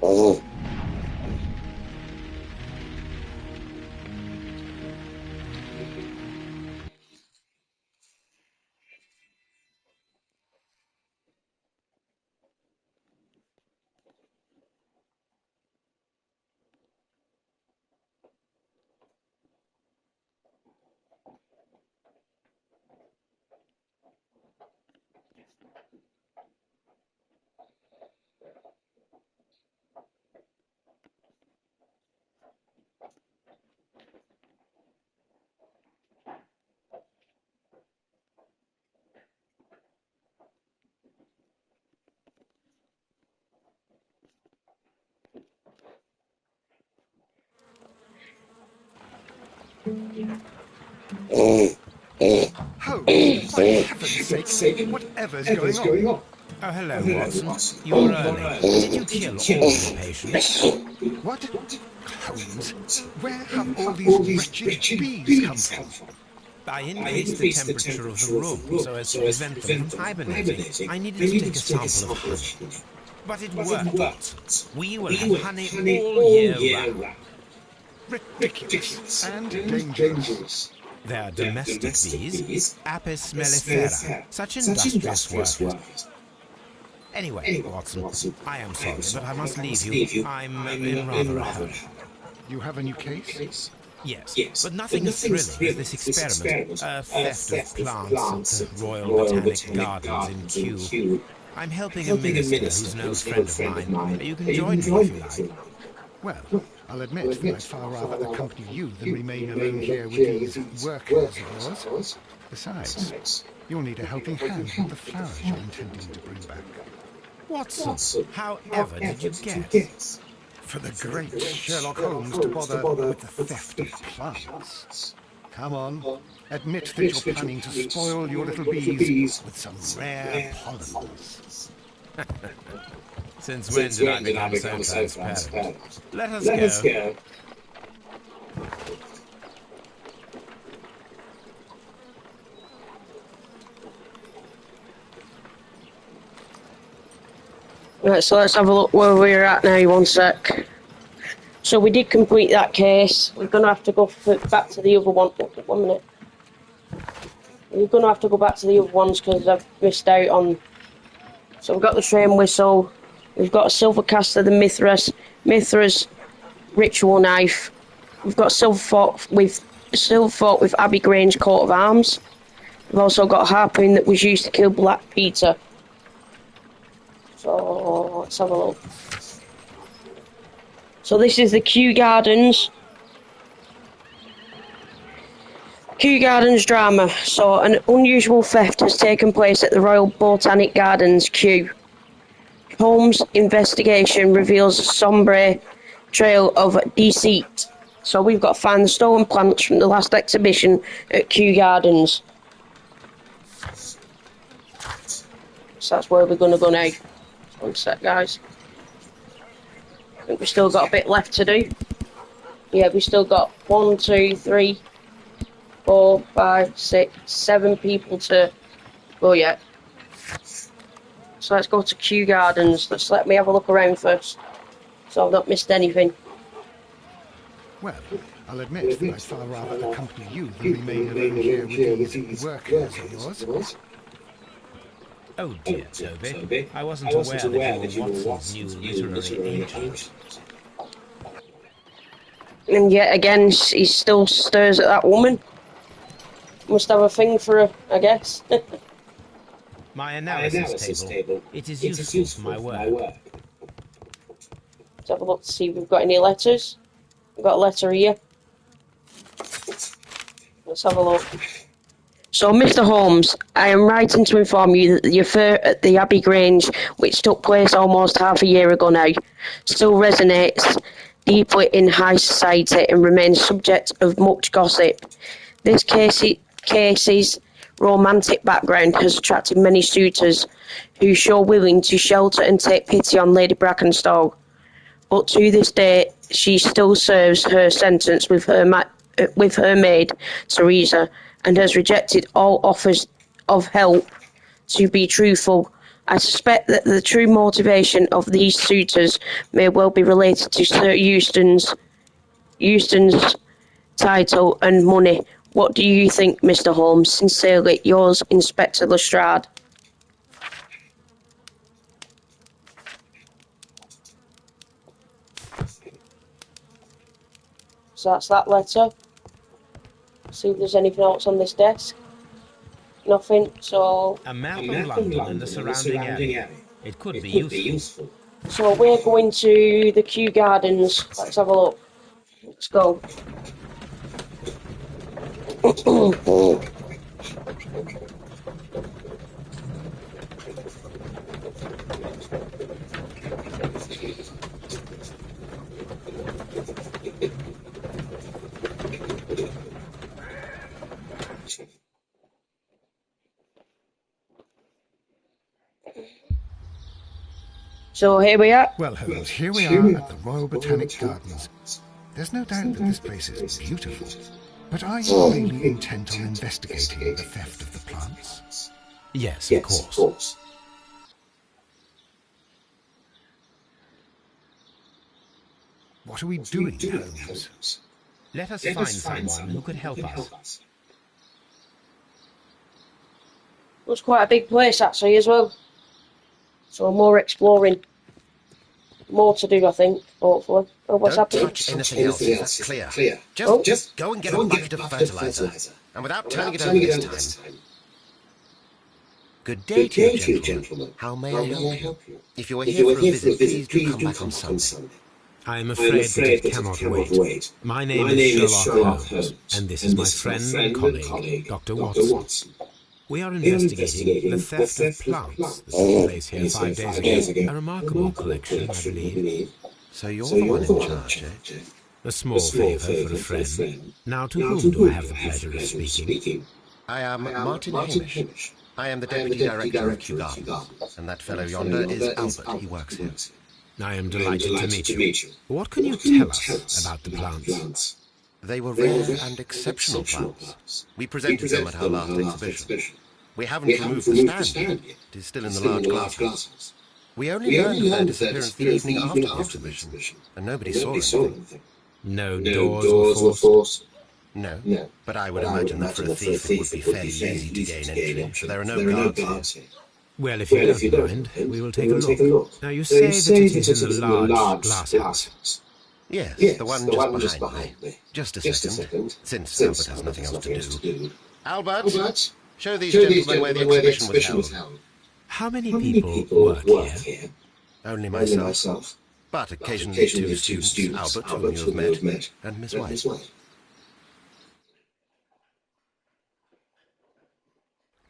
Oh. Holmes, for heaven's sake, whatever's going on? Oh, hello, Watson. You're early. Did you kill all your patients? What? Holmes, where have all these wretched bees come from? I increased the temperature of the room so as to prevent them from hibernating. I needed to take a sample of honey. But it worked, Watson. We will have honey all year round. Ridiculous and dangerous. They are domestic bees, Apis mellifera, such industrious workers. Anyway, Watson, I am sorry, but I must leave you. I'm in rather a hurry. You have a new case? Yes, but nothing as thrilling as this experiment, a theft of plants at the Royal Botanic Gardens in Kew. I'm helping a minister who's no friend of mine. You can join me if you like. Well, I'll admit that I'd far rather accompany you than remain alone here with these workers of yours. Besides, you'll need a helping hand with the flowers you're intending to bring back. Watson, however did you guess? For the great Sherlock Holmes to bother with the theft of plants. Come on, admit that you're planning to spoil your little bees with some rare pollens. Since when did I become so transparent? Let us go. Right, so let's have a look where we're at now, one sec. So we did complete that case. We're going to have to go back to the other one. 1 minute. We're going to have to go back to the other ones because I've missed out on... So we've got the train whistle. We've got a silver cast of the Mithras ritual knife. We've got a silver fork with Abbey Grange coat of arms. We've also got a harpoon that was used to kill Black Peter. So let's have a look. So this is the Kew Gardens. Kew Gardens drama. So an unusual theft has taken place at the Royal Botanic Gardens, Kew. Holmes' investigation reveals a sombre trail of deceit. So we've got to find the stolen plants from the last exhibition at Kew Gardens. So that's where we're going to go now. One sec, guys. I think we've still got a bit left to do. Yeah, we've still got 1, 2, 3, 4, 5, 6, 7 people to go yet. So let's go to Kew Gardens. Let me have a look around first, so I've not missed anything. Well, I'll admit that I'd far rather accompany you than remain alone here with these workers of yours. Oh dear, Toby. I wasn't aware that you were Watson's new literary agent. And yet again, he still stares at that woman. Must have a thing for her, I guess. My analysis table. It is useful for my work. Let's have a look to see if we've got any letters. We've got a letter here. Let's have a look. So, Mr. Holmes, I am writing to inform you that the affair at the Abbey Grange, which took place almost half a year ago now, still resonates deeply in high society and remains subject of much gossip. This case's romantic background has attracted many suitors who show willing to shelter and take pity on Lady Brackenstall. but to this day she still serves her sentence with her maid, Teresa, and has rejected all offers of help. To be truthful, I suspect that the true motivation of these suitors may well be related to Sir Euston's title and money. What do you think, Mr. Holmes? Sincerely yours, Inspector Lestrade. So that's that letter. See if there's anything else on this desk. Nothing, so... A map of London and the surrounding area. It could be useful. So we're going to the Kew Gardens. Let's have a look. Let's go. So here we are. Well, Holmes, here we are at the Royal Botanic Gardens. There's no doubt that this place is beautiful. But are you really intent on investigating the theft of the plants? Yes, of course. What are we doing, Holmes? Let us find someone who could help us. It was quite a big place, actually, as well. So more exploring. More to do, I think, hopefully. Oh, what's happening? Don't touch anything else, that's clear. Just go and get a bucket of fertilizer. And without turning it over this time. Good day to you, gentlemen. How may I help you? If you are here for a visit, please do come back on Sunday. I am afraid that it cannot wait. My name is Sherlock Holmes, and this is my friend and colleague, Dr. Watson. We are investigating the theft of plants that took place here 5 days ago. A remarkable collection, I believe. So you're the one in charge, eh? A small favour for a friend. Now, to whom do I have the pleasure of speaking? I am Martin Hamish. I am the Deputy Director of Kew Gardens, and that fellow yonder is Albert. He works here. I am delighted to meet you. What can you tell us about the plants? They were rare and exceptional plants. We presented them at our last exhibition. We haven't removed the stand yet. It is still in the large glass house. We only learned of their disappearance the evening after the exhibition, and nobody saw anything. No doors were forced? No, but I would imagine that for a thief it would be fairly easy to gain entry, so there are no guards here. Well, if you don't mind, we will take a look. Now, you say that it is in the large glass house. Yes, the one just behind me. Just a second, since Albert has nothing else to do. Albert, show these gentlemen where the exhibition was held. How many people work here? Only myself. But occasionally two students, Albert, whom you have met, and Miss White.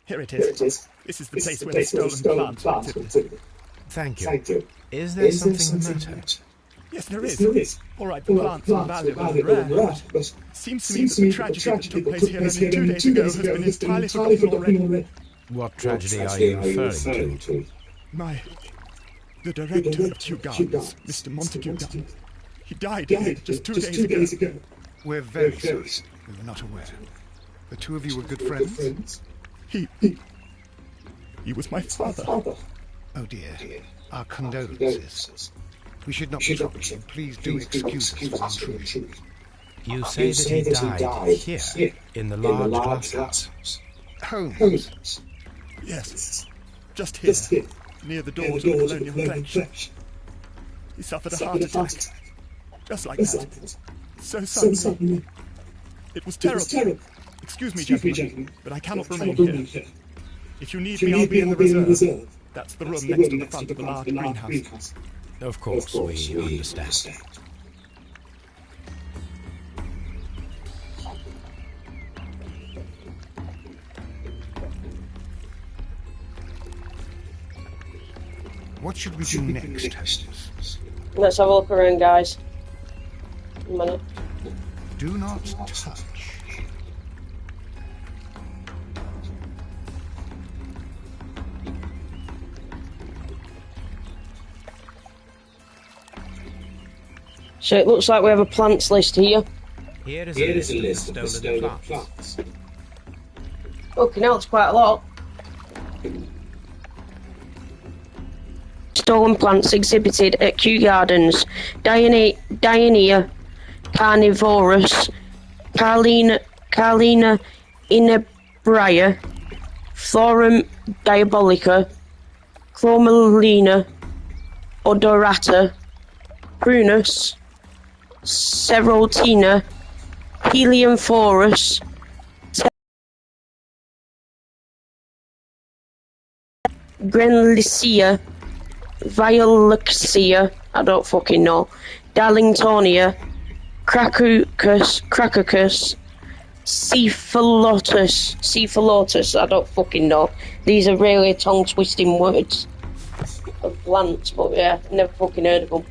Here it is. This is the place where the stolen plants were exhibited. Thank you. Is there something the matter? Yes, there is. All right, the plants are valuable and rare, but it seems to me that the tragedy that took place here only 2 days ago has been entirely forgotten already. What tragedy are you referring to? The director of Kew Gardens, Mr. Montague Gardens, he died here just 2 days ago. We're very sorry. We were not aware. The two of you were good friends? He was my father. Oh dear. Our condolences. We should not be troubling you. Please do excuse us for intrusion. You say that he died here, in the large glass house? Holmes. Yes, just here, near the doors of the Colonial French. He suffered a heart attack, just like that. So suddenly. It was terrible. Excuse me, gentlemen, but I cannot remain here. If you need me, I'll be in the reserve. That's the room next to the front of the large greenhouse. Of course, we understand. What should we do next, Holmes? Let's have a look around, guys. A minute. Do not touch. So it looks like we have a plants list here. Here is a list of the stolen plants. Okay, now it's quite a lot. Stolen plants exhibited at Kew Gardens. Dionaea carnivorus, Carlina inebria, Florum diabolica, Chlomelina odorata, Prunus, Seroltina, Helianthorus, Grenlicea, Violaxia, I don't fucking know, Darlingtonia, Cracocus, Cephalotus, I don't fucking know. These are really tongue-twisting words of plants, but yeah, never fucking heard of them.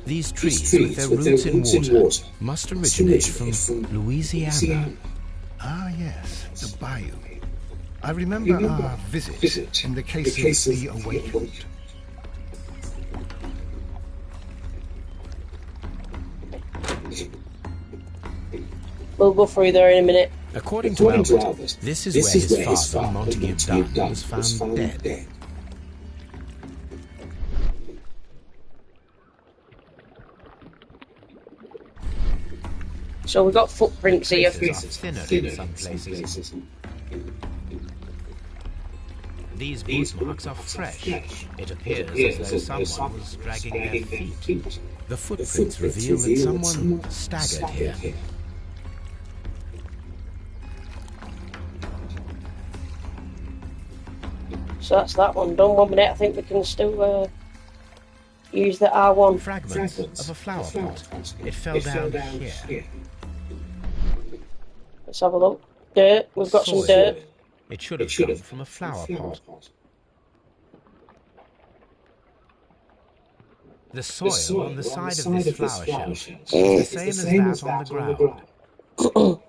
These trees, with their roots in water, must originate from Louisiana. Ah, yes, the bayou. I remember our visit in the case of the Awakened. We'll go through there in a minute. According to Albert, this is where his father, Montague Dunn, was found dead. So we've got footprints here. Traces are thinner in some places. These boot marks are fresh. It appears as though someone was dragging their feet. The footprints reveal that someone staggered here. So that's that one done. 1 minute, I think we can still use the R1. Fragments of a flower pot. It fell down here. Let's have a look. Dirt. We've got some dirt. It should have come from a flower pot. The soil on the side of this flower shelf is the same as that on the ground.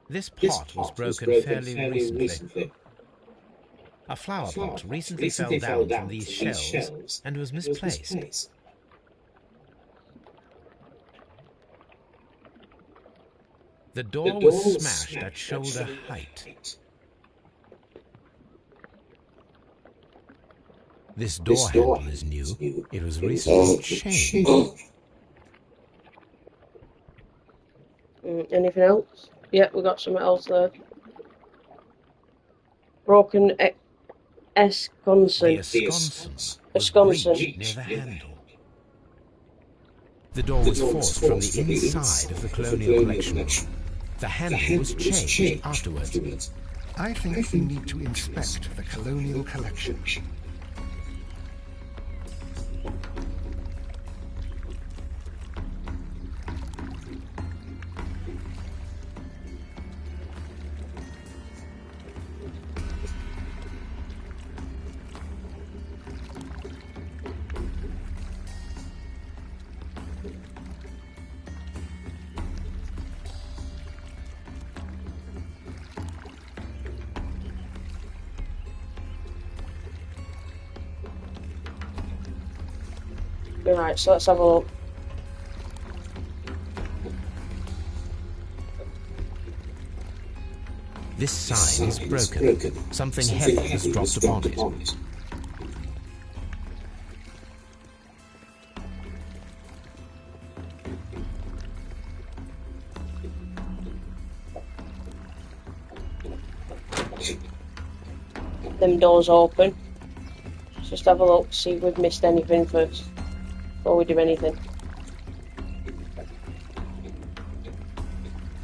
This pot was broken fairly recently. A flower pot recently fell down from these shelves and was misplaced. The door was smashed at shoulder height. This door handle is new. It was recently changed. Anything else? Yeah, we got something else there. Broken esconson. The esconson was breached near the handle. The door was forced from the inside of the colonial collection room. The handle was changed afterwards. I think we need to inspect the colonial collection. Right, so let's have a look. This sign is broken. Something heavy has dropped upon it. Them doors open. Let's just have a look, see if we've missed anything first before we do anything.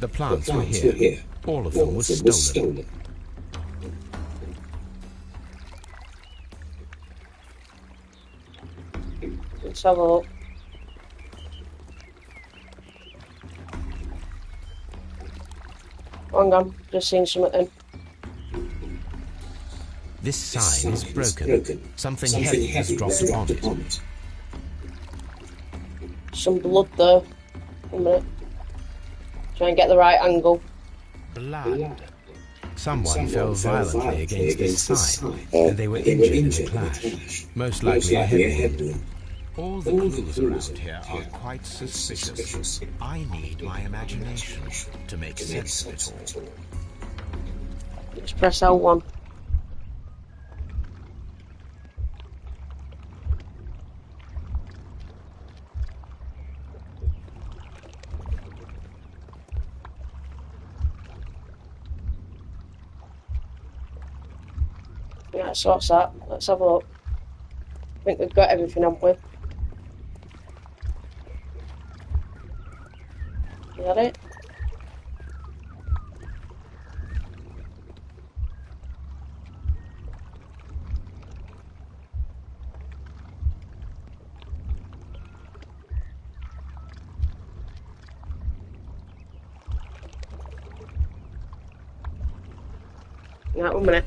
The plants were here. All of them were stolen. Let's have a look. Hang on, just seen something then. This sign is broken. Something heavy has dropped upon it. Some blood there. 1 minute. Try and get the right angle. Blood. Someone fell violently against this sign, and they were injured in the clash, most likely a head wound. All the clues around here are quite suspicious. I need my imagination to make sense of it all. Just press L1. Yeah, that sorts that. Let's have a look. I think we've got everything, haven't we? Is that it? Right, 1 minute.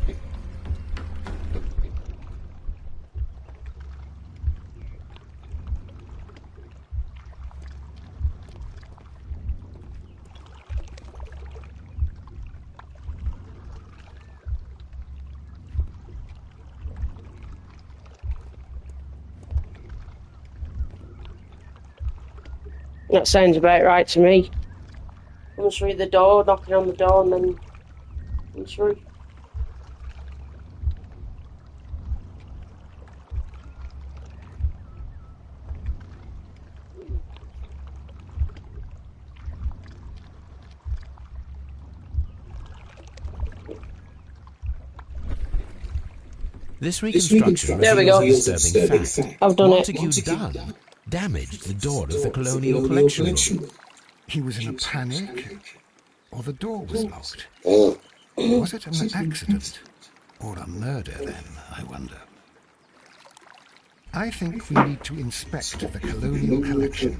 That sounds about right to me. Come through the door, knocking on the door, and then come through. This reconstruction There we go. reveals a disturbing fact. I've done it. Montague Dunn damaged the door of the Colonial Collection room. He was in a panic, or the door was locked. Was it an accident, or a murder then, I wonder? I think we need to inspect the Colonial Collection.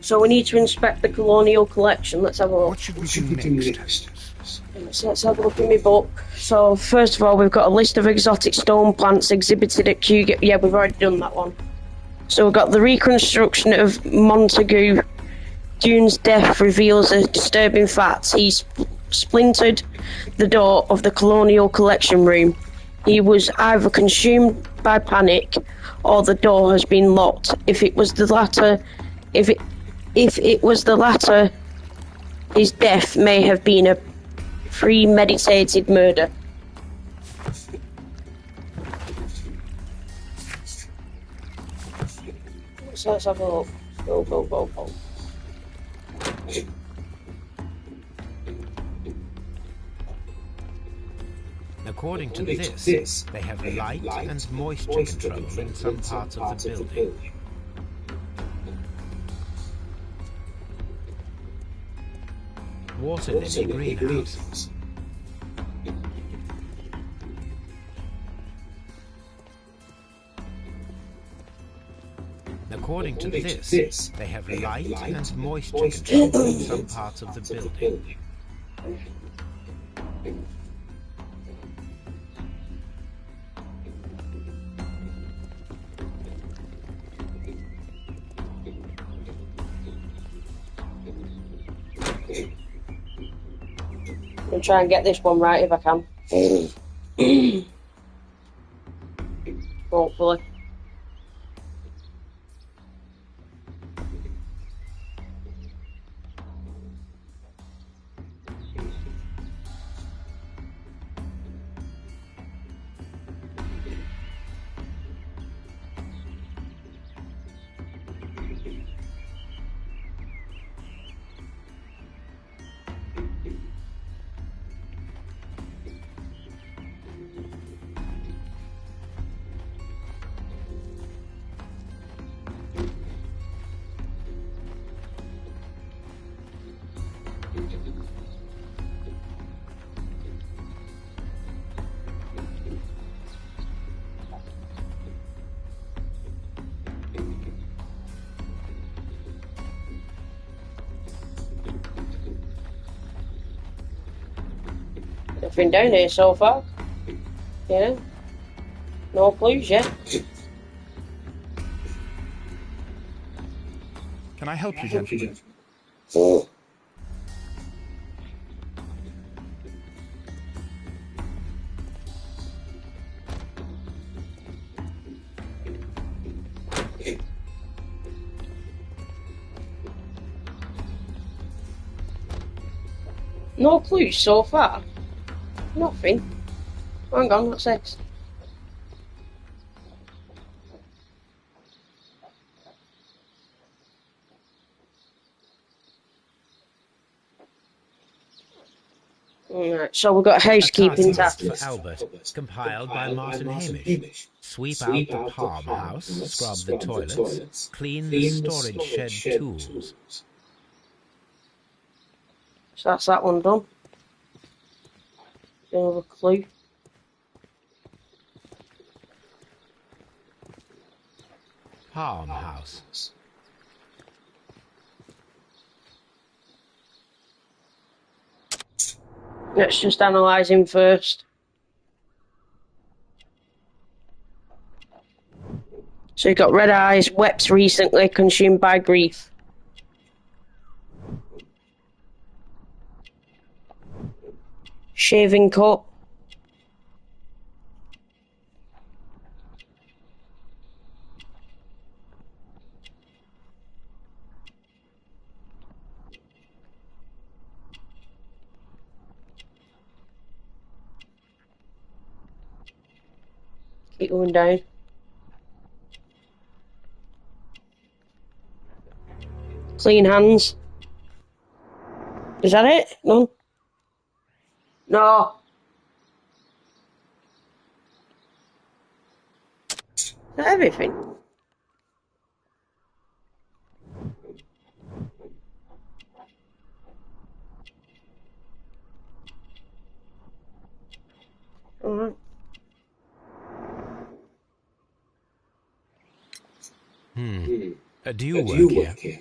So we need to inspect the Colonial Collection. Let's have a look. What should we do next? Let's have a look in my book. So first of all, we've got a list of exotic stone plants exhibited at Kew. Yeah, we've already done that one. So we've got the reconstruction of Montague Dune's death reveals a disturbing fact. He splintered the door of the Colonial Collection room. He was either consumed by panic or the door has been locked. If it was the latter, his death may have been a premeditated murder. So let's have a look. Go. According to this, they have light and moisture control in some parts of the building. Water lily greenhouse. According to this, they have light and moisture control in some parts of the building. I'm going to try and get this one right if I can. Hopefully. Nothing down here so far. Yeah. No clues yet. Can I help you, gentlemen? No clues so far. Nothing. Hang on, what's this? Right, so we've got a housekeeping task. For Albert, compiled by Martin Hamish. Sweep out the palm house, scrub the toilets, clean the storage shed tools. So that's that one done. Another clue. Palm house. Let's just analyse him first. So he got red eyes, wept recently, consumed by grief. Shaving cut. Keep going down. Clean hands. Is that it? None? No. Is that everything? Alright. Do you work here?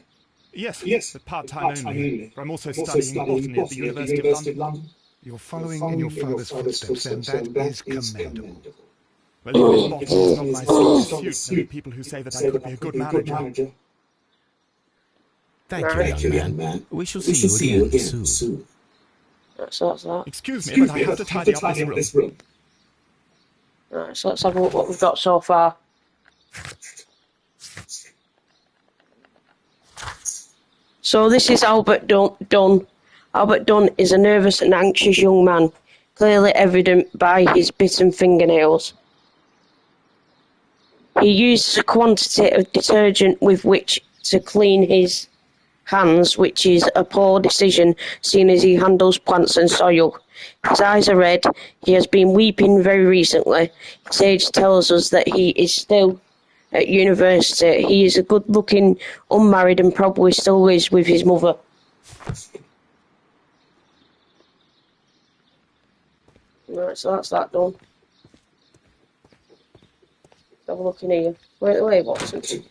Yes, but part-time only. I'm also studying botany at the University of London. You're following in your father's footsteps, and that is commendable. Well, even if botany is not my strongest suit, there are people who say that I could be a good manager. Thank you, young man. We shall see you again soon. So that's that. Excuse me, but I have to tidy up this room. Right, so let's have a look what we've got so far. So this is Albert Dunn. Albert Dunn is a nervous and anxious young man, clearly evident by his bitten fingernails. He uses a quantity of detergent with which to clean his hands, which is a poor decision, seeing as he handles plants and soil. His eyes are red. He has been weeping very recently. His age tells us that he is still at university. He is a good-looking, unmarried, and probably still lives with his mother. Right, so that's that done. Have a look in here. Wait, what's it?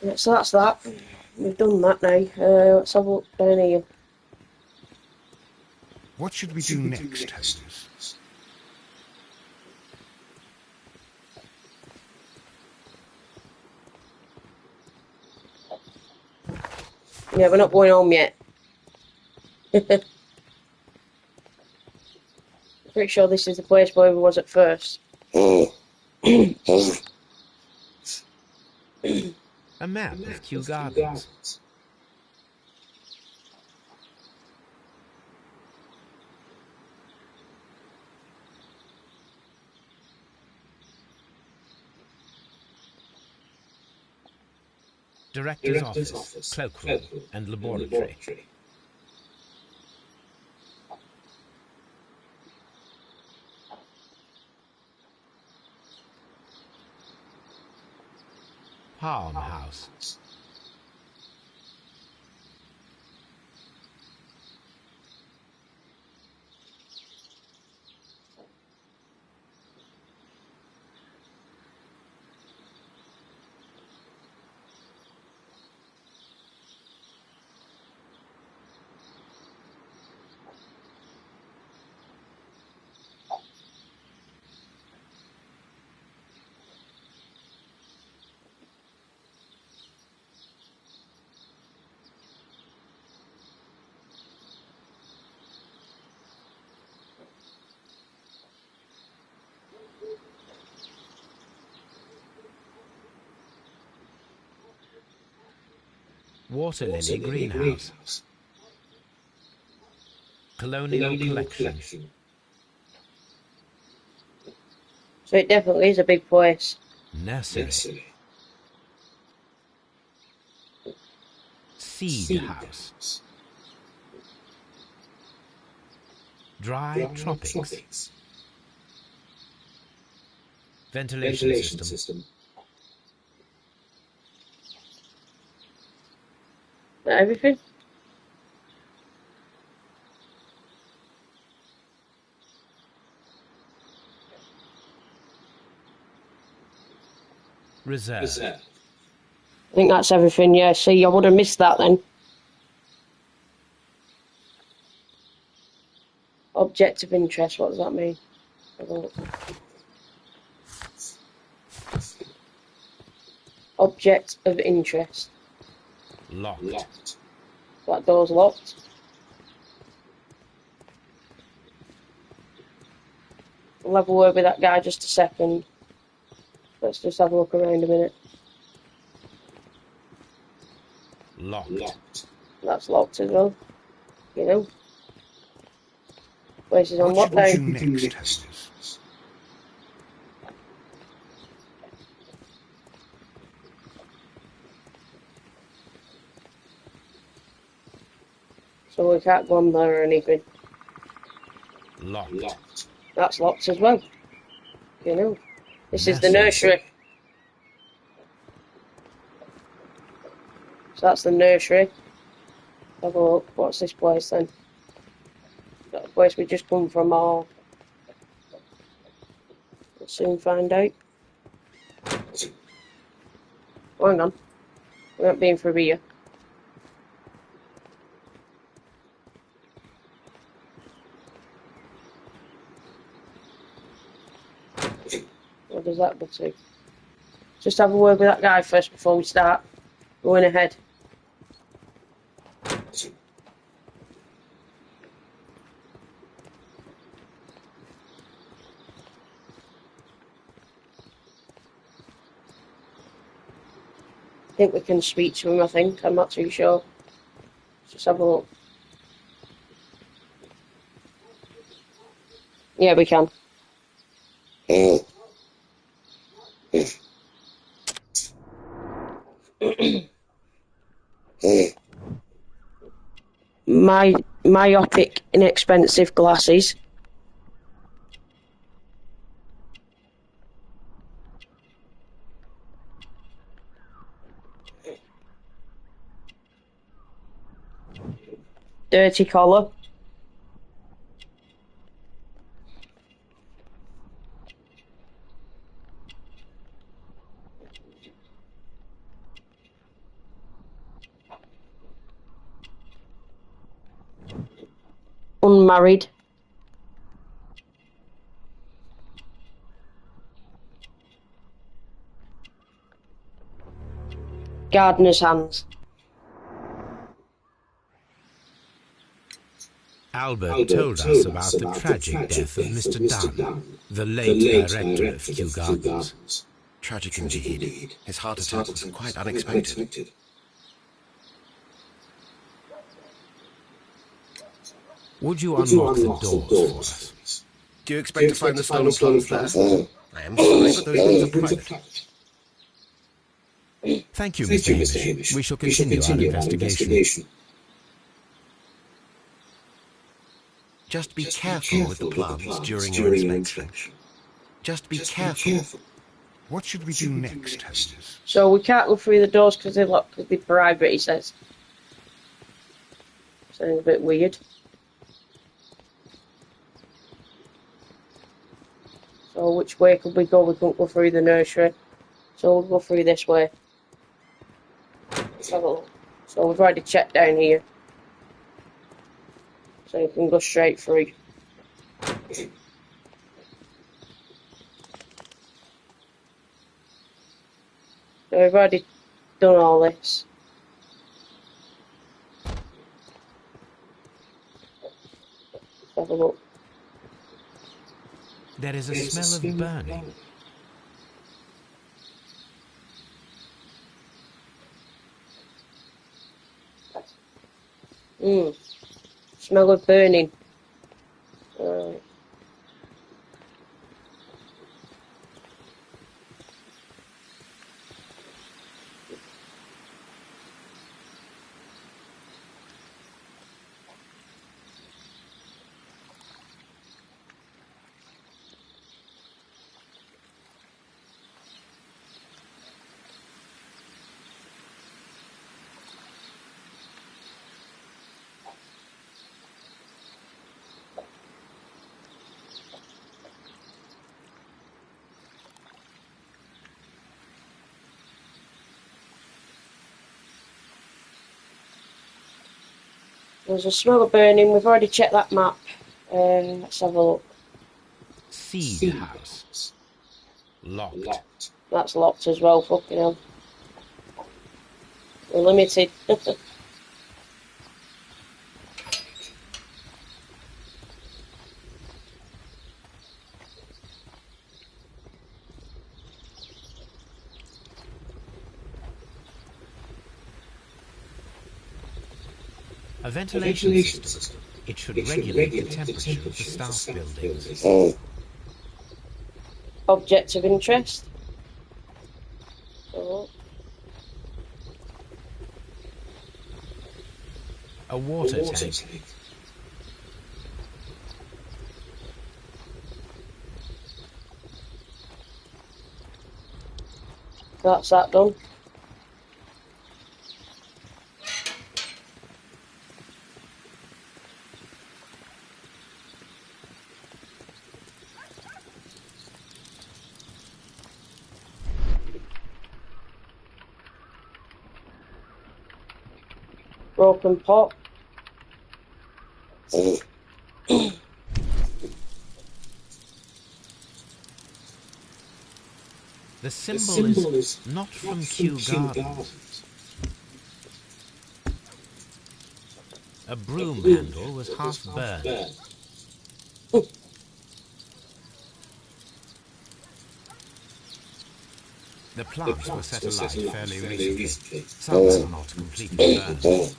Yeah, so that's that. We've done that now. Let's have a look down here. What should we do next, Holmes? Yeah, we're not going home yet. Pretty sure this is the place where we was at first. A map of Kew Gardens. Director's office, cloakroom, and laboratory. Palm house. Water Lily Greenhouse. Colonial Collection. So it definitely is a big place. Nursery. Seed House. Dry Tropics. Ventilation system. Is that everything? Reserve. I think that's everything, yeah. See, I would have missed that then. Object of interest, what does that mean? Object of interest. Locked. That door's locked. I'll have a word with that guy just a second. Let's just have a look around a minute. Locked. That's locked as well. You know. Place is on What should we lockdown. do next, Holmes? So we can't go on there or anything. Locked. That's locked as well. You know. This is the nursery. So that's the nursery. Have a look. What's this place then? That place we just come from, or we'll soon find out. Oh, hang on. We haven't been through here. What does that go to? Just have a word with that guy first before we start going ahead. I think we can speak to him, I think. I'm not too sure. Just have a look. Yeah, we can. Myopic, inexpensive glasses. Dirty collar. Unmarried. Gardener's hands. Albert told us about the tragic death of Mr. Dunn, the late director of Kew Gardens. Tragic indeed. His heart attack was quite unexpected. Would you unlock the doors for us? Do you expect to find the stolen plants there? I am sorry, but those rooms are private. Thank you, Mr. Hamish. We shall continue our investigation. Just be careful with the plants during your inspection. Just be careful. What should we do next, Holmes? So we can't go through the doors because they're locked, because they're private, he says. Sounds a bit weird. So which way could we go? We couldn't go through the nursery. So we'll go through this way. Let's have a look. So we've already checked down here. So you can go straight through. So we've already done all this. Let's have a look. There is a smell of burning. Smell of burning. There's a smell of burning. We've already checked that map. Let's have a look. Seed house. Locked. That's locked as well, fucking hell. We're limited. A ventilation system. It should regulate the temperature of the staff buildings. Object of interest. Oh. A water tank. That's that done. Broken pot. The symbol is not from Kew Gardens. A broom handle was half burned. The plants were set alight fairly recently. Some are not completely burned.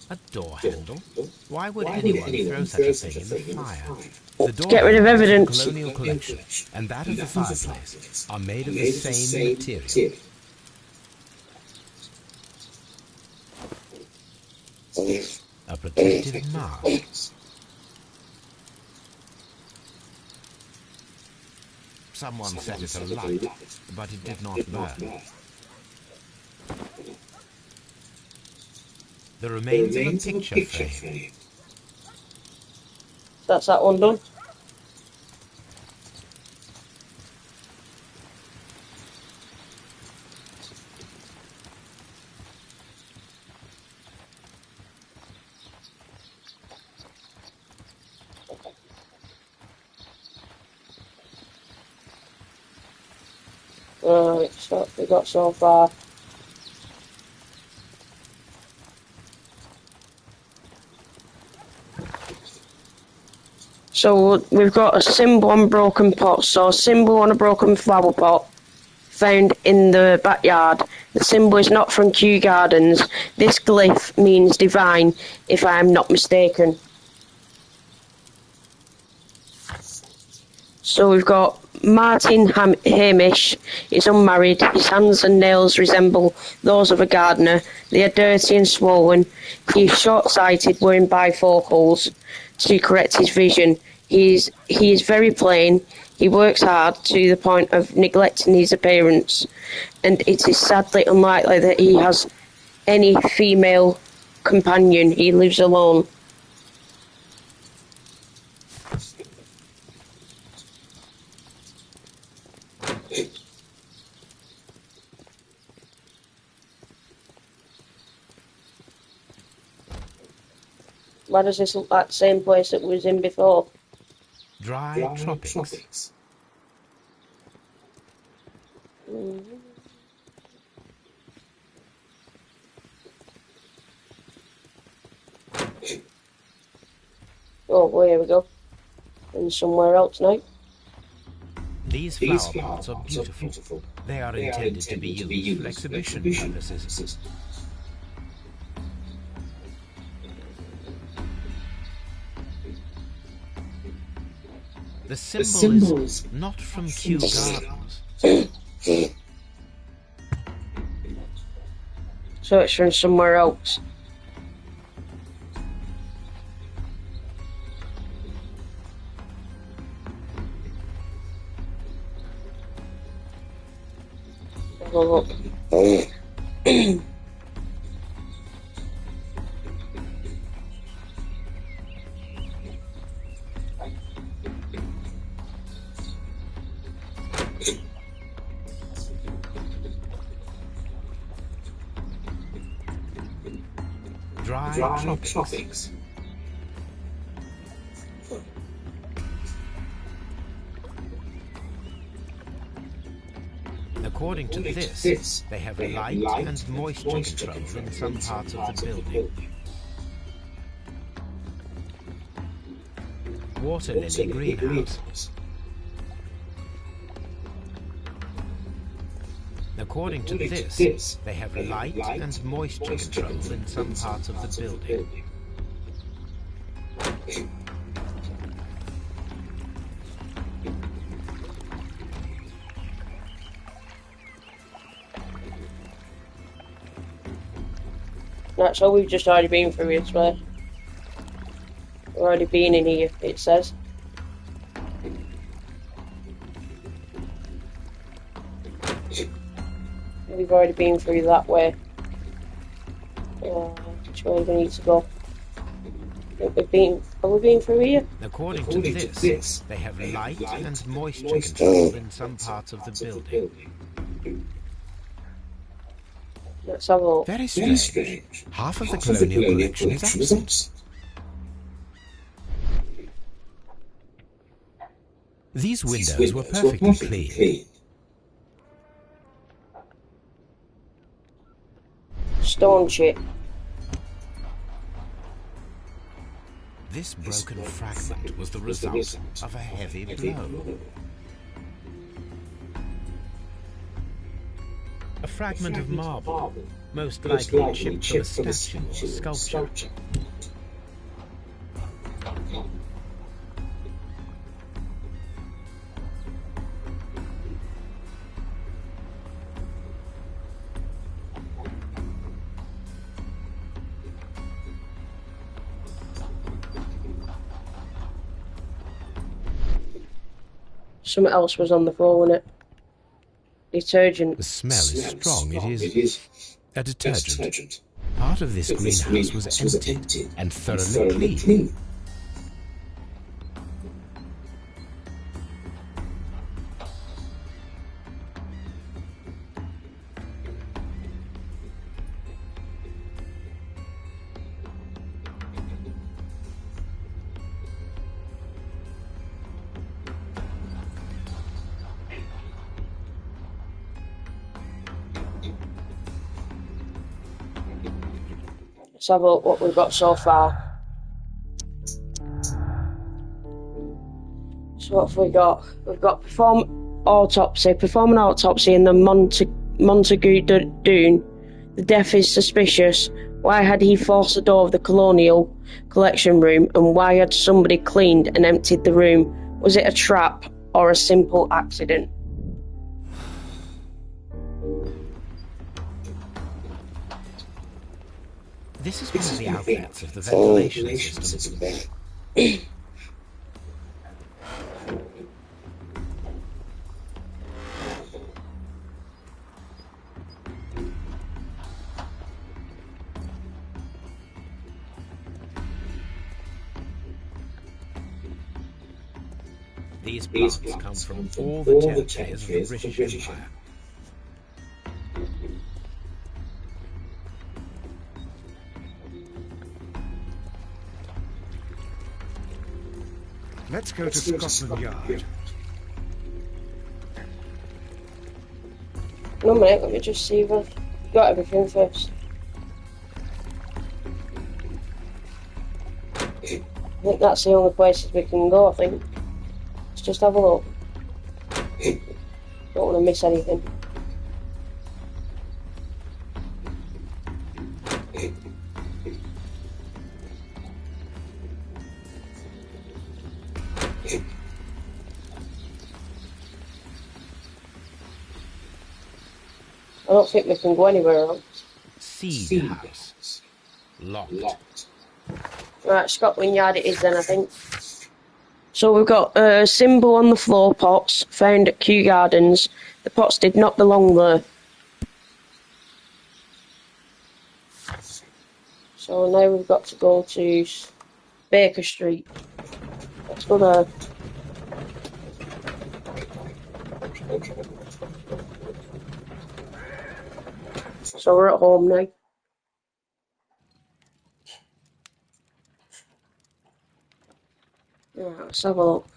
A door handle? Why would anyone throw such a thing in the fire? The door Get rid of handles evidence. the colonial collection and that of the fireplace are made of the same material. A protective mask. Someone set it alight, but it did not burn. The remains of a picture frame. That's that one done. Right, so we got so far. So we've got a symbol on broken pot. So a symbol on a broken flower pot found in the backyard. The symbol is not from Kew Gardens. This glyph means divine, if I am not mistaken. So we've got Martin Hamish is unmarried. His hands and nails resemble those of a gardener. They are dirty and swollen. He is short-sighted, wearing bifocals to correct his vision. He is very plain. He works hard to the point of neglecting his appearance, and it is sadly unlikely that he has any female companion. He lives alone. Why does this look like the same place that we was in before? Dry tropics. Oh, well, here we go. And somewhere else now. These flower pots are beautiful. They are intended to be used for exhibition purposes. The symbol is not from Kew Gardens. So it's from somewhere else. Look. Dry tropics. According to this, they have light and moisture control in some parts of the building. Water lily greenhouse. According to this, they have light and moisture control in some parts of the building. That's all we've just already been through here, swear. We've already been in here, it says. We've already been through that way. Which way do we need to go? Have we been through here? According to this, they have light and moisture control in some parts of the building. Let's have a look. Very strange. Half of the colonial collection is absent. These windows were perfectly clean. Stone shit. This broken fragment was the result of a heavy blow. A fragment of marble, most likely chipped from a statue or sculpture. Something else was on the floor, wasn't it? Detergent. The smell is strong. It is a detergent. Part of this greenhouse was emptied and thoroughly cleaned. Let's have a look what we've got so far. So what have we got? We've got perform an autopsy in the Montague Dune. The death is suspicious. Why had he forced the door of the colonial collection room, and why had somebody cleaned and emptied the room? Was it a trap or a simple accident? This is one of the outlets of the ventilation system. These plants come from all the territories of the British Empire. Let's go to Scotland Yard. No mate, let me just see if I've got everything first. I think that's the only places we can go, I think. Let's just have a look. Don't want to miss anything. I don't think we can go anywhere else. Seed house. Locked. Right, Scotland Yard it is then, I think. So we've got a symbol on the floor pots found at Kew Gardens. The pots did not belong there. So now we've got to go to Baker Street. Let's go there. So we're at home now. Right, let's have a look.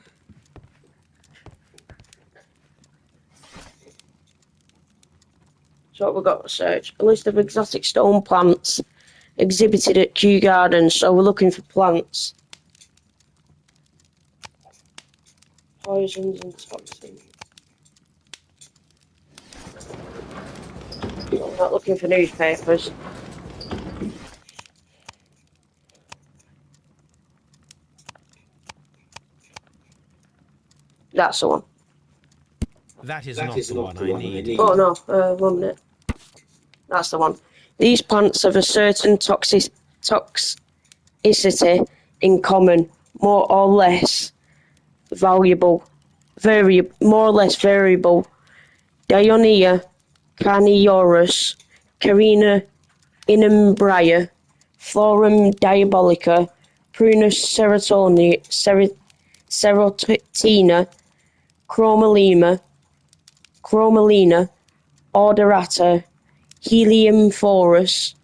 So what we've got to search. A list of exotic stone plants exhibited at Kew Gardens. So we're looking for plants. Poisons and toxins. I'm not looking for newspapers. That's the one. That is not the one I need. Oh no, 1 minute. That's the one. These plants have a certain toxicity in common, more or less variable. Dionaea, Carnioris, Carina inumbria, Florum diabolica, Prunus serotina, Chromalina, Odorata, Helium forus,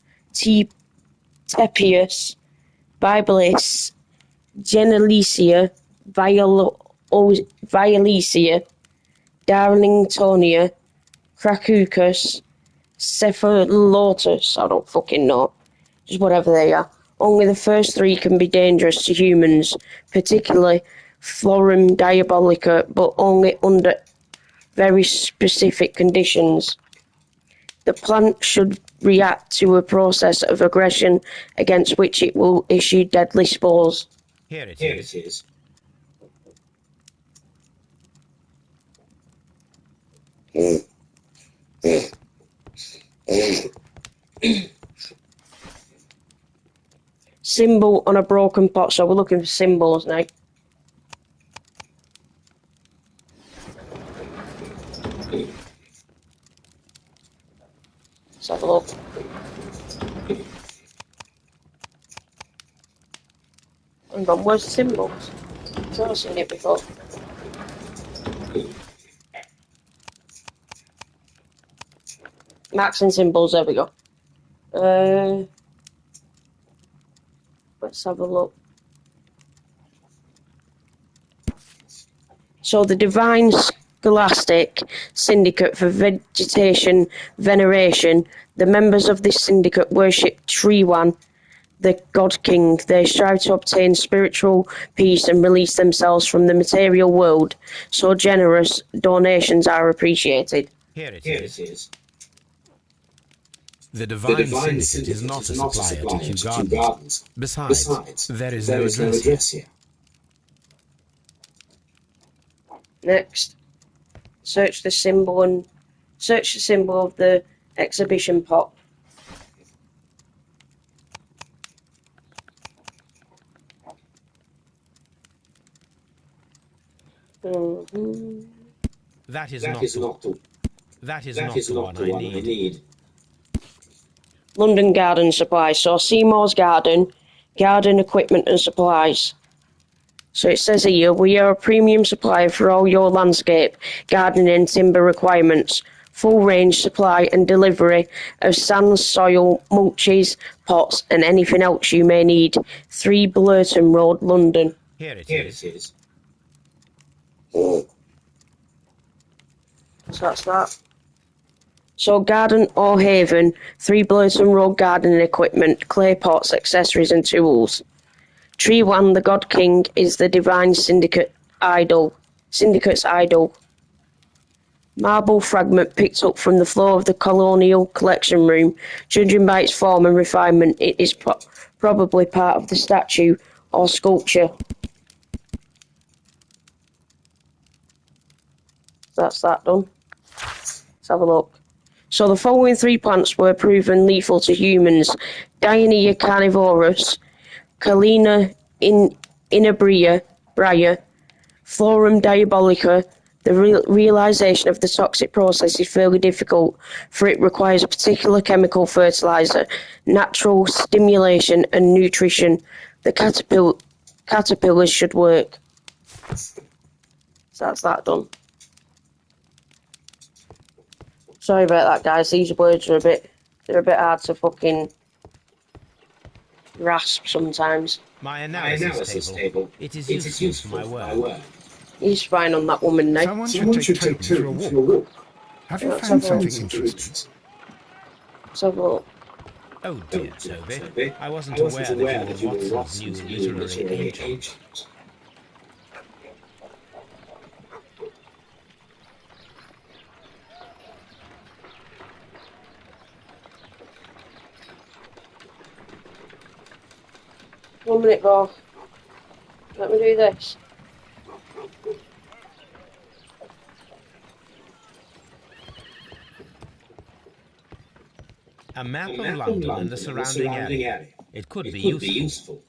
Tepius, Biblis, Genelecia, Violicia, Darlingtonia, Cracucus, Cephalotus, I don't fucking know, just whatever they are. Only the first 3 can be dangerous to humans, particularly Florum diabolica, but only under very specific conditions. The plant should react to a process of aggression against which it will issue deadly spores. Here it is. Symbol on a broken pot, so we're looking for symbols now. Let's have a look. Hang on, where's the symbols? I've never seen it before. Marks and symbols, there we go. Let's have a look. So the Divine Scholastic Syndicate for Vegetation Veneration, the members of this syndicate worship Triwan, the God King. They strive to obtain spiritual peace and release themselves from the material world, so generous donations are appreciated. Here it is. The Divine Syndicate is not a supplier to Kew Gardens. Besides, there is no address here. Next, search the symbol of the exhibition pot. That is not the one I need. London Garden Supplies. So Seymour's Garden Equipment and Supplies. So it says here, we are a premium supplier for all your landscape, gardening and timber requirements. Full range supply and delivery of sands, soil, mulches, pots and anything else you may need. 3 Blurton Road, London. Here it is. So that's that. So Garden or Haven, 3 Blurton Road gardening equipment, clay pots, accessories and tools. Tree One, the God King, is the Divine Syndicate's idol. Marble fragment picked up from the floor of the Colonial Collection Room. Judging by its form and refinement, it is probably part of the statue or sculpture. That's that done. Let's have a look. So the following 3 plants were proven lethal to humans. Diania carnivorus, Calina inabria, Florum diabolica. The realization of the toxic process is fairly difficult, for it requires a particular chemical fertilizer, natural stimulation, and nutrition. The caterpillars should work. So that's that done. Sorry about that, guys. These words are they're a bit hard to fucking grasp sometimes. My analysis table. It is useful for my work. He's spying on that woman now. Someone should take Toby for a walk. Have you found something interesting? Let's have a look. Oh dear, Toby. I wasn't aware that you were Watson's new literary agent. One minute, Bob. Let me do this. A map of London and the surrounding area. It could be useful.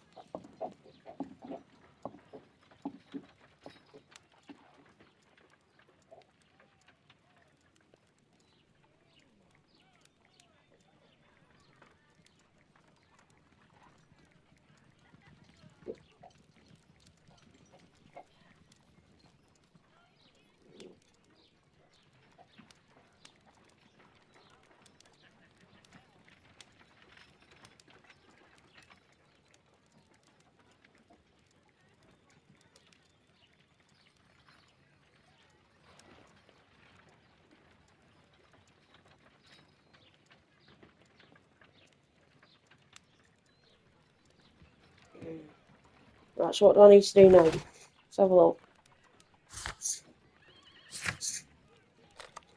Right, so what do I need to do now? Let's have a look.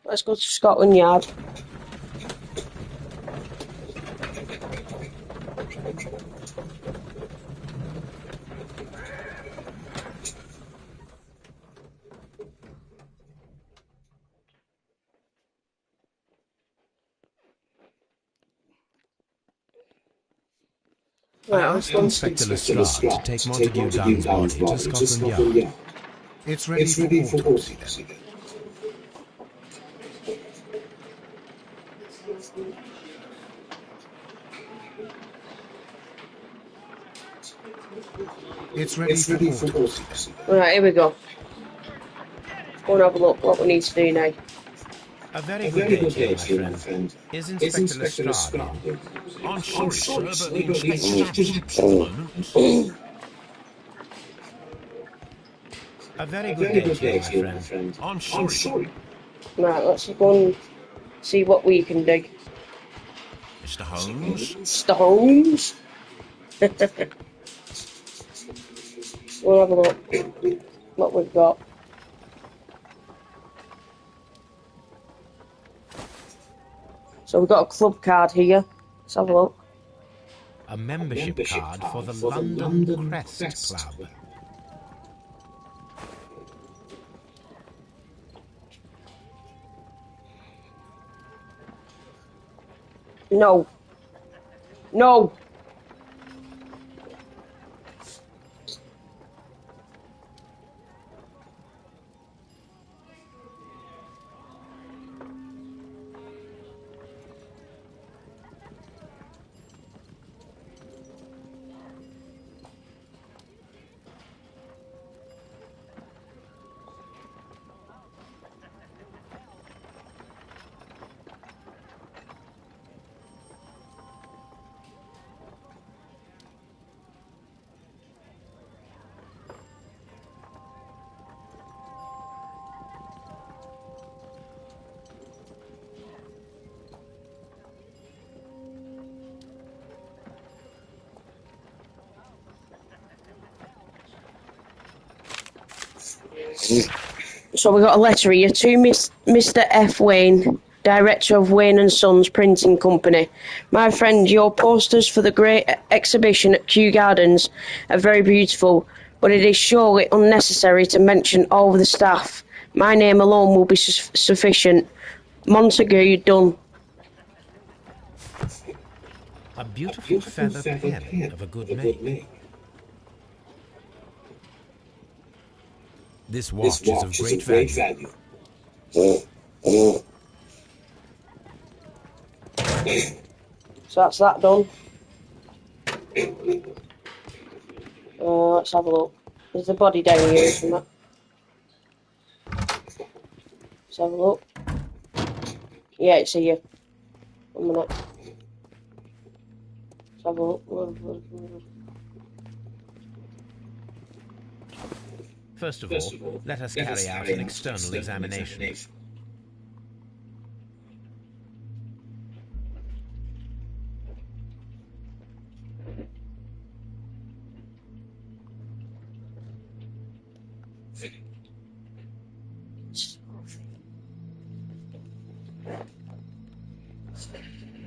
Let's go to Scotland Yard. I asked Inspector Lestrade to take Montague Dunn's body to Scotland Yard. It's ready for autopsy. It's ready for autopsy. Right, here we go. Let's go and have a look what we need to do now. A very good day to you, my friend. Is Inspector Lestrade in? I'm sorry, sir, but the inspector's absent at the moment. A very good day to you, my friend. I'm sorry. Right, let's go and see what we can do. Mr. Holmes? Mr. Holmes? We'll have a look what we've got. So we've got a club card here. Let's have a look. A membership card for the London Crest Club. No. No. So we got a letter here to Mr. F. Wayne, Director of Wayne and Sons Printing Company. My friend, your posters for the great exhibition at Kew Gardens are very beautiful, but it is surely unnecessary to mention all of the staff. My name alone will be sufficient. Montague, done. A beautiful feather pen of a good make. This watch is of great value. So that's that done. Let's have a look. There's a body down here, isn't there? Let's have a look. Yeah, it's here. 1 minute. Let's have a look. First of all, let us carry out an external examination.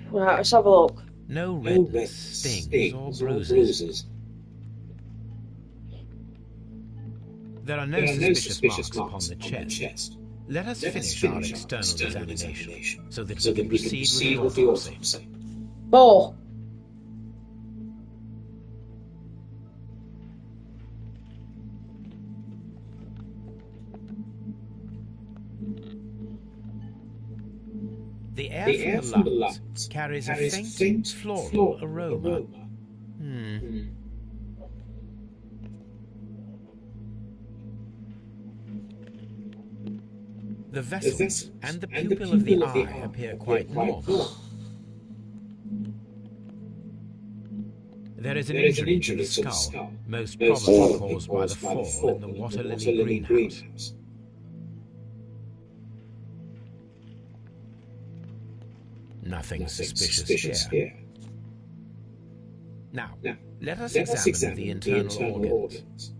Right, let's have a look. No redness, stings, or bruises. There are no suspicious marks upon the chest. Let us finish our external examination so that we can proceed with the autopsy. Oh! The air from the lungs carries a faint floral aroma. The vessels and the pupil of the eye appear quite normal. There is an injury to the skull, most probably caused by the fall in the water lily greenhouse. Nothing suspicious here. Now, let us examine the internal organs.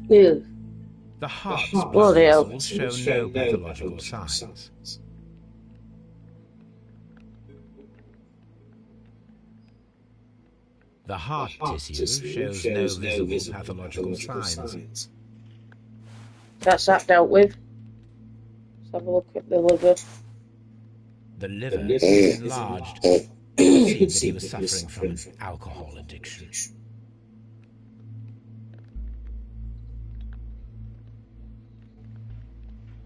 Ew. The heart's blood vessels show no pathological signs. The heart tissue shows no visible pathological signs. That's that dealt with. Let's have a look at the liver. The liver is enlarged. It seems that he was suffering from an alcohol addiction.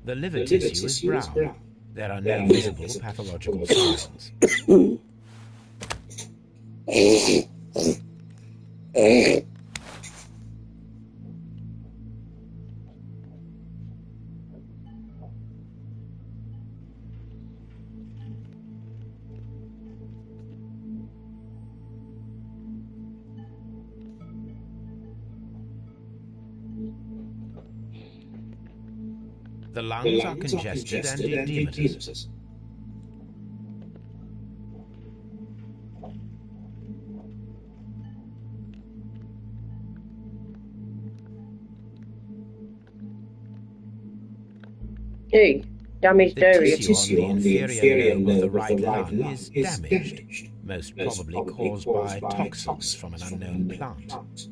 The liver tissue is brown. There are no visible pathological signs. The lungs are congested and edematous. Hey, damaged area. The tissue on the inferior lobe of the right lung is damaged, most probably caused by toxins from an unknown plant.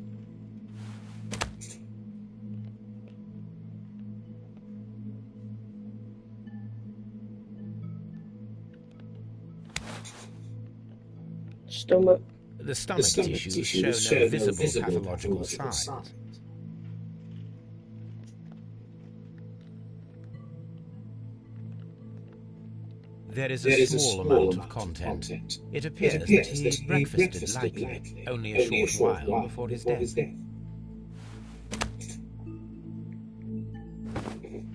Stomach. The stomach tissues show no visible pathological signs. There is a small amount of content. It appears that he breakfasted lightly, only a short while before his death.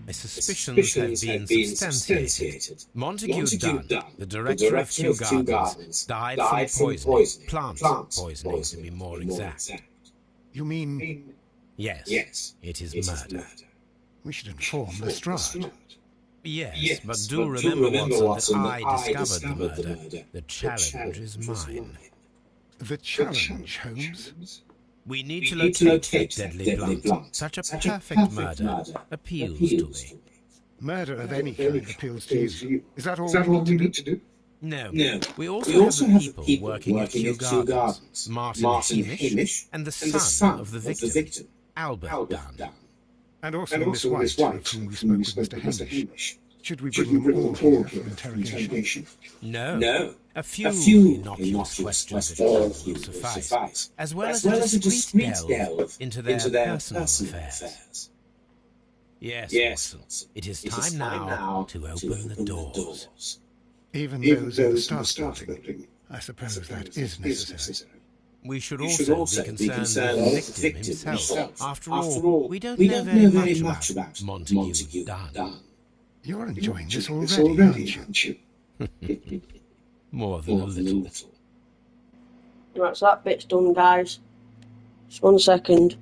My suspicions have been substantiated. Montague Dunn, the director of Kew Gardens, died from poisoning, plant poisoning to be more exact. You mean... Yes, it is murder. We should inform Lestrade. Yes, but do remember, Watson, that I discovered the murder. The challenge is mine. The challenge, Holmes? We need to locate that deadly blunt. Such a perfect murder appeals to me. Murder of any kind appeals to you. Is that all we need to do? No. We also have the people working at Kew Gardens. Martin Hamish and the son of the victim, Albert Dunn. And also Miss White, of whom we spoke with Mr. Hamish. Should we bring them all here for interrogation? No. A few innocuous questions at all will suffice, as well as a discreet delve into their personal affairs. Yes, Watson, it is time now to open the doors. Even those in the staff building. I suppose that is necessary. We should also be concerned with the victim himself. After all, we don't know very much about Montague Dunn. You're enjoying this already, aren't you? More than a little. Right, so that bit's done, guys. Just 1 second.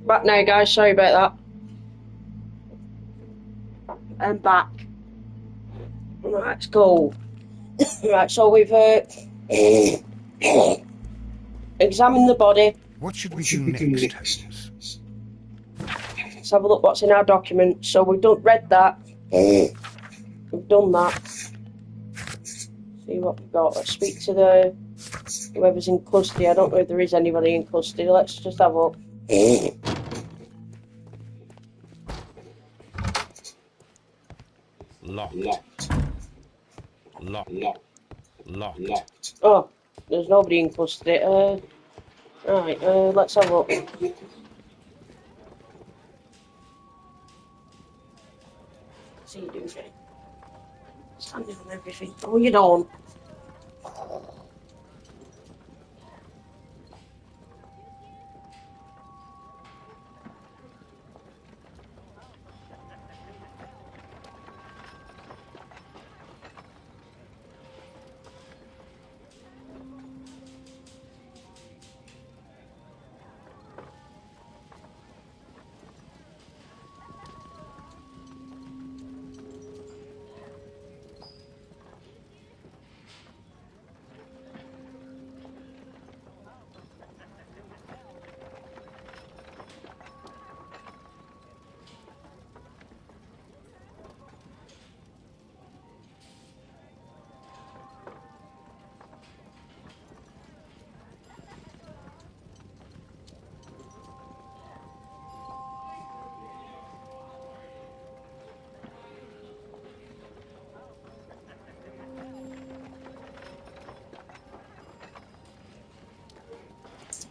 Back now, guys. Sorry about that. I'm back. Right, let's go. Right, so we've examined the body. What should we do next, Holmes? Let's have a look what's in our document. So we've read that. We've done that. See what we've got. Let's speak to whoever's in custody. I don't know if there is anybody in custody. Let's just have a look. Locked. Locked. Oh, there's nobody in custody. Right, let's have a look. What's he doing? Standing on everything. Oh, you don't.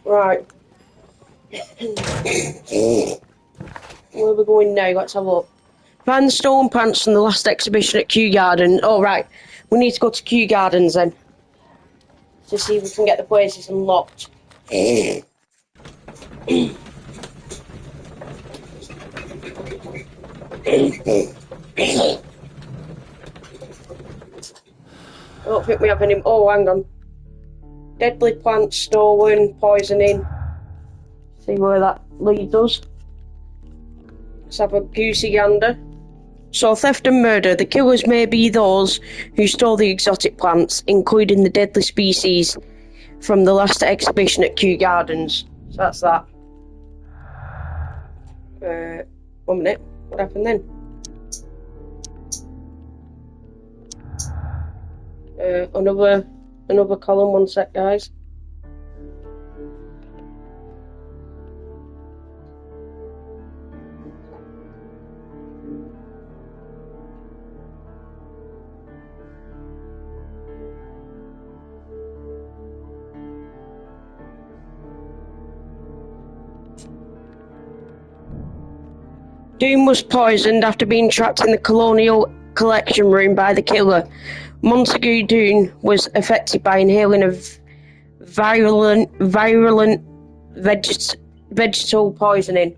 Right. Where are we going now? Let's have a look. Find the stone pants from the last exhibition at Kew Garden. Oh, right. We need to go to Kew Gardens then. To see if we can get the places unlocked. I don't think we have any... Oh, hang on. Deadly plants stolen, poisoning. See where that leads us. Let's have a goosey gander. So, theft and murder. The killers may be those who stole the exotic plants, including the deadly species from the last exhibition at Kew Gardens. So that's that. 1 minute. What happened then? Another column. 1 sec, guys. Doom was poisoned after being trapped in the Colonial Collection Room by the killer. Montague Doon was affected by inhaling a virulent vegetal poisoning.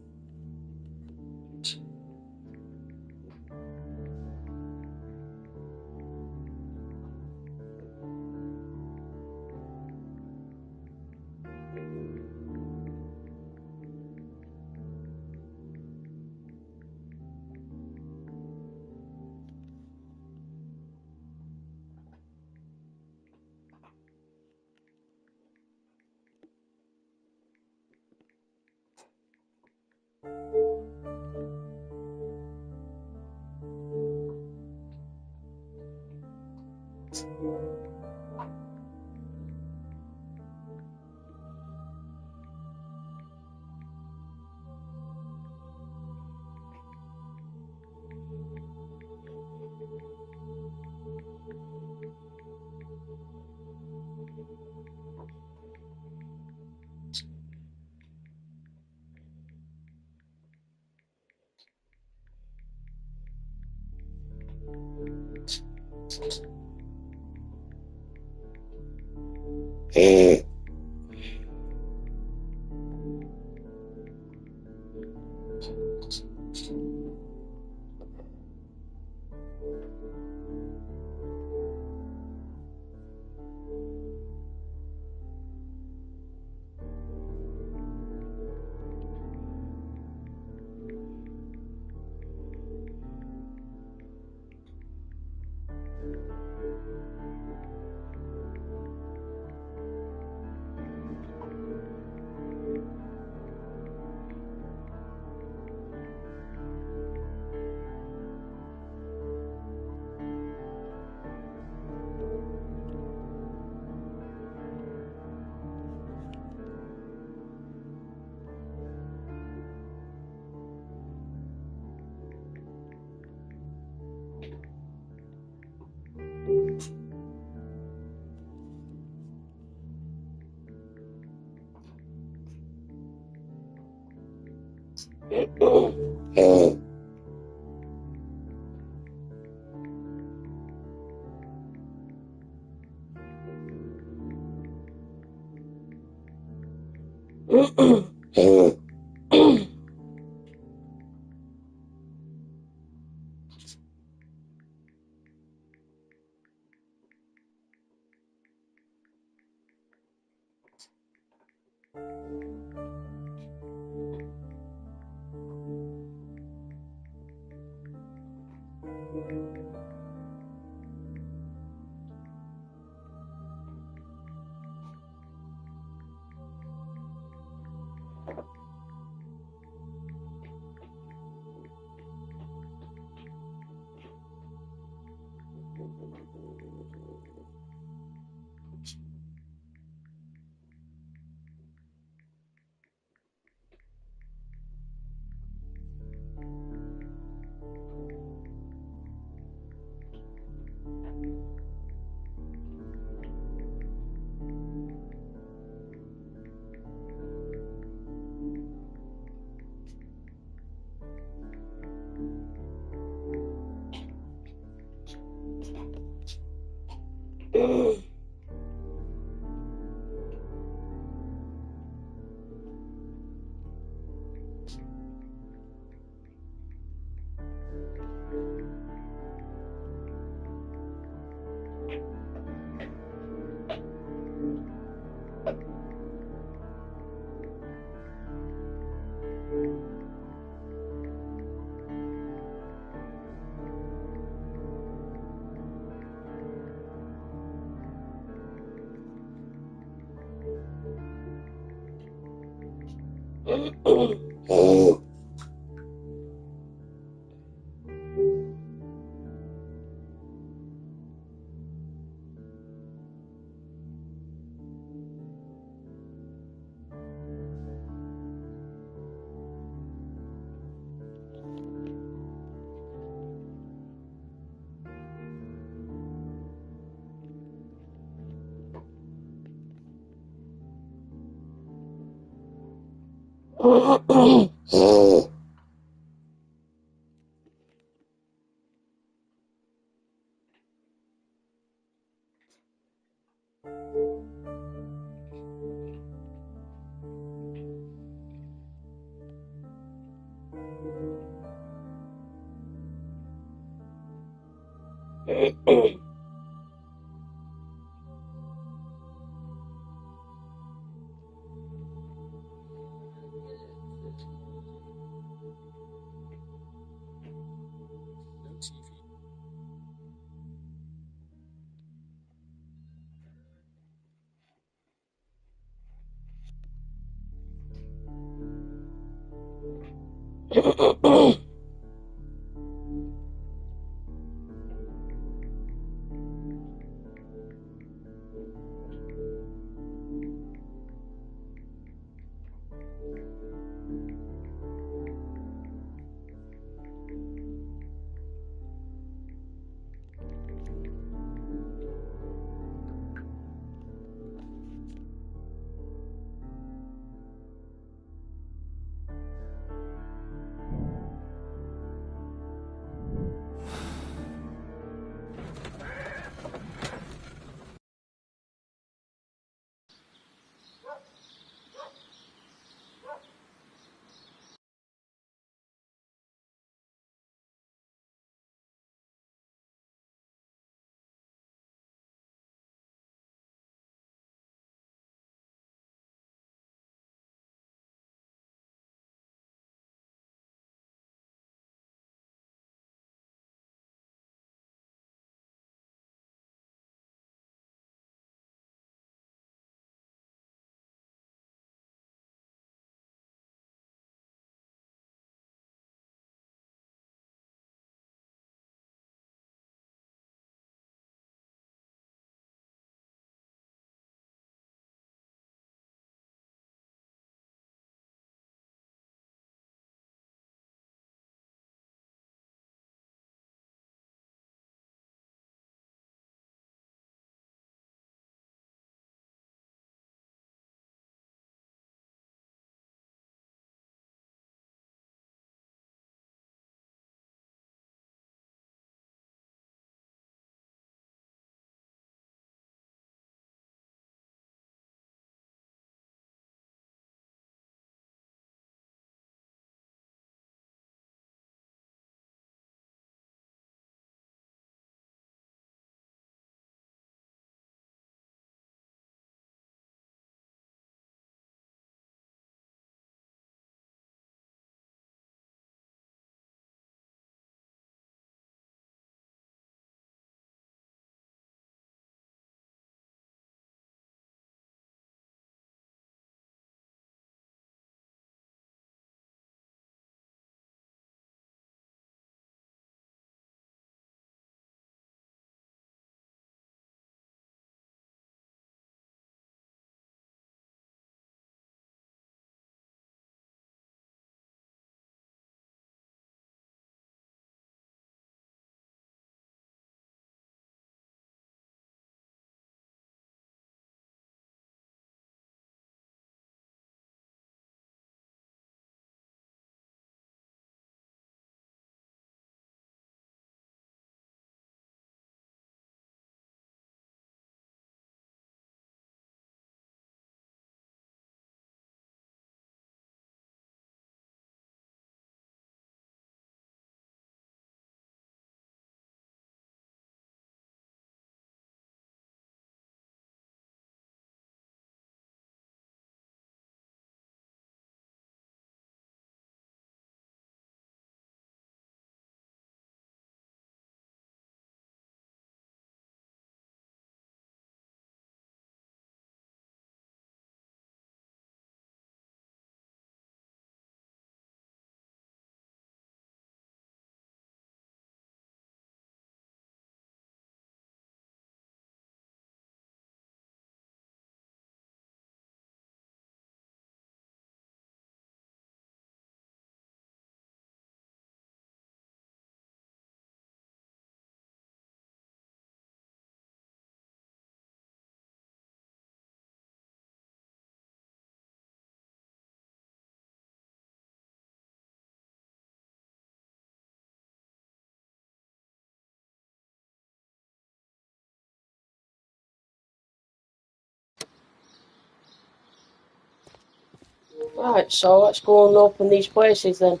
Right, so let's go and open these places then.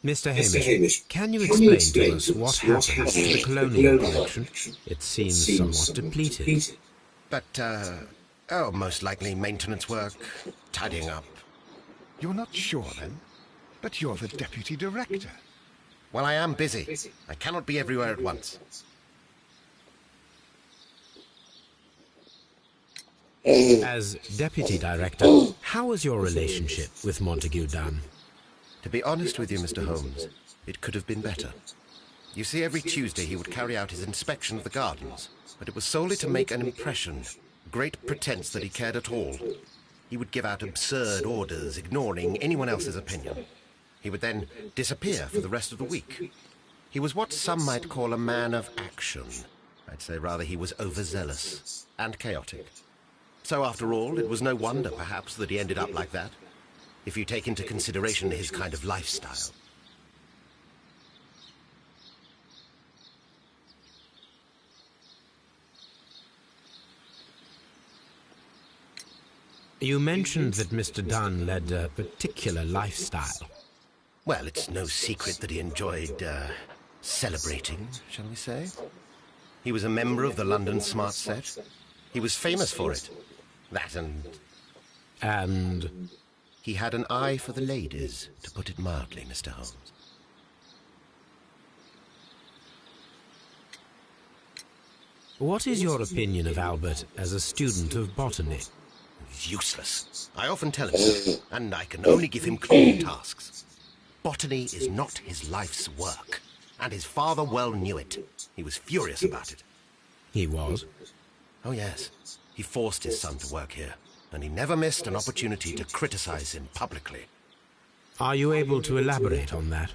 Mr. Hamish, can you explain to us what happened to the colonial collection? It seems somewhat depleted. But, most likely maintenance work, tidying up. You're not sure, then? But you're the deputy director. Well, I am busy. I cannot be everywhere at once. As deputy director, how was your relationship with Montague Dunn? To be honest with you, Mr. Holmes, it could have been better. You see, every Tuesday he would carry out his inspection of the gardens, but it was solely to make an impression, great pretense that he cared at all. He would give out absurd orders, ignoring anyone else's opinion. He would then disappear for the rest of the week. He was what some might call a man of action. I'd say rather he was overzealous and chaotic. So after all, it was no wonder, perhaps, that he ended up like that, if you take into consideration his kind of lifestyle. You mentioned that Mr. Dunn led a particular lifestyle. Well, it's no secret that he enjoyed, celebrating, shall we say. He was a member of the London Smart Set. He was famous for it. That and... And... he had an eye for the ladies, to put it mildly, Mr. Holmes. What is your opinion of Albert as a student of botany? Useless. I often tell him so, and I can only give him clean tasks. Botany is not his life's work, and his father well knew it. He was furious about it. He was? Oh, yes. He forced his son to work here, and he never missed an opportunity to criticize him publicly. Are you able to elaborate on that?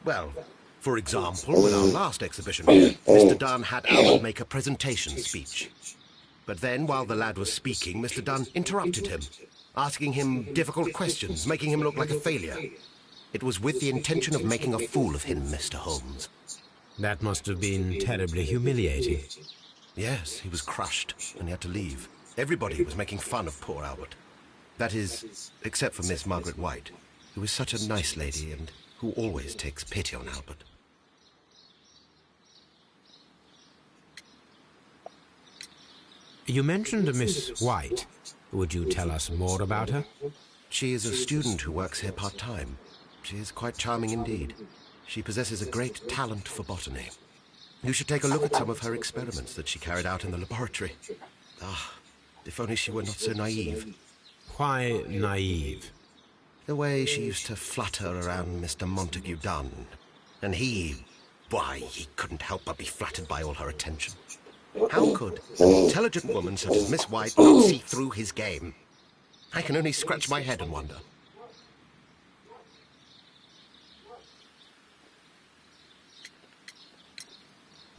Well, for example, with our last exhibition here, Mr. Dunn had Albert make a presentation speech. But then, while the lad was speaking, Mr. Dunn interrupted him, asking him difficult questions, making him look like a failure. It was with the intention of making a fool of him, Mr. Holmes. That must have been terribly humiliating. Yes, he was crushed, and he had to leave. Everybody was making fun of poor Albert. That is, except for Miss Margaret White, who is such a nice lady and who always takes pity on Albert. You mentioned a Miss White. Would you tell us more about her? She is a student who works here part-time. She is quite charming indeed. She possesses a great talent for botany. You should take a look at some of her experiments that she carried out in the laboratory. Ah, if only she were not so naive. Why naive? The way she used to flutter around Mr. Montague Dunn. And why, he couldn't help but be flattered by all her attention. How could an intelligent woman such as Miss White not see through his game? I can only scratch my head and wonder.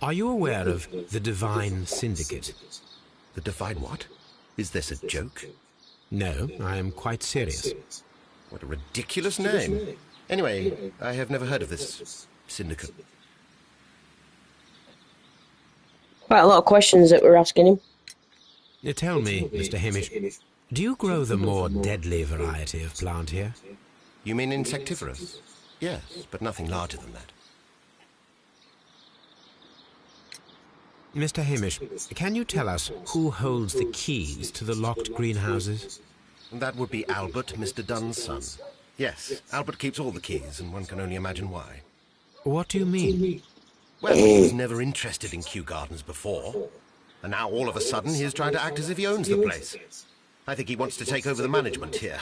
Are you aware of the Divine Syndicate? The Divine what? Is this a joke? No, I am quite serious. What a ridiculous name. Anyway, I have never heard of this syndicate. Quite a lot of questions that we're asking him. Tell me, Mr. Hamish, do you grow the more deadly variety of plant here? You mean insectivorous? Yes, but nothing larger than that. Mr. Hamish, can you tell us who holds the keys to the locked greenhouses? That would be Albert, Mr. Dunn's son. Yes, Albert keeps all the keys, and one can only imagine why. What do you mean? Well, he was never interested in Kew Gardens before, and now all of a sudden he is trying to act as if he owns the place. I think he wants to take over the management here.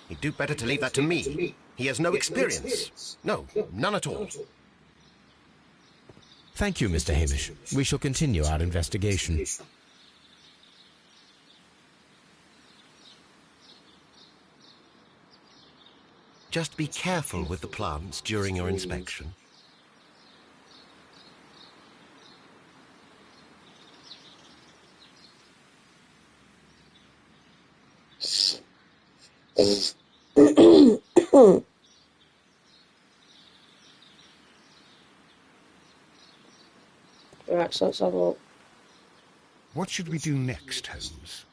He'd do better to leave that to me. He has no experience. No, none at all. Thank you, Mr. Hamish. We shall continue our investigation. Just be careful with the plants during your inspection. Right, so let's have a look. What should we do next, Holmes?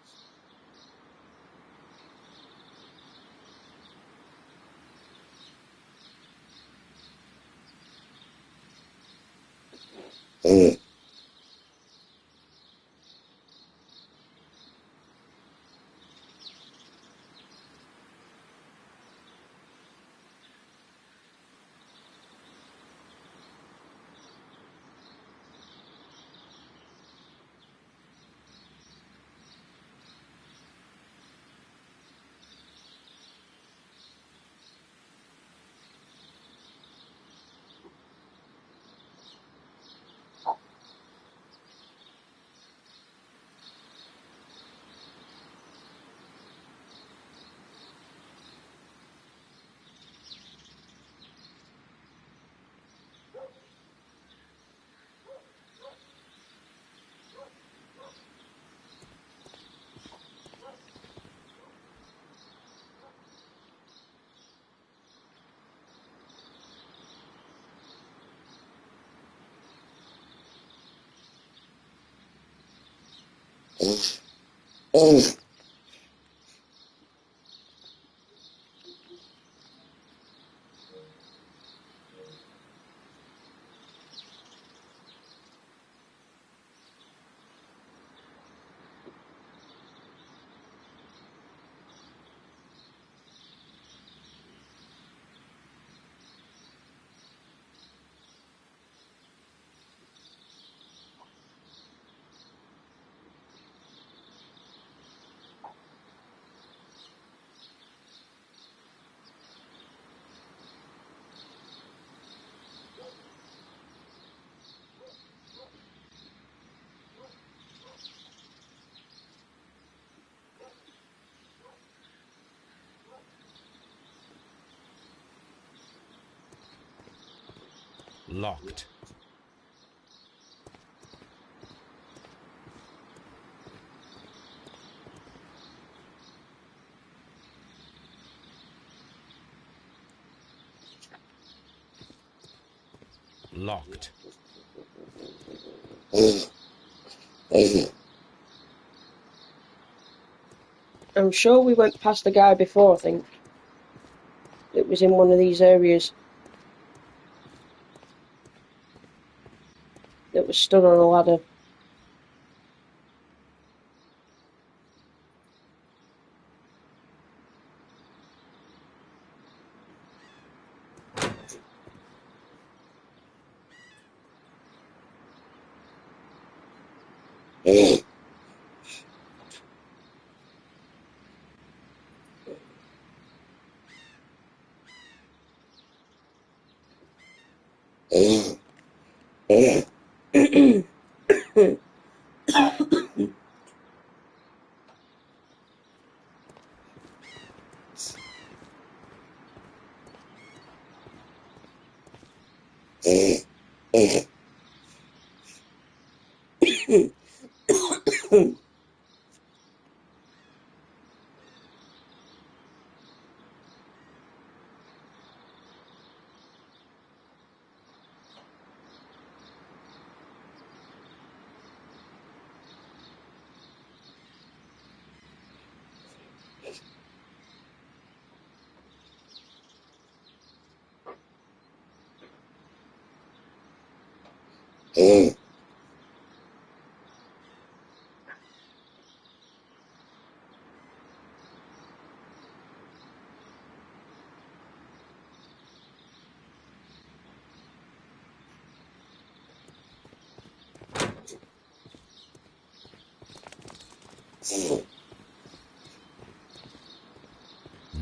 Locked. Locked. I'm sure we went past the guy before, I think. It was in one of these areas. That was stood on a ladder.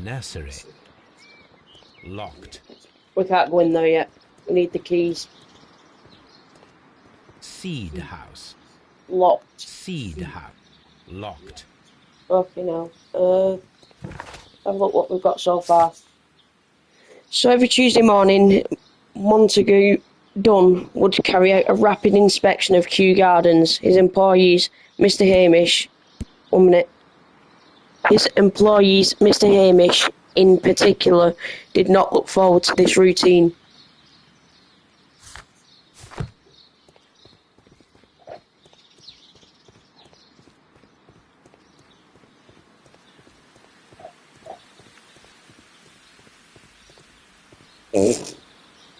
Nursery. Locked. We can't go in there yet. We need the keys. Seed house. Locked. Seed house. Locked. Okay, now. Have a look what we've got so far. So every Tuesday morning, Montague Dunn would carry out a rapid inspection of Kew Gardens. His employees, Mr. Hamish, 1 minute. His employees, Mr. Hamish in particular, did not look forward to this routine.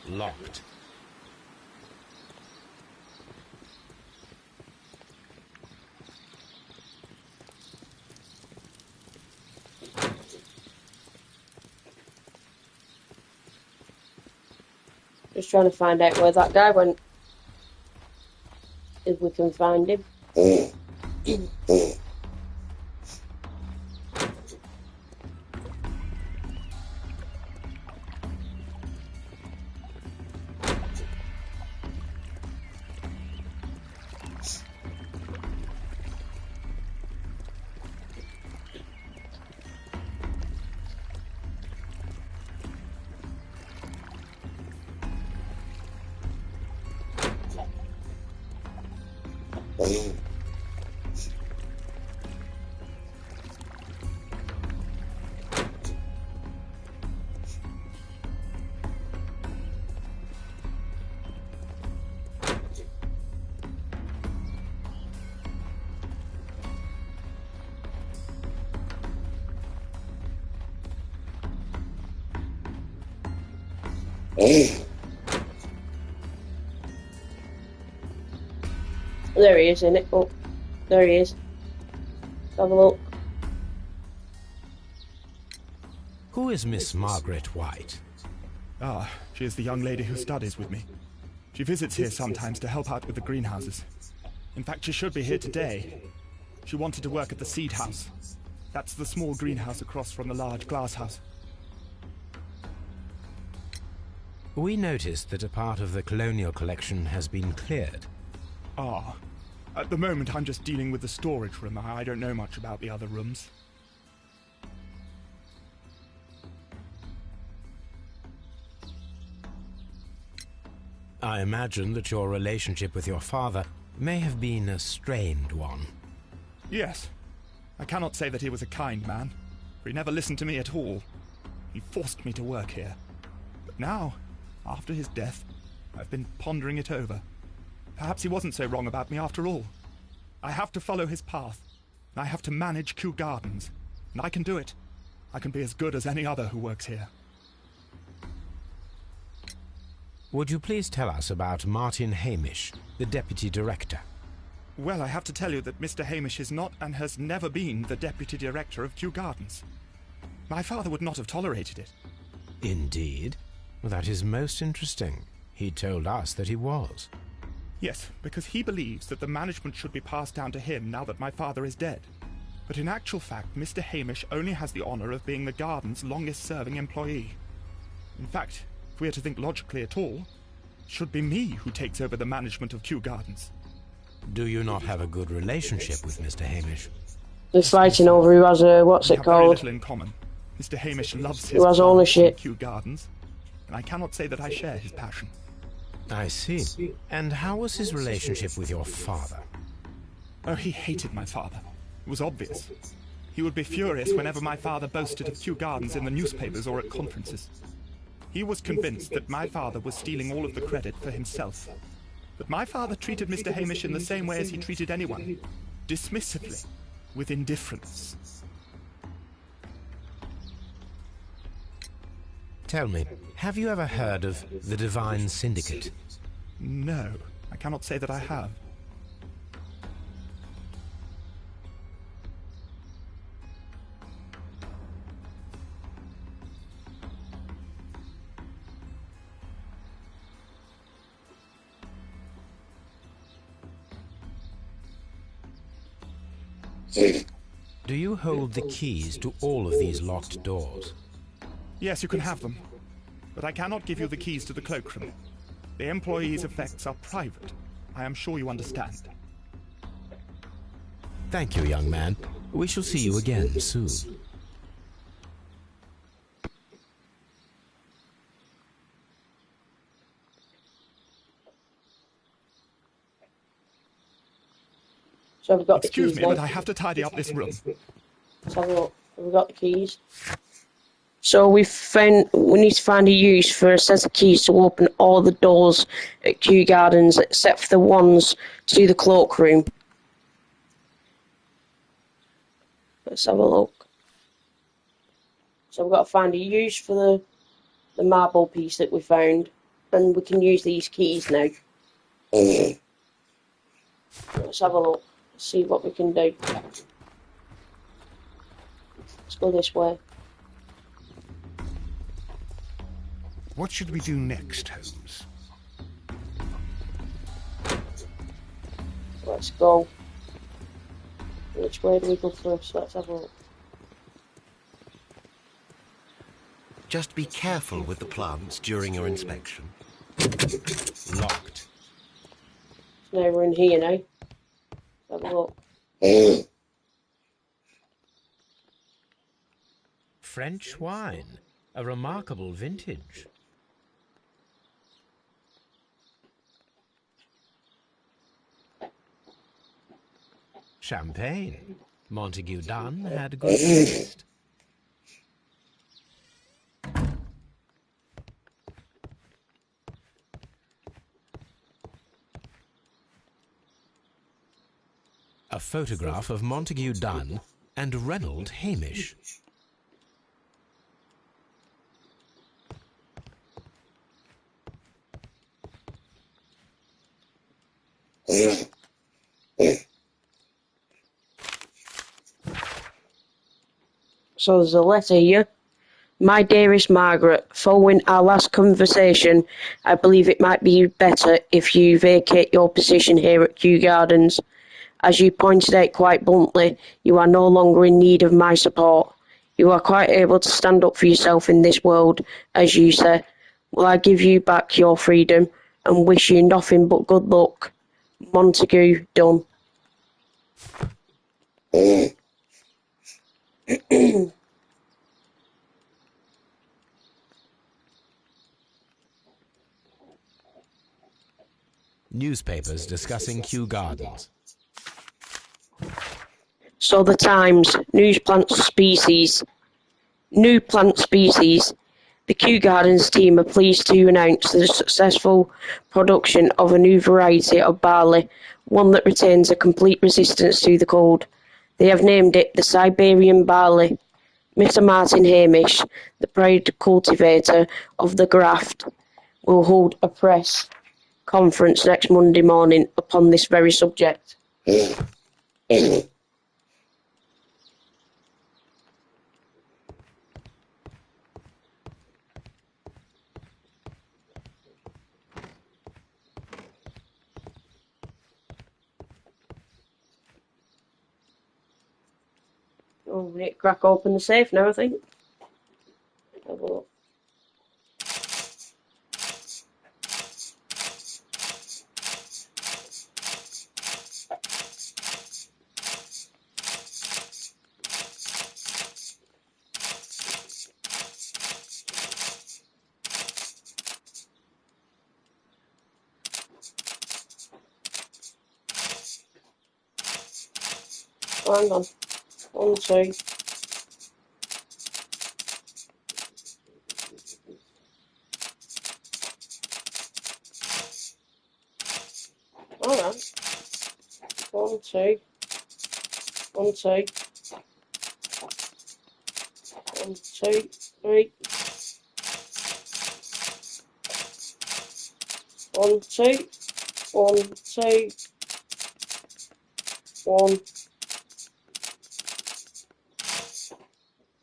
Locked. Just trying to find out where that guy went. If we can find him. There he is, isn't it? Oh, there he is. Have a look. Who is Miss Margaret White? Ah, she is the young lady who studies with me. She visits here sometimes to help out with the greenhouses. In fact, she should be here today. She wanted to work at the seed house. That's the small greenhouse across from the large glass house. We noticed that a part of the colonial collection has been cleared. Ah, at the moment I'm just dealing with the storage room. I don't know much about the other rooms. I imagine that your relationship with your father may have been a strained one. Yes. I cannot say that he was a kind man, for he never listened to me at all. He forced me to work here. But now, after his death, I've been pondering it over. Perhaps he wasn't so wrong about me after all. I have to follow his path. I have to manage Kew Gardens. And I can do it. I can be as good as any other who works here. Would you please tell us about Martin Hamish, the deputy director? Well, I have to tell you that Mr. Hamish is not and has never been the deputy director of Kew Gardens. My father would not have tolerated it. Indeed? Well, that is most interesting. He told us that he was. Yes, because he believes that the management should be passed down to him now that my father is dead. But in actual fact, Mr. Hamish only has the honour of being the garden's longest-serving employee. In fact, if we are to think logically at all, it should be me who takes over the management of Kew Gardens. Do you not have a good relationship with Mr. Hamish? They're fighting over who has a, what's We it have very called? little in common. Mr. Hamish loves his Who has plants ownership. and Kew Gardens, and I cannot say that I share his passion. I see. And how was his relationship with your father? Oh, he hated my father. It was obvious. He would be furious whenever my father boasted of Kew Gardens in the newspapers or at conferences. He was convinced that my father was stealing all of the credit for himself. But my father treated Mr. Hamish in the same way as he treated anyone, dismissively, with indifference. Tell me, have you ever heard of the Divine Syndicate? No, I cannot say that I have. Do you hold the keys to all of these locked doors? Yes, you can have them. But I cannot give you the keys to the cloakroom. The employees' effects are private. I am sure you understand. Thank you, young man. We shall see you again soon. So we've got Excuse the me, keys but then. I have to tidy up this room. Let's have a look. We've got the keys. So we need to find a use for a set of keys to open all the doors at Kew Gardens except for the ones to the cloakroom. Let's have a look. So we've got to find a use for the marble piece that we found, and we can use these keys now. Let's have a look, see what we can do. Let's go this way. What should we do next, Holmes? Let's go. Which way do we go first? Let's have a look. Just be careful with the plants during your inspection. Locked. Now we're in here now. Let's have a look. French wine. A remarkable vintage. Champagne. Montague Dunn had good taste. A photograph of Montague Dunn and Reynold Hamish. So there's a letter here. My dearest Margaret, following our last conversation, I believe it might be better if you vacate your position here at Kew Gardens. As you pointed out quite bluntly, you are no longer in need of my support. You are quite able to stand up for yourself in this world, as you say. Will I give you back your freedom and wish you nothing but good luck? Montague Dunn. Newspapers discussing Kew Gardens. So the Times, new plant species. The Kew Gardens team are pleased to announce the successful production of a new variety of barley, one that retains a complete resistance to the cold. They have named it the Siberian barley. Mr. Martin Hamish, the proud cultivator of the graft, will hold a press conference next Monday morning upon this very subject. Oh, we need to crack open the safe now, I think. Have a look. Oh, hang on. 1, 2. Alright. 1, 2. 1, 2. 1, 2, 3. 1, 2. 1, 2. 1.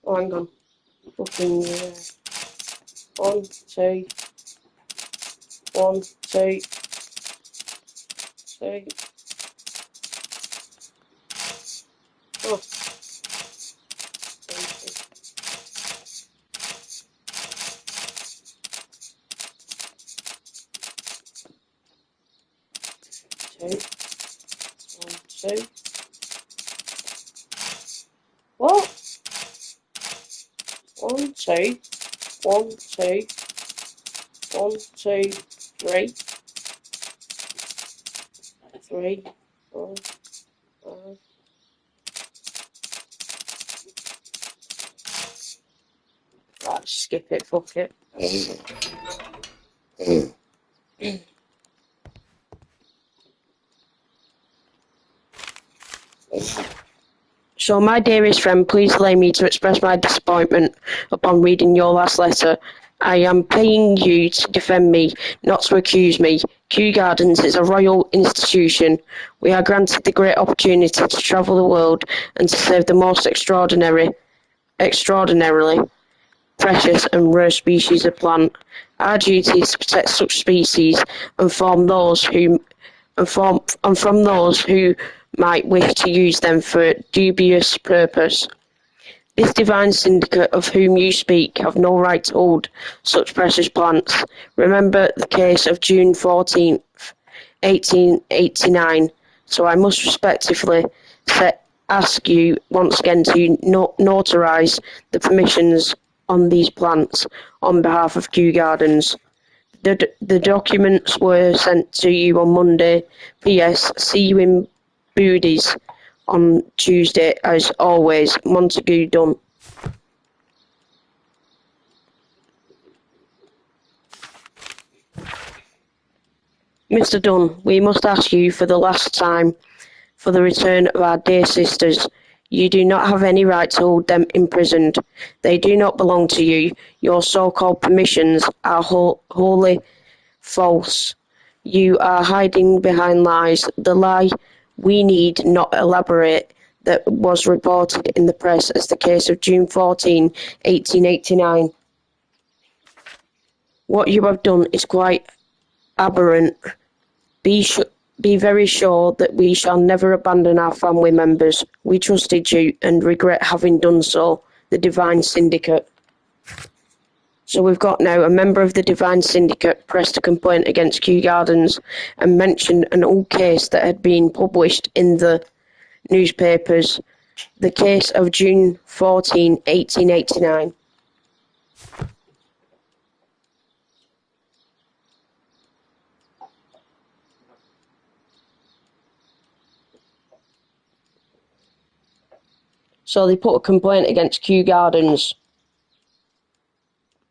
Oh, hang on. Fucking 1, 2. 1, 2. 2. Oh. 2. 1, 2. What? 1, 2. 1, 2. 1, 2, 3. 3, 4, 5. Right, skip it, fuck it. So, my dearest friend, please allow me to express my disappointment upon reading your last letter. I am paying you to defend me, not to accuse me. Kew Gardens is a royal institution. We are granted the great opportunity to travel the world and to save the most extraordinarily precious and rare species of plant. Our duty is to protect such species and from those who might wish to use them for dubious purpose. This divine syndicate of whom you speak have no right to hold such precious plants. Remember the case of June 14th, 1889. So I must respectfully ask you once again to notarise the permissions on these plants on behalf of Kew Gardens. The documents were sent to you on Monday. P.S. See you in Boody's on Tuesday, as always. Montague Dunn. Mr. Dunn, we must ask you for the last time for the return of our dear sisters. You do not have any right to hold them imprisoned. They do not belong to you. Your so-called permissions are wholly false. You are hiding behind lies. The lie we need not elaborate that was reported in the press as the case of June 14, 1889. What you have done is quite aberrant. Be very sure that we shall never abandon our family members. We trusted you and regret having done so. The Divine Syndicate. So we've got now a member of the Divine Syndicate pressed a complaint against Kew Gardens and mentioned an old case that had been published in the newspapers, the case of June 14, 1889. So they put a complaint against Kew Gardens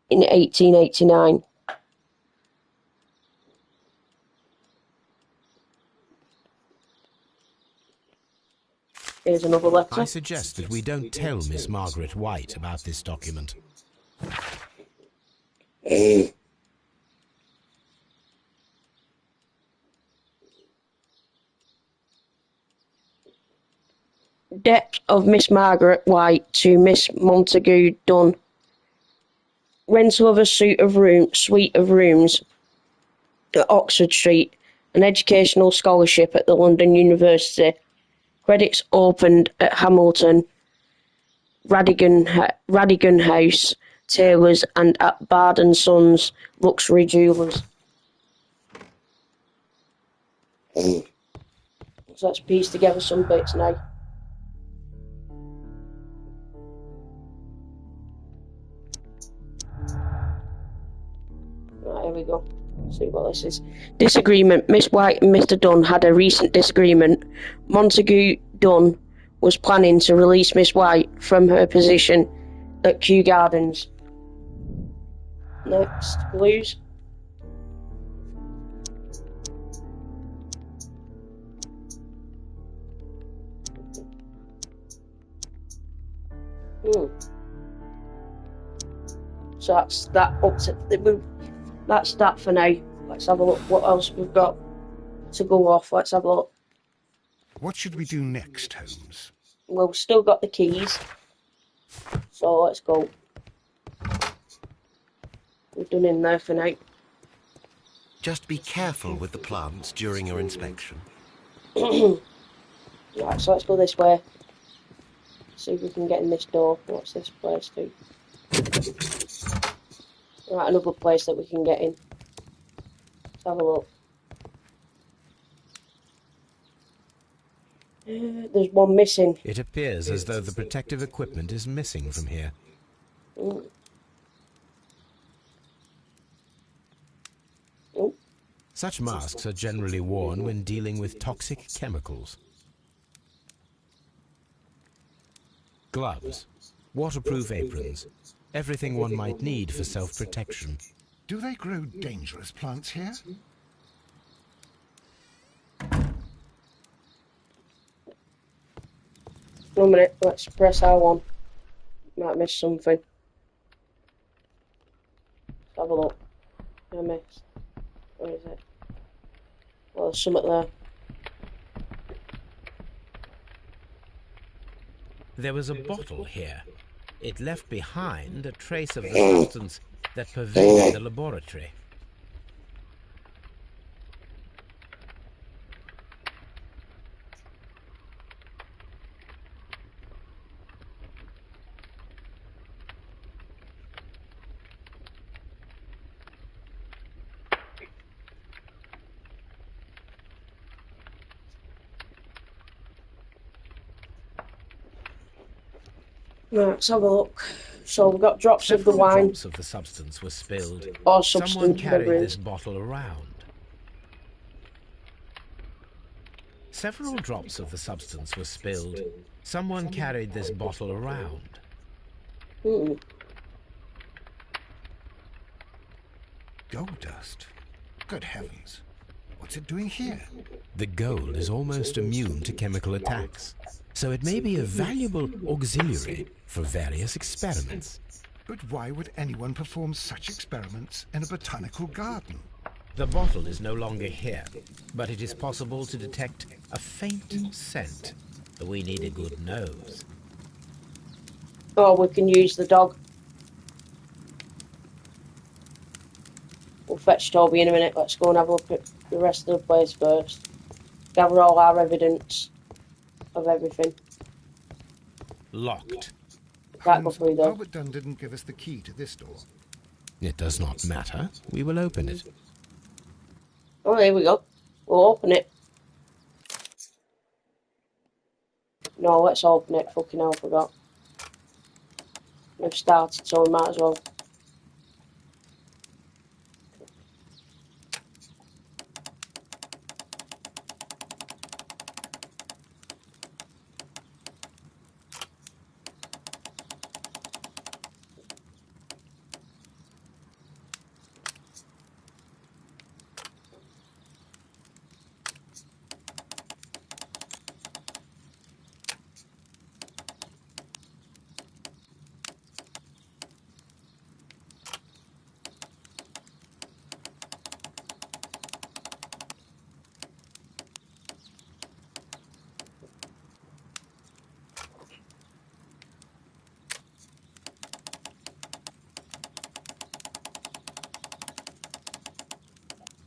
in 1889. Here's another letter. I suggest that we don't tell Miss Margaret White about this document. Debt of Miss Margaret White to Miss Montague Dunn. Rental of a suite of rooms at Oxford Street. An educational scholarship at the London University. Credits opened at Hamilton, Radigan House, Taylor's and at Bard and Sons, Luxury Jewellers. So let's piece together some bits now. Right, here we go. Let's see what this is. Disagreement. Miss White and Mr. Dunn had a recent disagreement. Montague Dunn was planning to release Miss White from her position at Kew Gardens. Next, blues. So that's that up to that's that for now. Let's have a look what else we've got to go off. Let's have a look. What should we do next, Holmes? Well, we've still got the keys. So let's go. We've done in there for now. Just be careful with the plants during your inspection. Right, so let's go this way. See if we can get in this door. What's this place do? Right, another place that we can get in. Let's have a look. There's one missing. It appears as though the protective equipment is missing from here. Oh. Such masks are generally worn when dealing with toxic chemicals. Gloves, waterproof aprons, everything one might need for self-protection. Do they grow dangerous plants here? 1 minute, let's press R1. Might miss something. have a look. I missed. Where is it? Well, there's something there. There was a bottle here. It left behind a trace of the substance that pervaded the laboratory. Right, let's have a look. So we've got drops of the Several wine drops of the substance were spilled. or Someone substance, whatever carried it this is. bottle around. Several drops of the substance were spilled. Someone carried this bottle around. Gold dust? Good heavens. What's it doing here? The gold is almost immune to chemical attacks, so it may be a valuable auxiliary for various experiments. But why would anyone perform such experiments in a botanical garden? The bottle is no longer here, but it is possible to detect a faint scent. We need a good nose. Or we can use the dog. We'll fetch Toby in a minute. Let's go and have a look at the rest of the place first. Gather all our evidence of everything. Locked. Can't go Holmes, through though. Albert Dunn didn't give us the key to this door. It does not matter. We will open it. Oh, there we go. We'll open it. No, let's open it. Fucking hell, I forgot. We've started, so we might as well.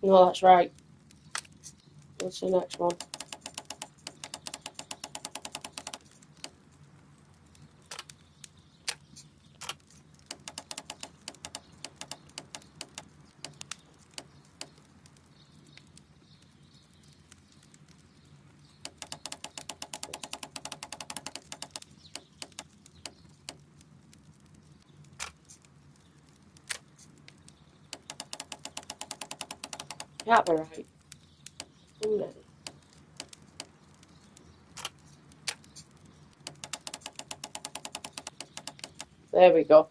No, that's right. What's the next one? Can't be right. Isn't it? There we go.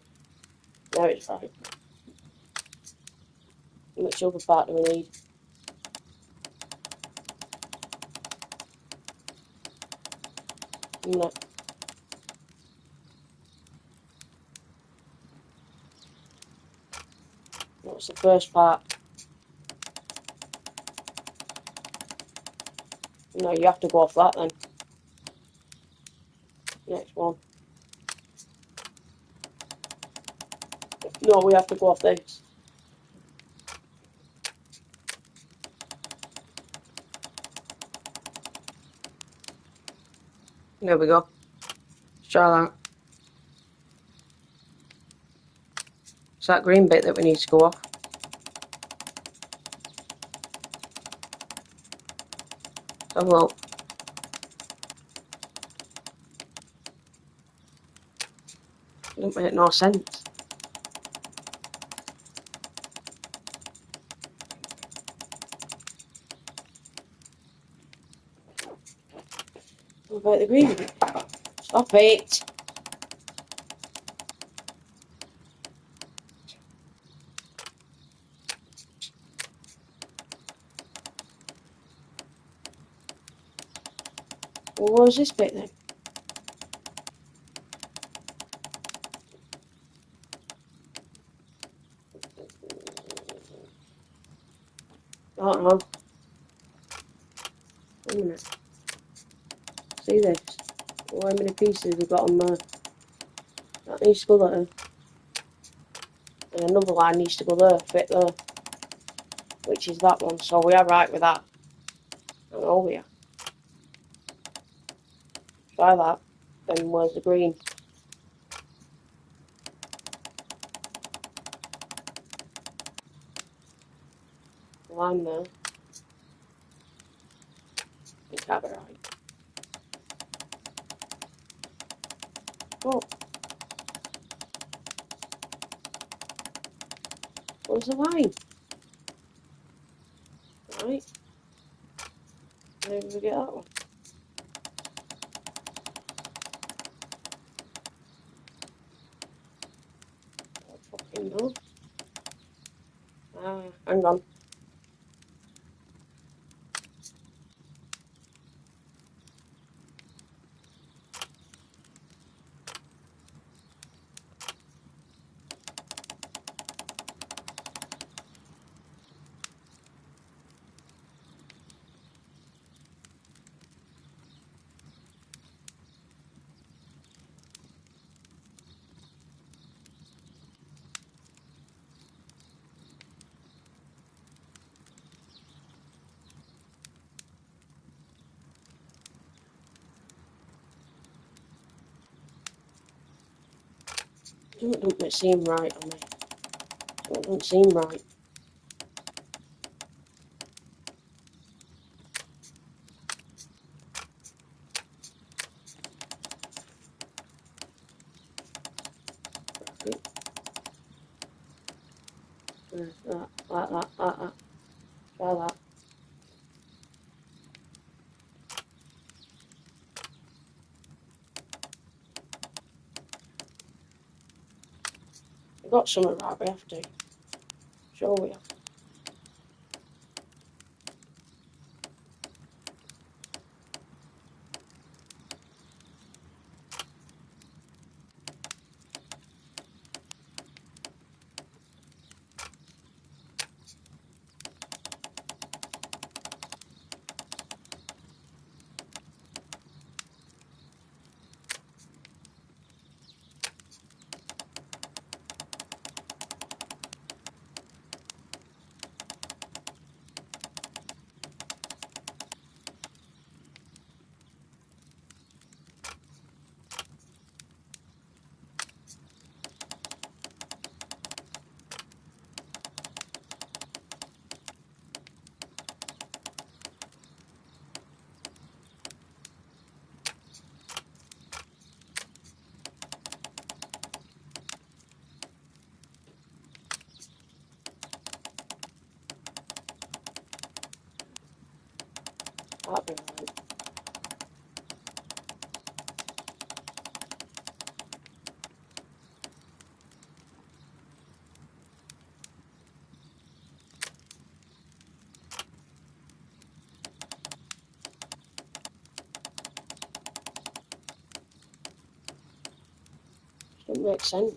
Now it's right. Which other part do we need? No. What's the first part? No, you have to go off that then. Next one. No, we have to go off this. There we go. Let's try that. It's that green bit that we need to go off. Let's have a look. Doesn't make no sense. What about the green bit? Stop it! Well, where's this bit then? don't know. Wait a minute. See this? Oh, how many pieces we've got on there? That needs to go there. And another line needs to go there, fit there. Which is that one, so we are right with that. And over here. Try that. Then where's the green? Line there. It can't be right. Oh. Where's the line? Right. Maybe we get that one. Oh, fucking no. Hang on. It doesn't seem right on me. It doesn't seem right. Right. Like that. Try that. We've got something right, we have to. Sure we have. That'd be right. Doesn't make sense.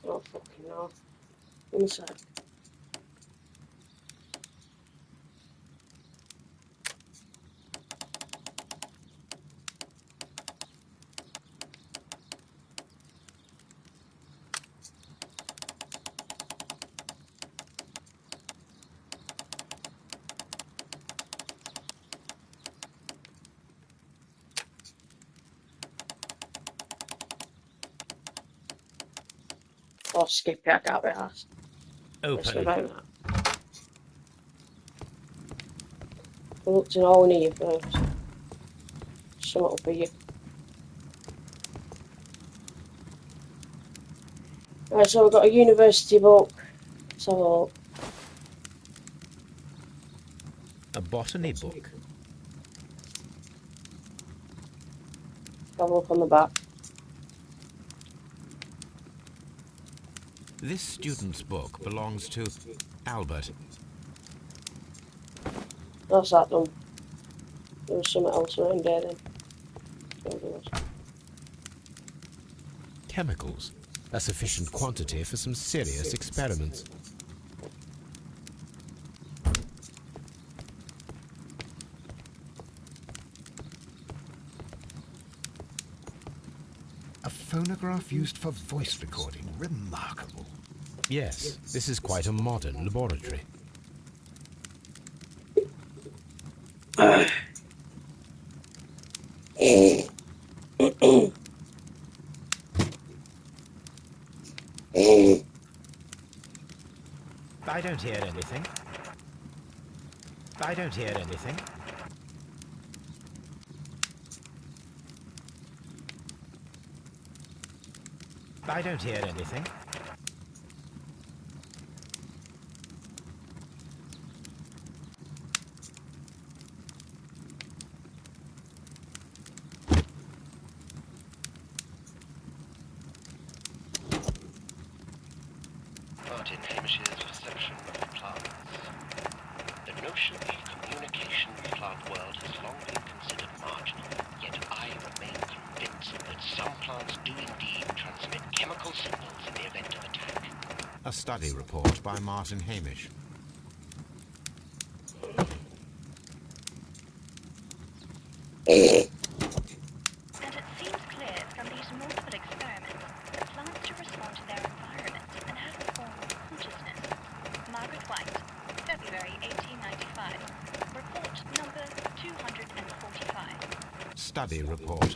Oh fucking no. One sec. Or skip it, I can't be asked. Open. About that. We looked in all in here first. Something up here. Right, so we've got a university book. Let's have a look. A botany book. Have a look on the back. This student's book belongs to Albert. That's that done. There was something else around there then. Chemicals. A sufficient quantity for some serious experiments. A phonograph used for voice recording. Remarkable. Yes, this is quite a modern laboratory. I don't hear anything. I don't hear anything. I don't hear anything. Martin Hamish's reception of plants. The notion of communication with the plant world has long been considered marginal, yet I remain convinced that some plants do indeed transmit chemical signals in the event of attack. A study report by Martin Hamish. And it seems clear from these multiple experiments that plants do respond to their environment and have a form of consciousness. Margaret White, February 1895. Report number 245. Study report.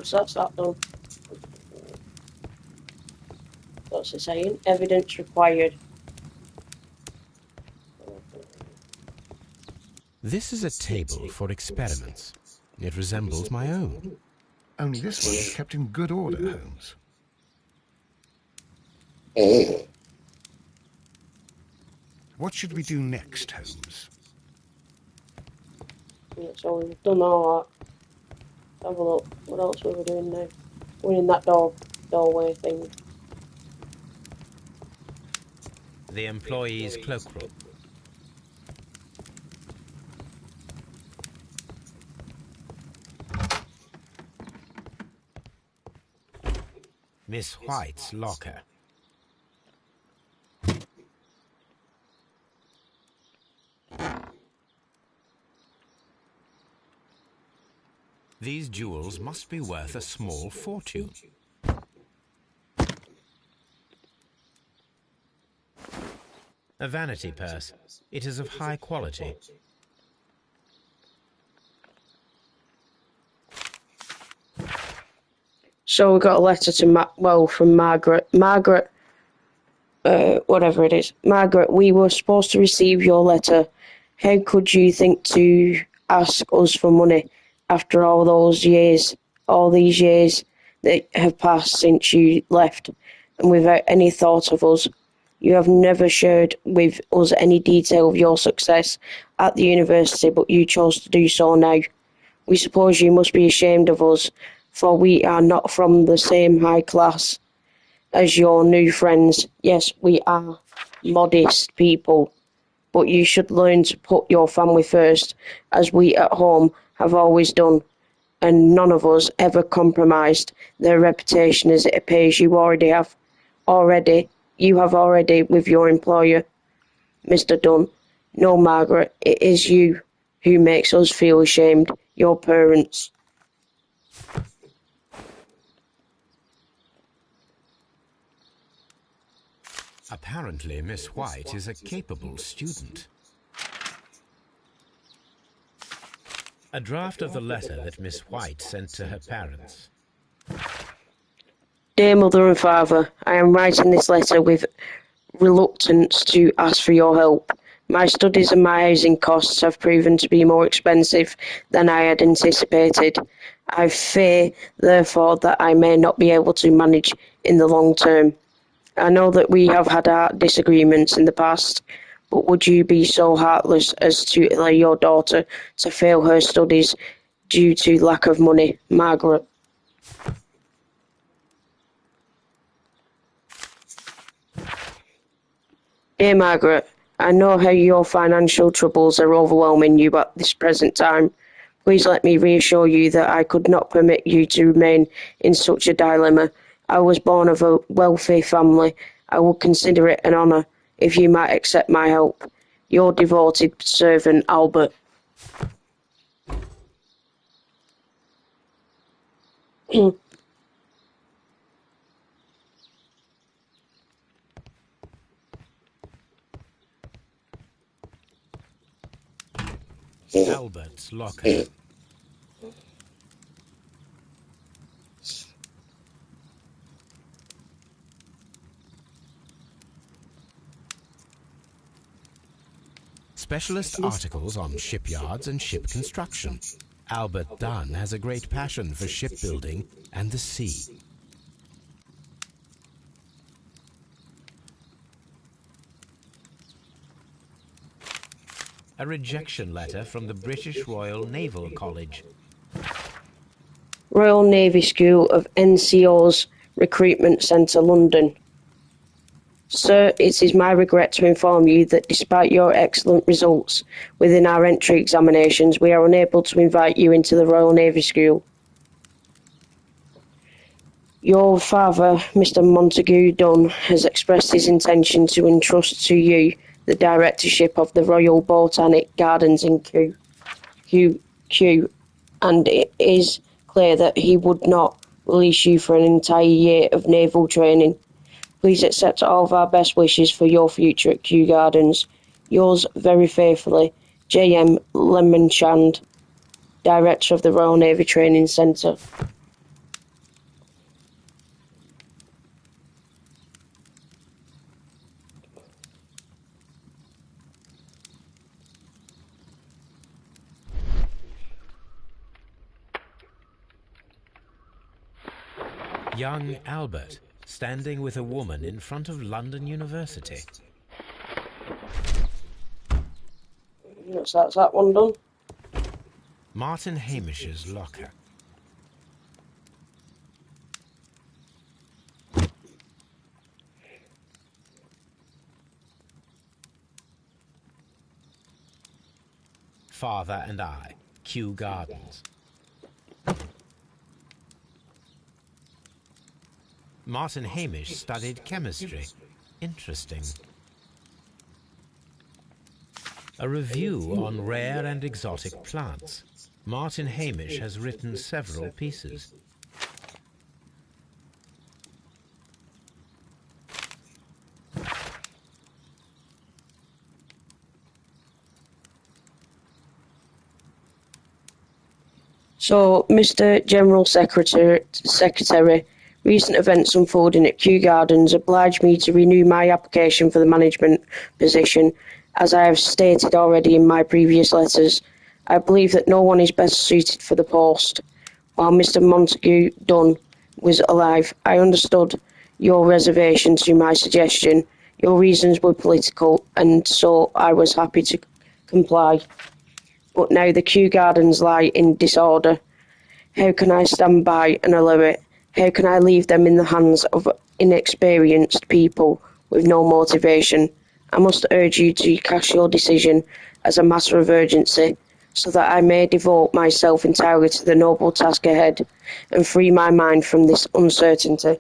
So that's that done. What's it saying? Evidence required. This is a table for experiments. It resembles my own. Only this one is kept in good order, Holmes. What should we do next, Holmes? Yeah, so we've done all that. Have a look. What else were we doing now? We're in that doorway thing. The employee's cloakroom. Miss White's locker. These jewels must be worth a small fortune. A vanity purse. It is of high quality. So we got a letter to from Margaret. Margaret, whatever it is. Margaret, we were supposed to receive your letter. How could you think to ask us for money after all these years that have passed since you left, and without any thought of us? You have never shared with us any detail of your success at the university, but you chose to do so now. We suppose you must be ashamed of us, for we are not from the same high class as your new friends. Yes, we are modest people, but you should learn to put your family first, as we at home have always done, and none of us ever compromised their reputation, as it appears you have already with your employer, Mr. Dunn. No, Margaret, it is you who makes us feel ashamed, your parents. Apparently, Miss White is a capable student. A draft of the letter that Miss White sent to her parents. Dear Mother and Father, I am writing this letter with reluctance to ask for your help. My studies and my housing costs have proven to be more expensive than I had anticipated. I fear, therefore, that I may not be able to manage in the long term. I know that we have had our disagreements in the past, but would you be so heartless as to allow your daughter to fail her studies due to lack of money, Margaret? Dear Margaret, I know how your financial troubles are overwhelming you at this present time. Please let me reassure you that I could not permit you to remain in such a dilemma. I was born of a wealthy family. I would consider it an honour if you might accept my help. Your devoted servant, Albert. Albert's locker. Specialist articles on shipyards and ship construction. Albert Dunn has a great passion for shipbuilding and the sea. A rejection letter from the British Royal Naval College. Royal Navy School of NCO's Recruitment Centre, London. Sir, it is my regret to inform you that despite your excellent results within our entry examinations, we are unable to invite you into the Royal Navy School. Your father, Mr. Montague Dunn, has expressed his intention to entrust to you the directorship of the Royal Botanic Gardens in Kew, and it is clear that he would not release you for an entire year of naval training. Please accept all of our best wishes for your future at Kew Gardens. Yours very faithfully, J.M. Lemonshand, Director of the Royal Navy Training Centre. Young Albert, standing with a woman in front of London University. That's that one done. Martin Hamish's locker. Father and I, Kew Gardens. Martin Hamish studied chemistry. Interesting. A review on rare and exotic plants. Martin Hamish has written several pieces. So, Mr. General Secretary, recent events unfolding at Kew Gardens oblige me to renew my application for the management position. As I have stated already in my previous letters, I believe that no one is best suited for the post. While Mr. Montague Dunn was alive, I understood your reservation to my suggestion. Your reasons were political, and so I was happy to comply. But now the Kew Gardens lie in disorder. How can I stand by and allow it? How can I leave them in the hands of inexperienced people with no motivation? I must urge you to cast your decision as a matter of urgency, so that I may devote myself entirely to the noble task ahead and free my mind from this uncertainty.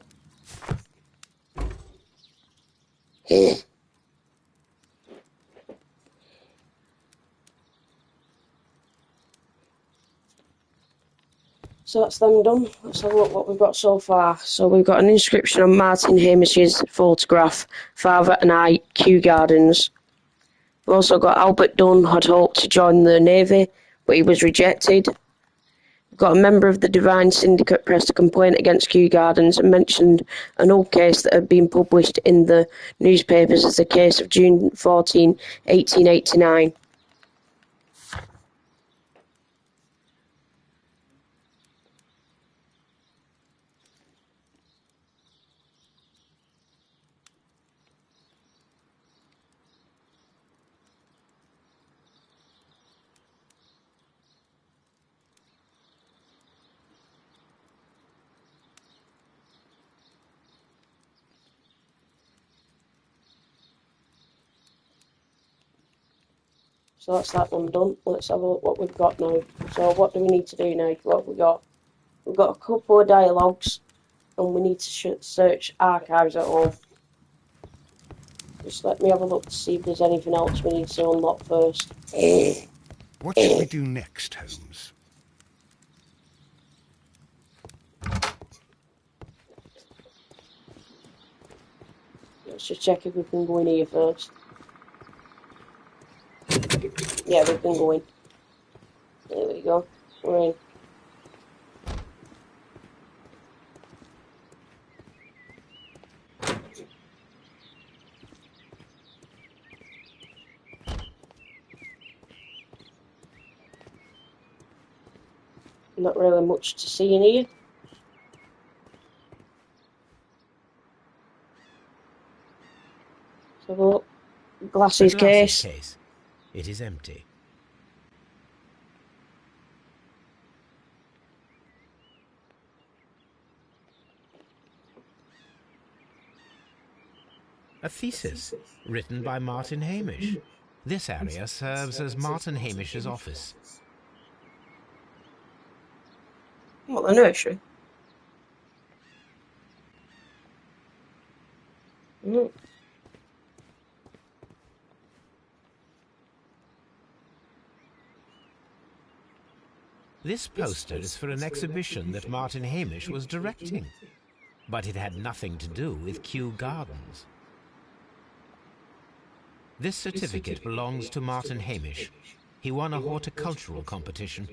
So that's them done. Let's have a look what we've got so far. So we've got an inscription on Martin Hamish's photograph, Father and I, Kew Gardens. We've also got Albert Dunn had hoped to join the Navy, but he was rejected. We've got a member of the Divine Syndicate pressed a complaint against Kew Gardens and mentioned an old case that had been published in the newspapers as the case of June 14, 1889. So that's that one done. Let's have a look what we've got now. So what do we need to do now? What have we got? We've got a couple of dialogues, and we need to search archives at home. Just let me have a look to see if there's anything else we need to unlock first. What should we do next, Holmes? Let's just check if we can go in here first. Yeah, we can go in. There we go. We're in. Not really much to see in here. Let's have a look. Glasses case. It is empty. A thesis written by Martin Hamish. This area serves as Martin Hamish's office. What, the nursery? Mm. This poster is for an exhibition that Martin Hamish was directing, but it had nothing to do with Kew Gardens. This certificate belongs to Martin Hamish. He won a horticultural competition.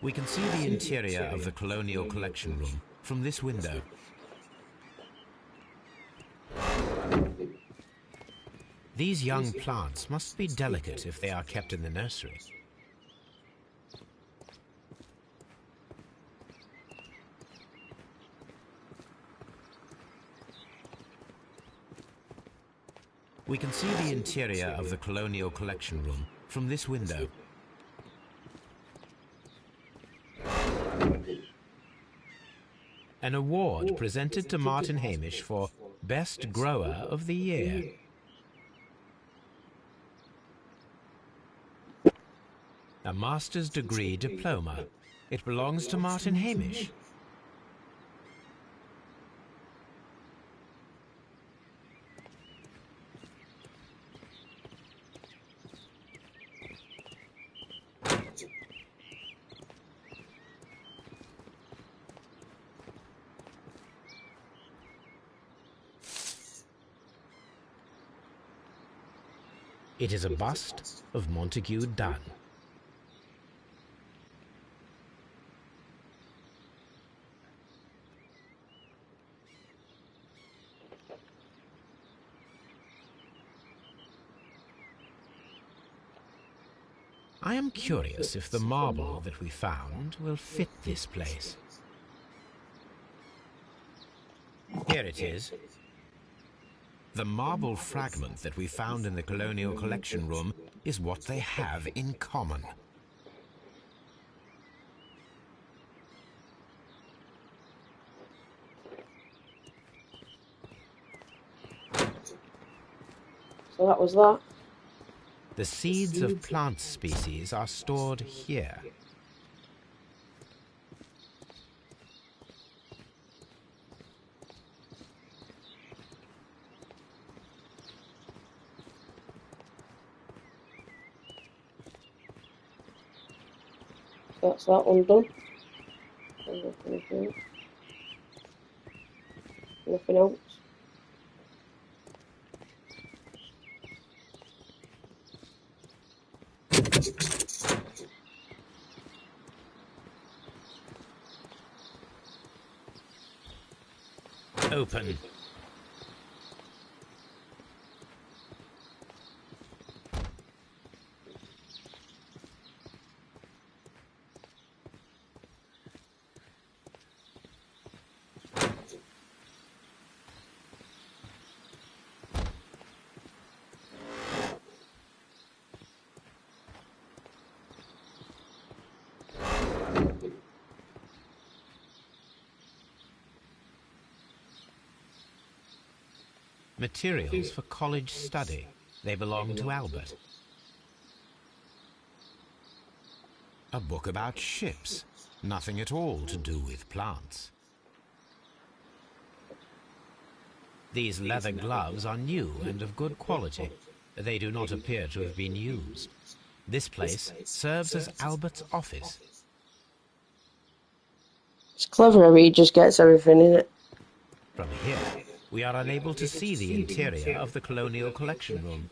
We can see the interior of the Colonial Collection Room from this window. These young plants must be delicate if they are kept in the nursery. We can see the interior of the Colonial Collection Room from this window. An award presented to Martin Hamish for Best Grower of the Year. A master's degree diploma. It belongs to Martin Hamish. It is a bust of Montague Dunn. I am curious if the marble that we found will fit this place. Here it is. The marble fragment that we found in the Colonial Collection Room is what they have in common. So that was that. The seeds of plant species are stored here. That's that one done. Nothing else. Open. Materials for college study. They belong to Albert. A book about ships. Nothing at all to do with plants. These leather gloves are new and of good quality. They do not appear to have been used. This place serves as Albert's office. It's clever how he just gets everything in it. From here, we are unable to see the interior of the Colonial Collection Room.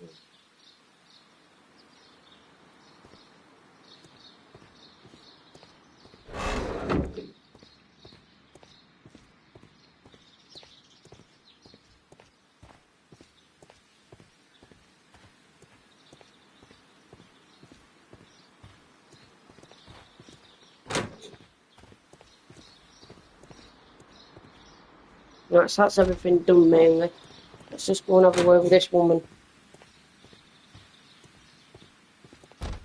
That's everything done mainly. Let's just go and have a word with this woman.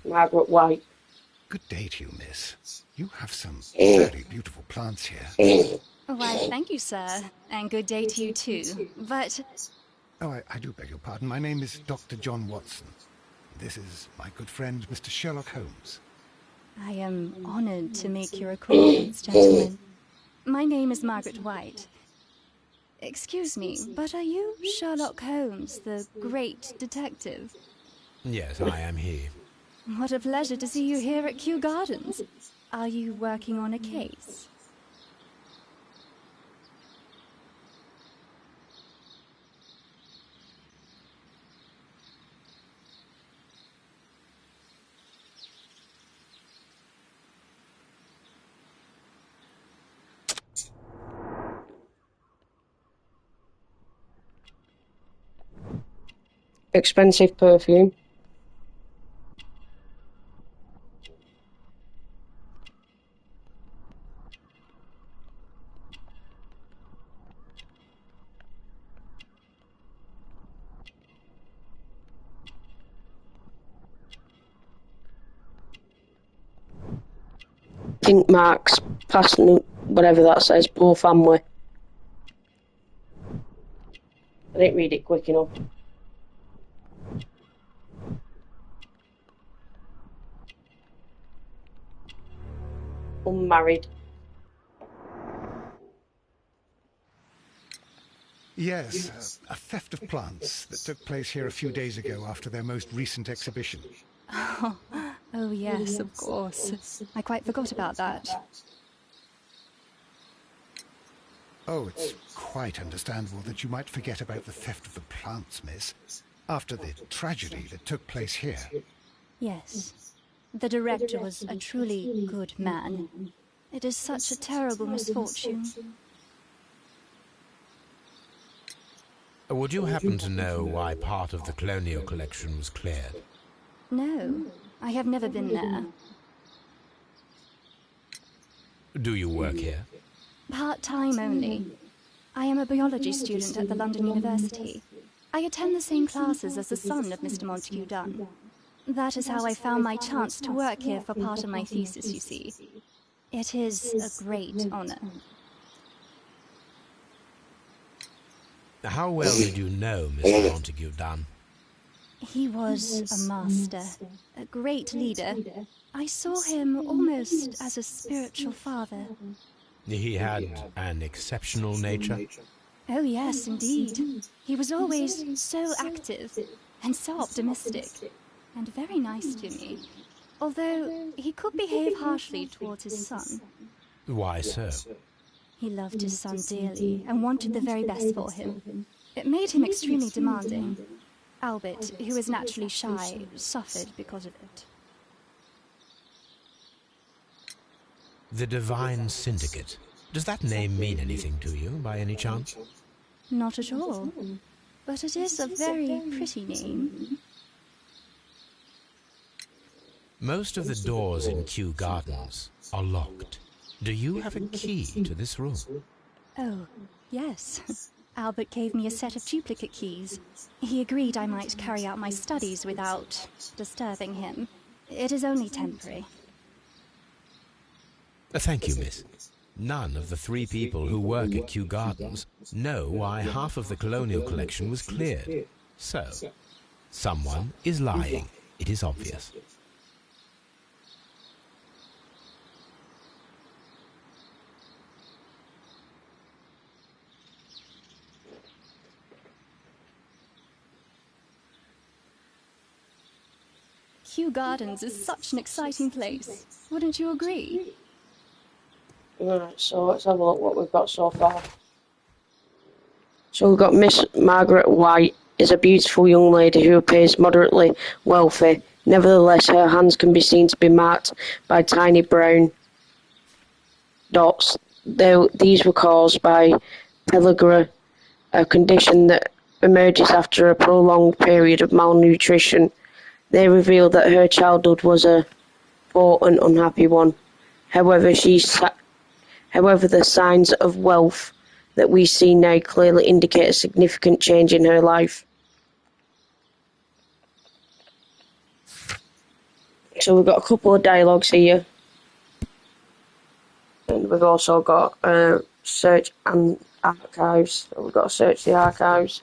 Margaret White. Good day to you, miss. You have some very beautiful plants here. Why, thank you, sir. And good day to you, too. But... Oh, I do beg your pardon. My name is Dr. John Watson. This is my good friend, Mr. Sherlock Holmes. I am honored to make your acquaintance, gentlemen. My name is Margaret White. Excuse me, but are you Sherlock Holmes, the great detective? Yes, I am he. What a pleasure to see you here at Kew Gardens. Are you working on a case? Expensive perfume. Pink marks, past whatever that says, poor family. I didn't read it quick enough. Unmarried. Yes, a theft of plants that took place here a few days ago after their most recent exhibition. Oh yes, of course. I quite forgot about that. Oh, it's quite understandable that you might forget about the theft of the plants, miss, after the tragedy that took place here. Yes. The director was a truly good man. It is such a terrible misfortune. Would you happen to know why part of the Colonial Collection was cleared? No, I have never been there. Do you work here? Part-time only. I am a biology student at the London University. I attend the same classes as the son of Mr. Montague Dunn. That is how I found my chance to work here for part of my thesis, you see. It is a great honor. How well did you know Mr. Montague Dunn? He was a master, a great leader. I saw him almost as a spiritual father. He had an exceptional nature? Oh yes, indeed. He was always so active and so optimistic and very nice to me. Although he could behave harshly towards his son. Why so? He loved his son dearly and wanted the very best for him. It made him extremely demanding. Albert, who is naturally shy, suffered because of it. The Divine Syndicate. Does that name mean anything to you, by any chance? Not at all. But it is a very pretty name. Most of the doors in Kew Gardens are locked. Do you have a key to this room? Oh, yes. Albert gave me a set of duplicate keys. He agreed I might carry out my studies without disturbing him. It is only temporary. Thank you, miss. None of the 3 people who work at Kew Gardens know why half of the colonial collection was cleared. So, someone is lying. It is obvious. Kew Gardens is such an exciting place. Wouldn't you agree? Right, so let's have a look what we've got so far. So we've got Miss Margaret White is a beautiful young lady who appears moderately wealthy. Nevertheless, her hands can be seen to be marked by tiny brown dots. These were caused by pellagra, a condition that emerges after a prolonged period of malnutrition. They reveal that her childhood was a poor and unhappy one. However, the signs of wealth that we see now clearly indicate a significant change in her life. So we've got a couple of dialogues here. And we've also got search and archives. So we've got to search the archives.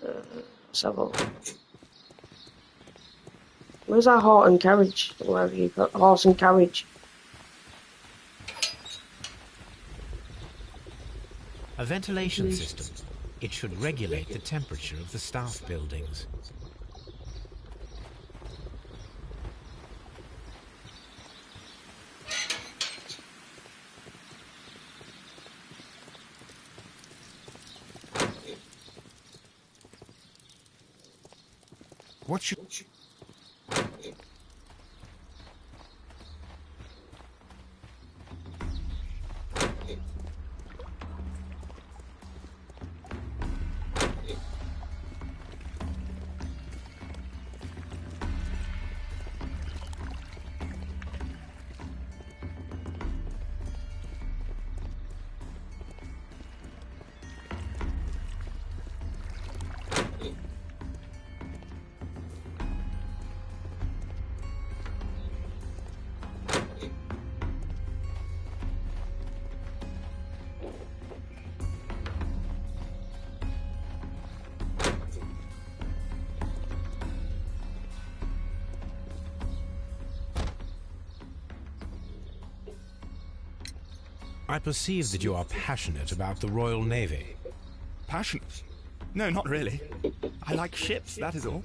Let's have a look. Where's our horse and carriage? Wherever you've got horse and carriage. A ventilation system. It should regulate the temperature of the staff buildings. What should... I perceive that you are passionate about the Royal Navy. Passionate? No, not really. I like ships, that is all.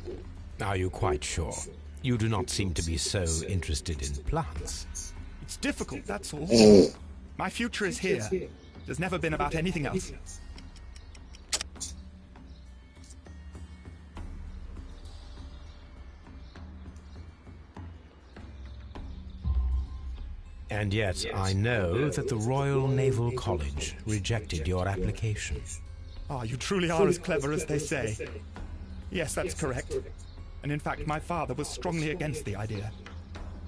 Are you quite sure? You do not seem to be so interested in plants. It's difficult, that's all. My future is here. There's never been about anything else. And yet I know that the Royal Naval College rejected your application. Ah, you truly are as clever as they say. Yes, that's correct. And in fact, my father was strongly against the idea.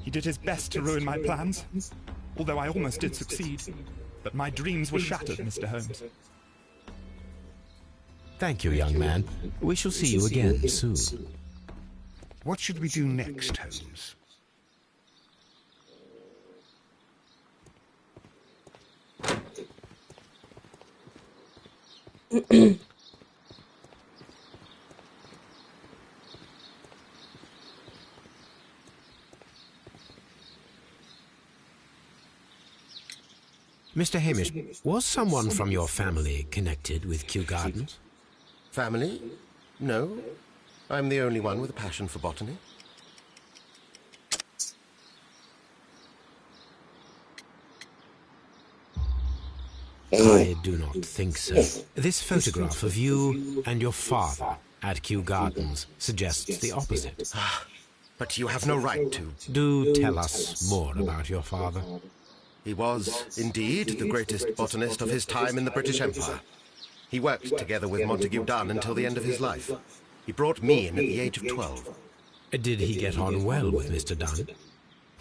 He did his best to ruin my plans, although I almost did succeed. But my dreams were shattered, Mr. Holmes. Thank you, young man. We shall see you again soon. What should we do next, Holmes? Mr. Hamish, was someone from your family connected with Kew Gardens? Family? No. I'm the only one with a passion for botany. I do not think so. This photograph of you and your father at Kew Gardens suggests the opposite. But you have no right to. Do tell us more about your father. He was, indeed, the greatest botanist of his time in the British Empire. He worked together with Montague Dunn until the end of his life. He brought me in at the age of 12. Did he get on well with Mr. Dunn?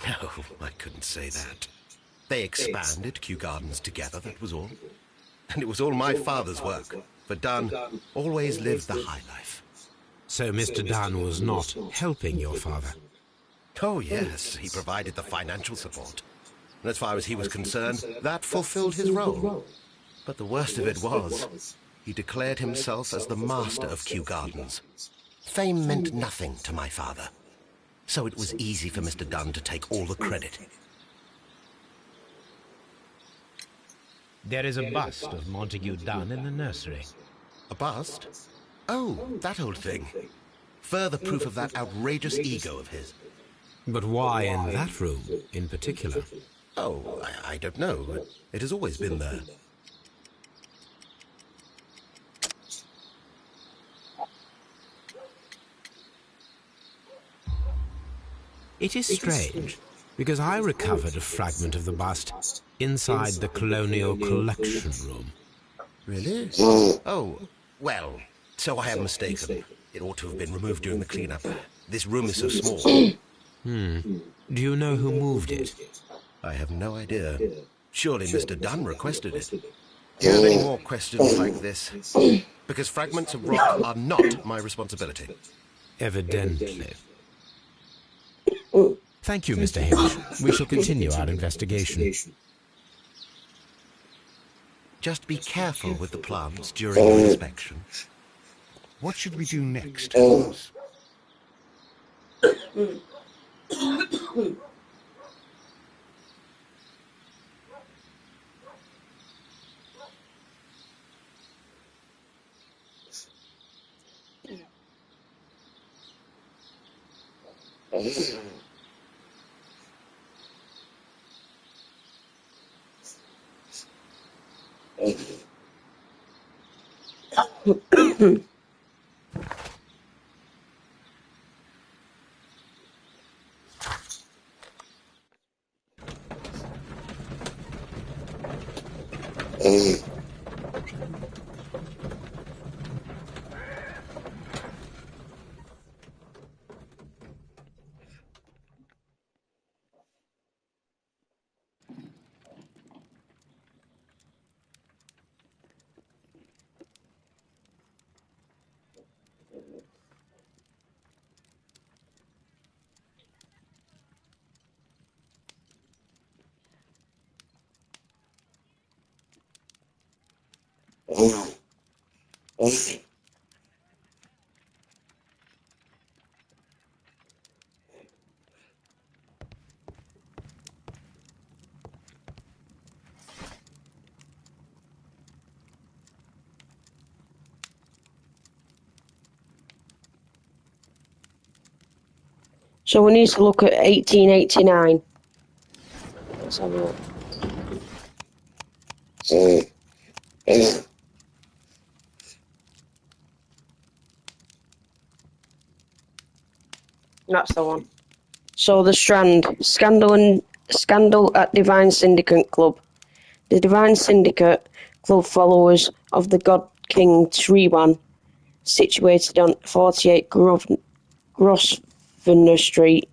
No, I couldn't say that. They expanded Kew Gardens together, that was all. And it was all my father's work, for Dunn always lived the high life. So Mr. Dunn was not helping your father? Oh, yes, he provided the financial support. And as far as he was concerned, that fulfilled his role. But the worst of it was, he declared himself as the master of Kew Gardens. Fame meant nothing to my father, so it was easy for Mr. Dunn to take all the credit. There is a bust of Montague Dunn in the nursery. A bust? Oh, that old thing. Further proof of that outrageous ego of his. But why in that room in particular? Oh, I don't know. It has always been there. It is strange, because I recovered a fragment of the bust inside the Colonial Collection Room. Really? Oh, well, so I am mistaken. It ought to have been removed during the cleanup. This room is so small. Do you know who moved it? I have no idea. Surely Mr. Dunn requested it. Do you have any more questions like this? Because fragments of rock are not my responsibility. Evidently. Thank you, Mr. Hamish. We shall continue our investigation. Just be careful with the plants during your inspection. What should we do next, Holmes? So we need to look at 1889. Let's have a look. That's the one. So the Strand, scandal at Divine Syndicate Club. The Divine Syndicate Club followers of the God King Triwan, situated on 48 Grosvenor Street,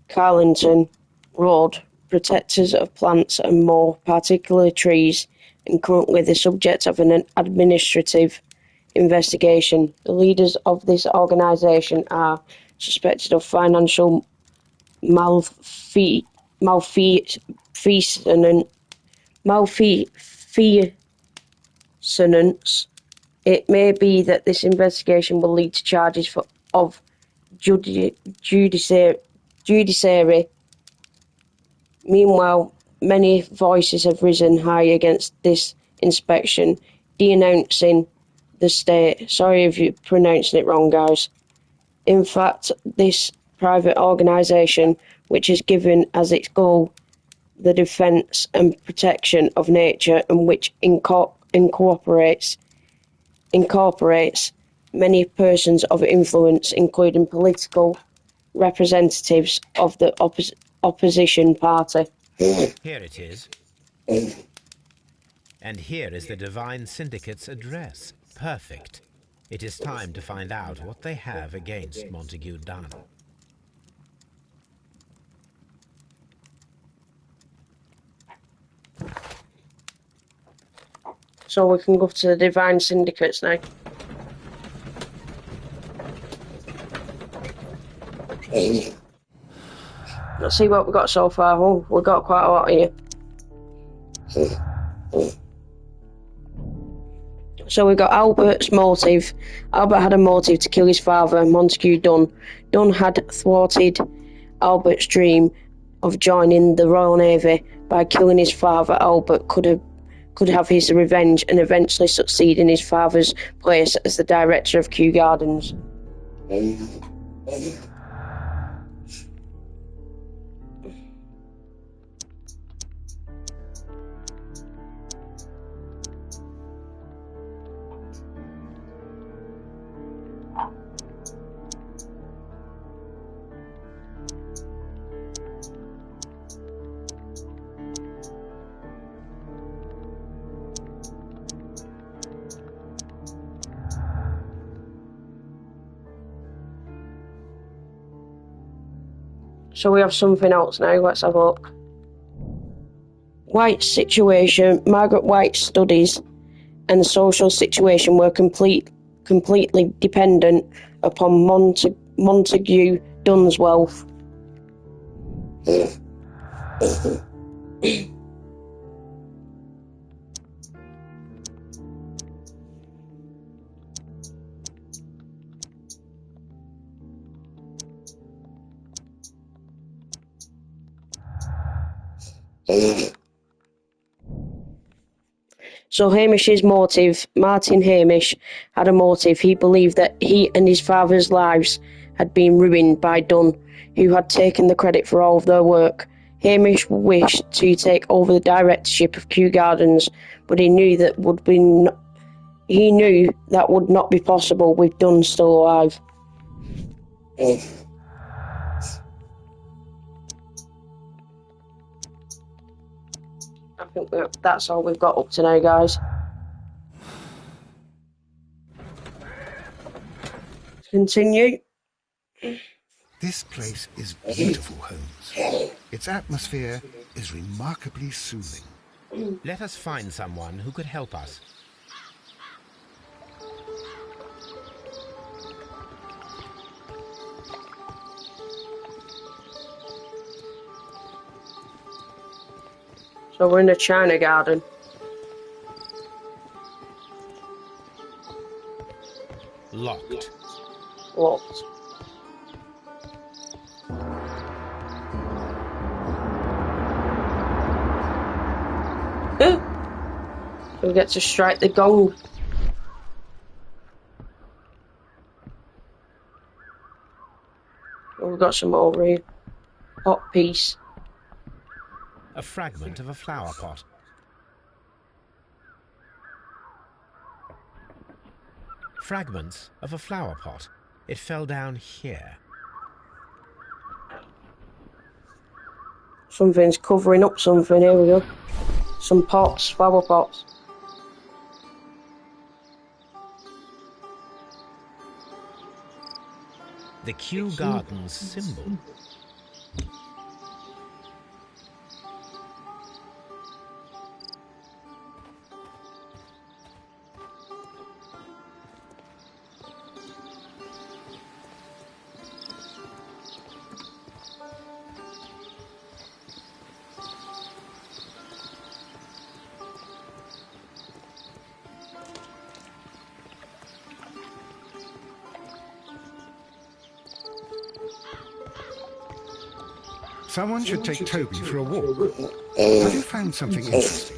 Carlington Road, protectors of plants and more particularly trees, and currently the subject of an administrative investigation. The leaders of this organisation are suspected of financial malfeasance. It may be that this investigation will lead to charges of judiciary. Meanwhile, many voices have risen high against this inspection, denouncing the state. Sorry if you're pronouncing it wrong, guys. In fact, this private organisation, which has given as its goal the defence and protection of nature, and which incorporates many persons of influence, including political representatives of the opposition party. Here it is. And here is the Divine Syndicate's address. Perfect. It is time to find out what they have against Montague Dunn. So we can go to the Divine Syndicates now. Let's see what we've got so far. Oh, we've got quite a lot here. So we've got Albert's motive. Albert had a motive to kill his father, Montague Dunn. Dunn had thwarted Albert's dream of joining the Royal Navy. By killing his father, Albert could have his revenge and eventually succeed in his father's place as the director of Kew Gardens. So we have something else now. Let's have a look. White's situation. Margaret White's studies and the social situation were completely dependent upon Montague Dunn's wealth. So Hamish's motive, Martin Hamish had a motive. He believed that he and his father's lives had been ruined by Dunn, who had taken the credit for all of their work. Hamish wished to take over the directorship of Kew Gardens, but he knew that would not be possible with Dunn still alive. I think that's all we've got up to now, guys. Continue. This place is beautiful, Holmes. Its atmosphere is remarkably soothing. Let us find someone who could help us. So we're in the China Garden. Locked. Locked. So we get to strike the gong. Oh, we've got some over here. Hot piece. A fragment of a flower pot. Fragments of a flower pot. It fell down here. Something's covering up something. Here we go. Some pots, flower pots. The Kew Gardens symbol. Someone should take Toby for a walk. Have you found something interesting?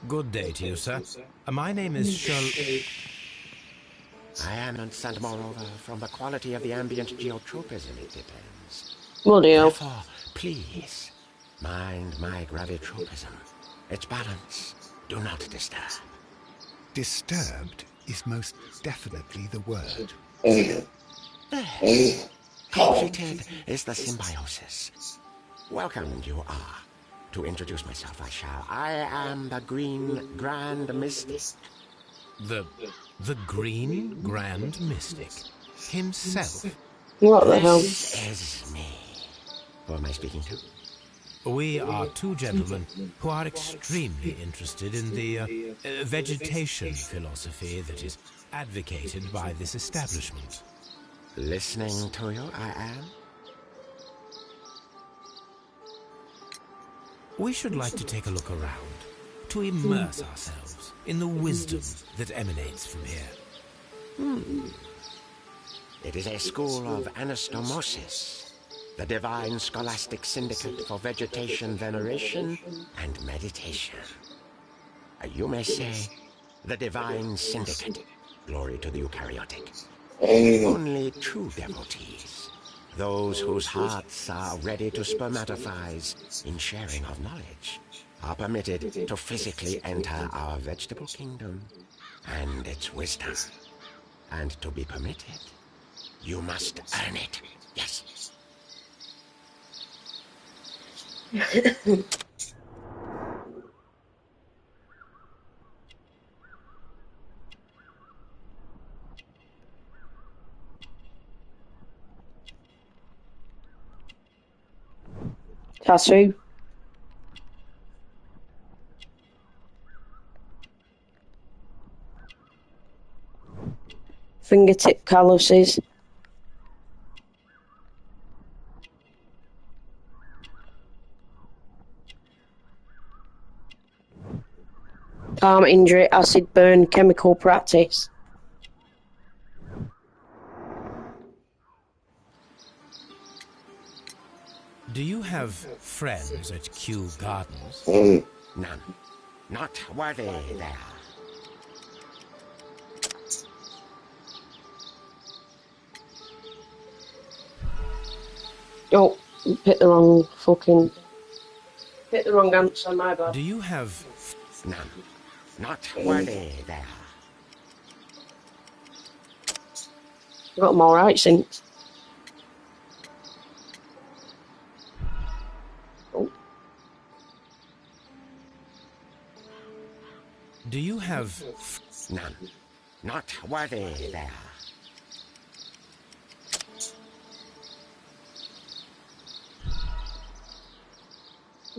Good day to you, sir. My name is Sherlock... I am, and moreover, from the quality of the ambient geotropism, it depends. Bloody hell. Therefore, please, mind my gravitropism. Its balance. Do not disturb. Disturbed is most definitely the word. Completed is the symbiosis. Welcome you are. To introduce myself, I shall. I am the Green Grand Mystic. The Green Grand Mystic himself. What the hell? This is me. Who am I speaking to? We are two gentlemen who are extremely interested in the vegetation philosophy that is advocated by this establishment. Listening to you, I am. We should like to take a look around, to immerse ourselves in the wisdom that emanates from here. It is a school of anastomosis, the divine scholastic syndicate for vegetation veneration and meditation. You may say, the divine syndicate, glory to the eukaryotic. Only true devotees, those whose hearts are ready to spermatophize in sharing of knowledge, are permitted to physically enter our vegetable kingdom and its wisdom. And to be permitted, you must earn it. Yes. Tattoo. Fingertip calluses. Arm injury, acid burn, chemical practice. Do you have friends at Kew Gardens? None. Not worthy there. Oh, picked the wrong fucking... Picked the wrong answer, my bad. Do you have... None. Not worthy there. Got them all right since. Oh. Do you have... None. Not worthy there.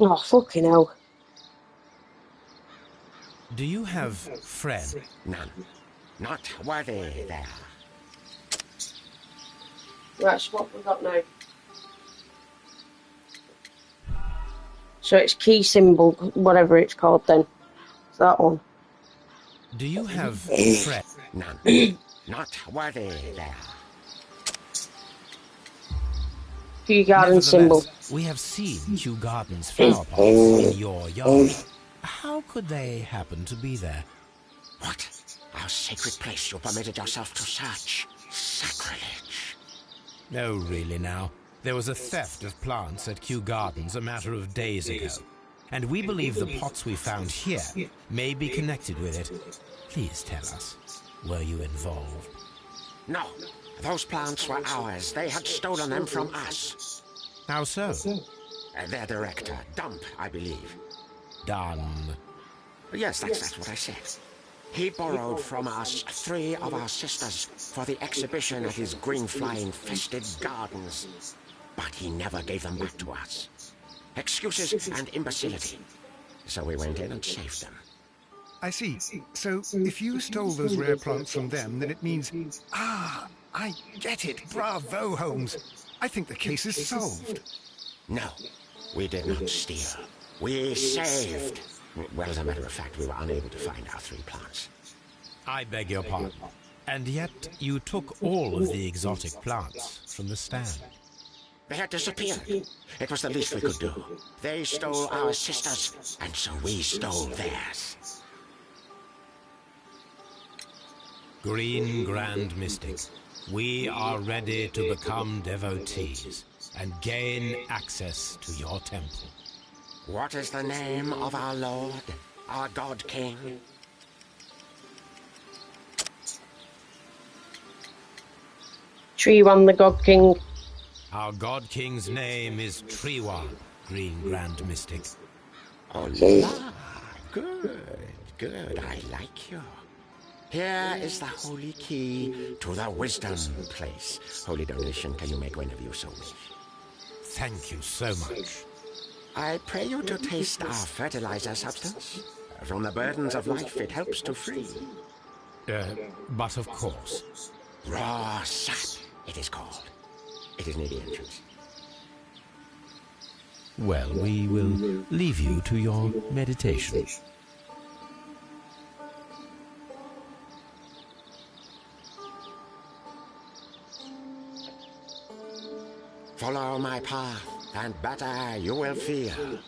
Oh, fucking hell. Do you have friends? None. Not worthy there. Right, so what we got now? So it's key symbol, whatever it's called then. It's that one. Do you have friends? None. Not worthy there. Kew Garden symbol. Nevertheless, we have seen Kew Gardens flower pots in your yard. How could they happen to be there? What? Our sacred place you permitted yourself to search. Sacrilege. No, really now. There was a theft of plants at Kew Gardens a matter of days ago, and we believe the pots we found here may be connected with it. Please tell us, were you involved? No. Those plants were ours. They had stolen them from us. How so? Their director, Dump, I believe. Done. Yes, that's what I said. He borrowed from us 3 of our sisters for the exhibition at his green fly-infested gardens. But he never gave them back to us. Excuses and imbecility. So we went in and saved them. I see. So, if you stole those rare plants from them, then it means... Ah, I get it. Bravo, Holmes. I think the case is solved. No, we did not steal. We saved. Well, as a matter of fact, we were unable to find our 3 plants. I beg your pardon. And yet you took all of the exotic plants from the stand. They had disappeared. It was the least we could do. They stole our sisters, and so we stole theirs. Green Grand Mystic, we are ready to become devotees and gain access to your temple. What is the name of our Lord, our God King? Treewan, the God King. Our God King's name is Treewan, Green Grand Mystic. Oh, la! Good, I like you. Here is the holy key to the wisdom place. Holy donation can you make whenever you so wish. Thank you so much. I pray you to taste our fertilizer substance. From the burdens of life it helps to free. But of course. Raw sap, it is called. It is near the entrance. Well, we will leave you to your meditation. Follow my path, and better you will feel.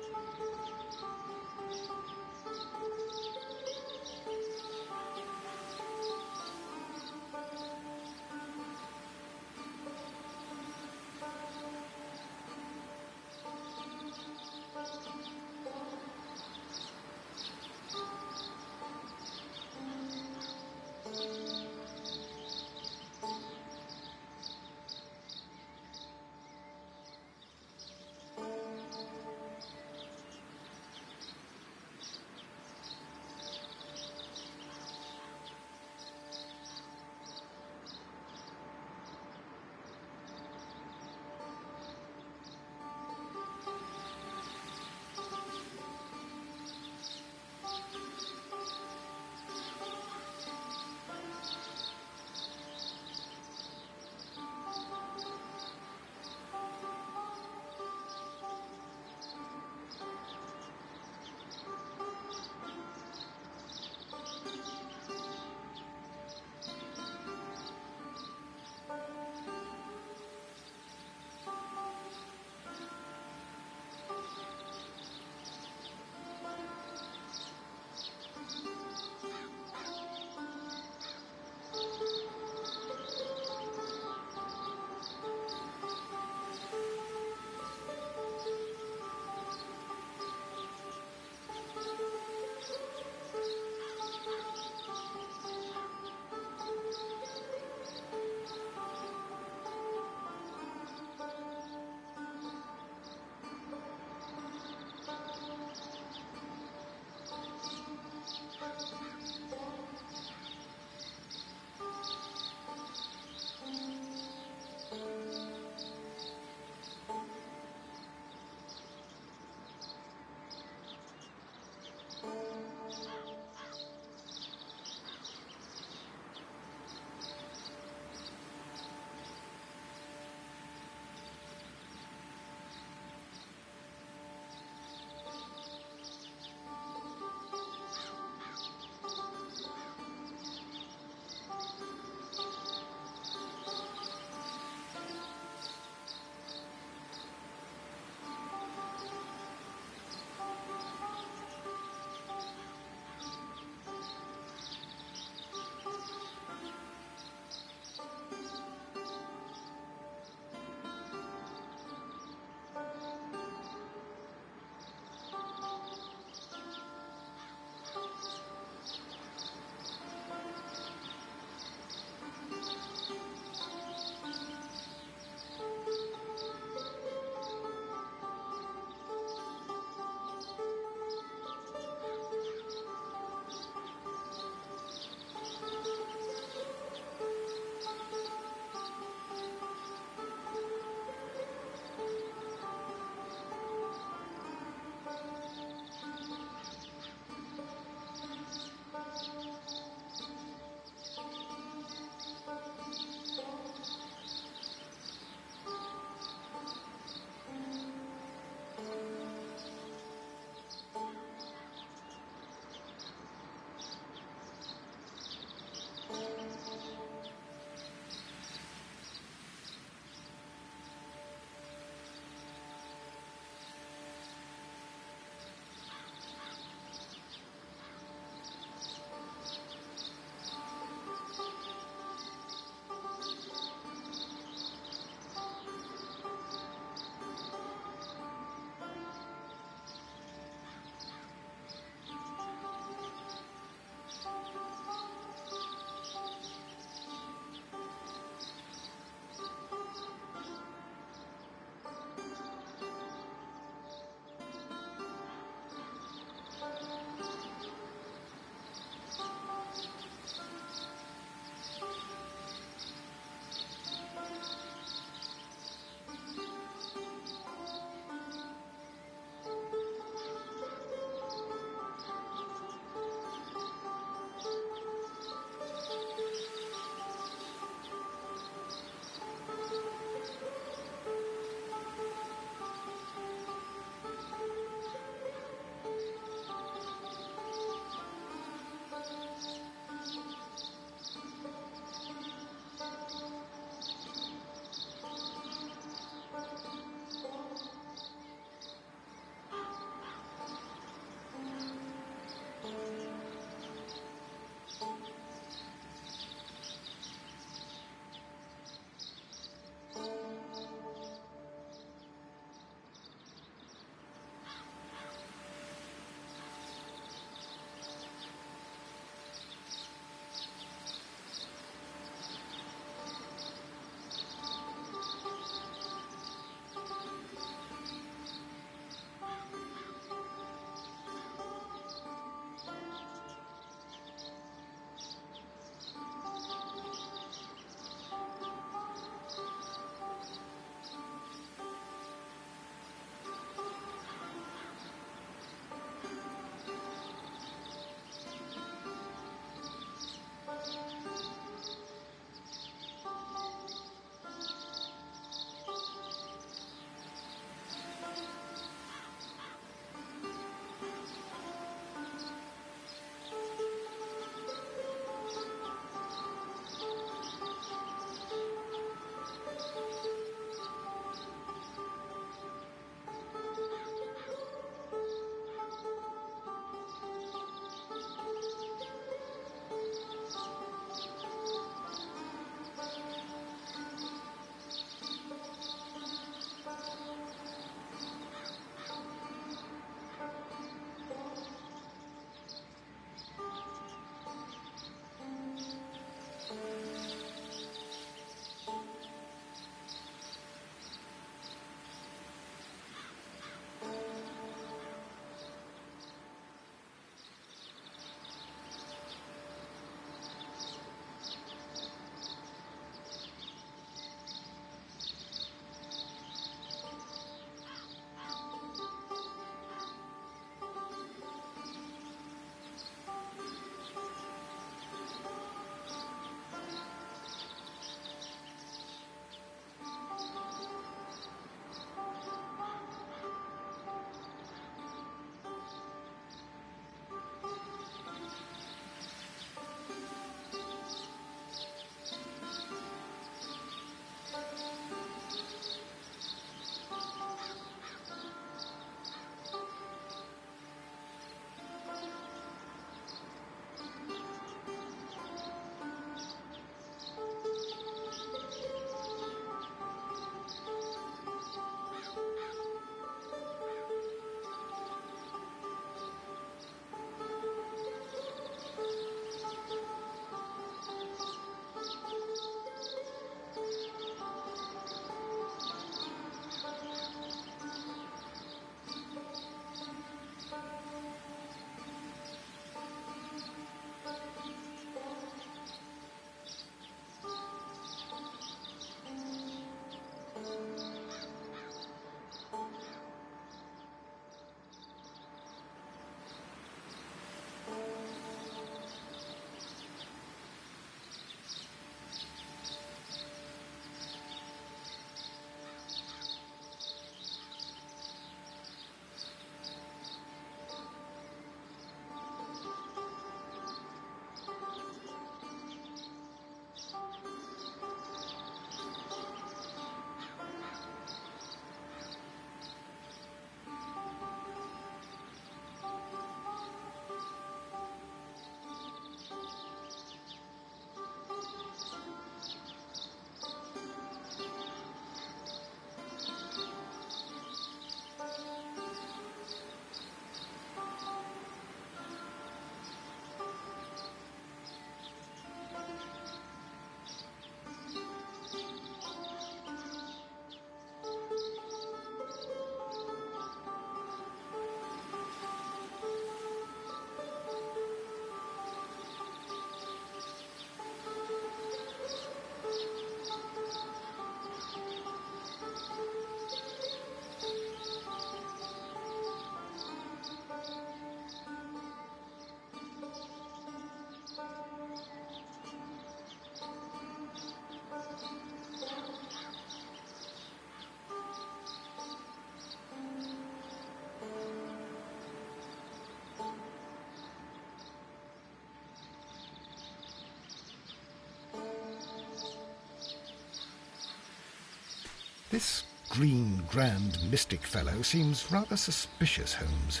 This green grand mystic fellow seems rather suspicious, Holmes.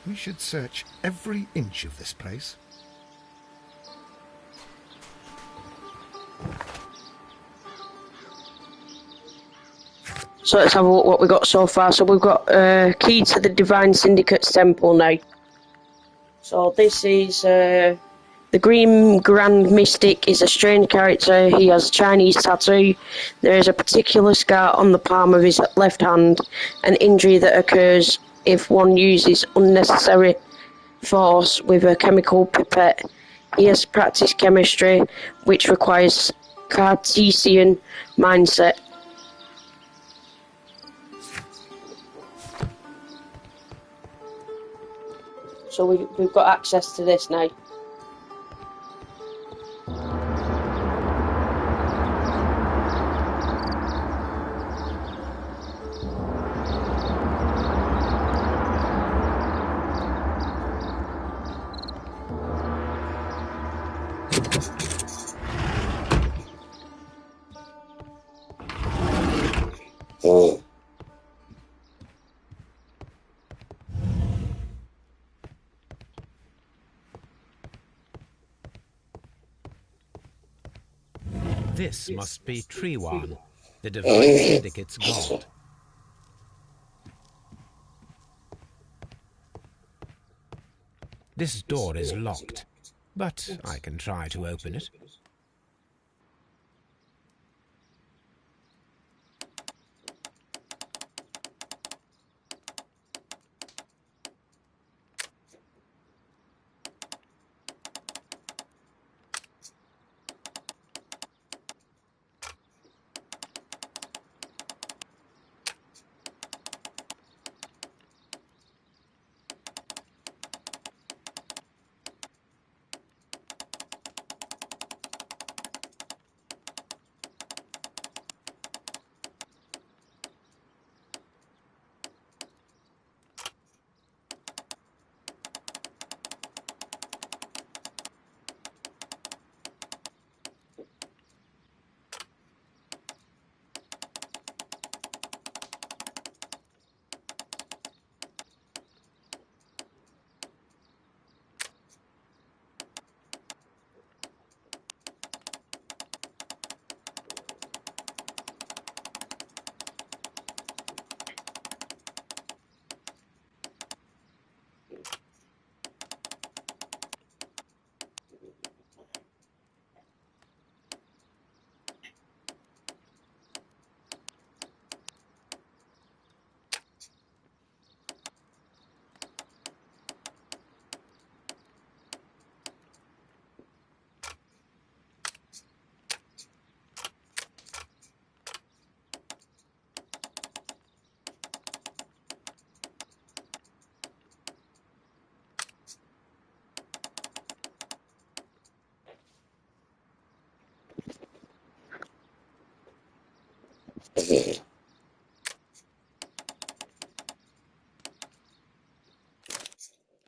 We should search every inch of this place. So let's have a look what we got so far. So we've got key to the Divine Syndicate's temple now. So this is the Green Grand Mystic is a strange character. He has a Chinese tattoo. There is a particular scar on the palm of his left hand, an injury that occurs if one uses unnecessary force with a chemical pipette. He has practiced chemistry, which requires Cartesian mindset. So we've got access to this now. This must be Triwan, the Divine Syndicate's god. This door is locked, but I can try to open it.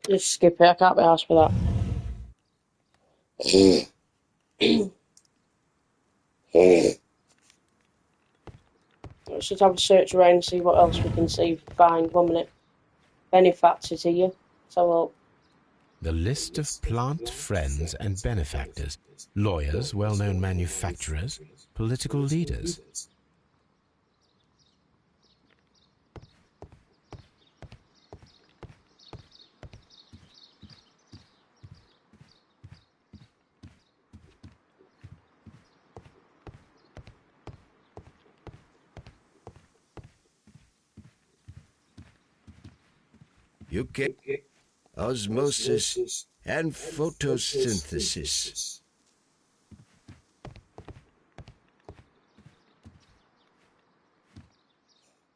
Just skip it, I can't be asked for that. Let's just have a search around and see what else we can see, find. 1 minute. Benefactors here. Let's have a look. The list of plant friends and benefactors, lawyers, well-known manufacturers, political leaders. You get osmosis and photosynthesis.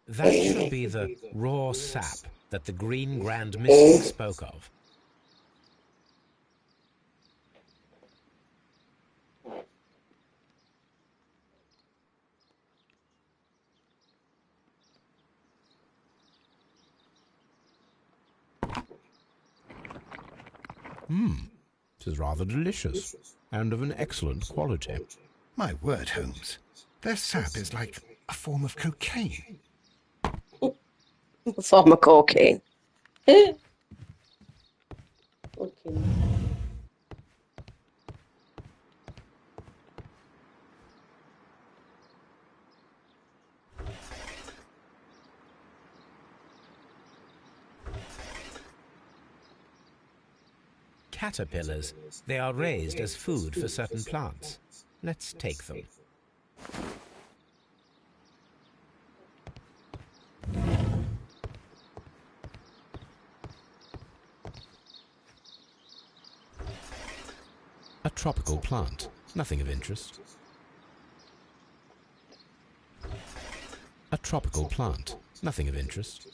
That should be the raw sap that the Green Grand Mystic spoke of. It is rather delicious, and of an excellent quality. My word, Holmes. Their sap is like A form of cocaine. A form of cocaine. Okay. Caterpillars. They are raised as food for certain plants. Let's take them. A tropical plant. Nothing of interest. A tropical plant. Nothing of interest.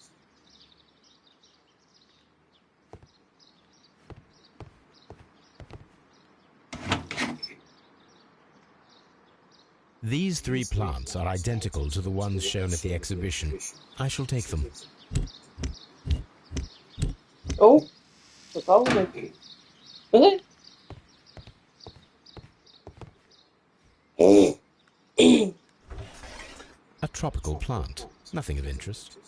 These 3 plants are identical to the ones shown at the exhibition. I shall take them. Oh, what's wrong with me? A tropical plant. Nothing of interest.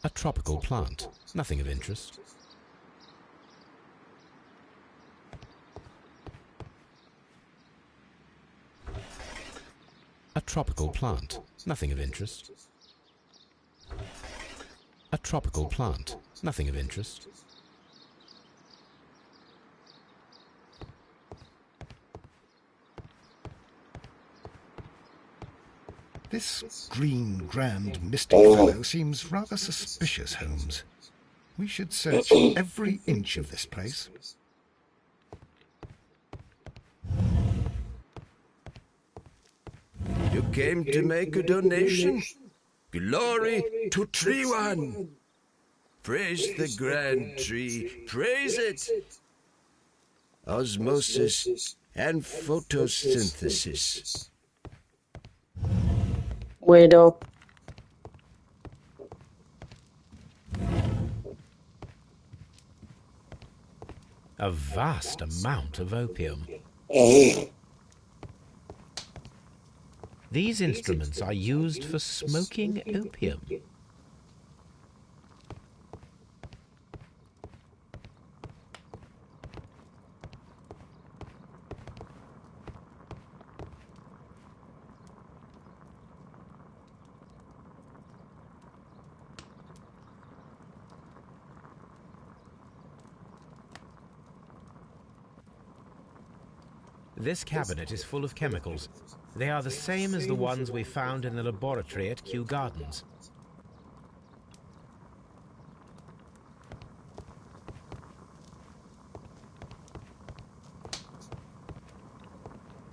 A tropical plant. Nothing of interest. A tropical plant. Nothing of interest. A tropical plant. Nothing of interest. This green, grand, mystic fellow seems rather suspicious, Holmes. We should search every inch of this place. You came to make a donation? Glory to Tree One! Praise the grand tree, praise it! Osmosis and photosynthesis. Weirdo. A vast amount of opium. These instruments are used for smoking opium. This cabinet is full of chemicals. They are the same as the ones we found in the laboratory at Kew Gardens.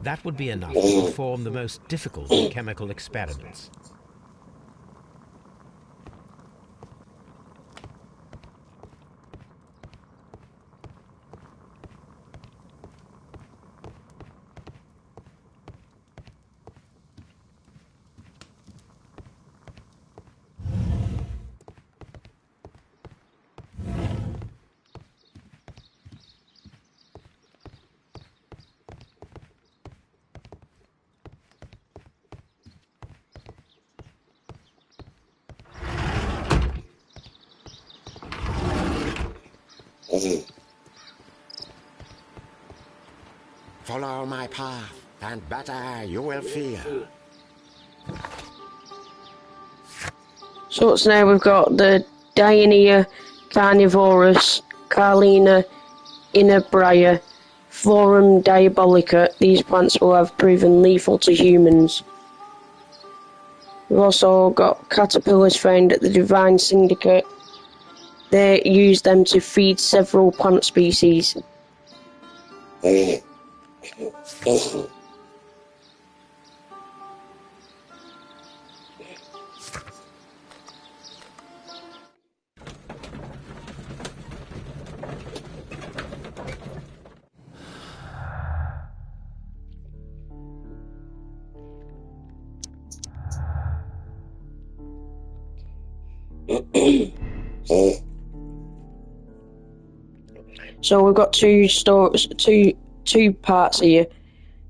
That would be enough to perform the most difficult of chemical experiments. Follow my path, and better you will feel. So what's now? We've got the Diania carnivorous, Carlina inabria, Florum diabolica. These plants will have proven lethal to humans. We've also got caterpillars found at the Divine Syndicate. They use them to feed several plant species. So we've got two parts here.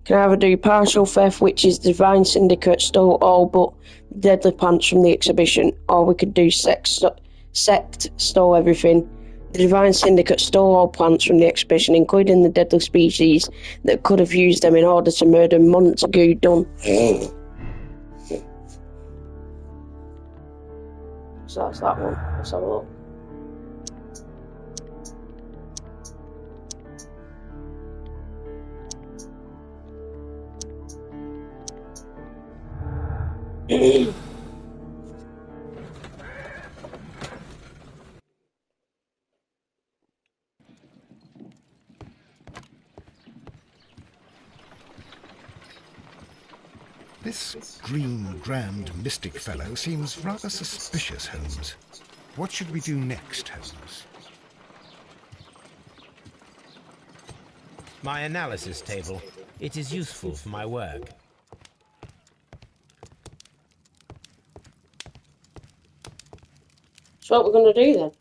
Can either do partial theft, which is the Divine Syndicate stole all but deadly plants from the exhibition, or we could do sect stole everything. The Divine Syndicate stole all plants from the exhibition, including the deadly species that could have used them in order to murder Montague Dunn. So that's that one. Let's have a look. This green, grand, mystic fellow seems rather suspicious, Holmes. What should we do next, Holmes? My analysis table. It is useful for my work. So what we're going to do then?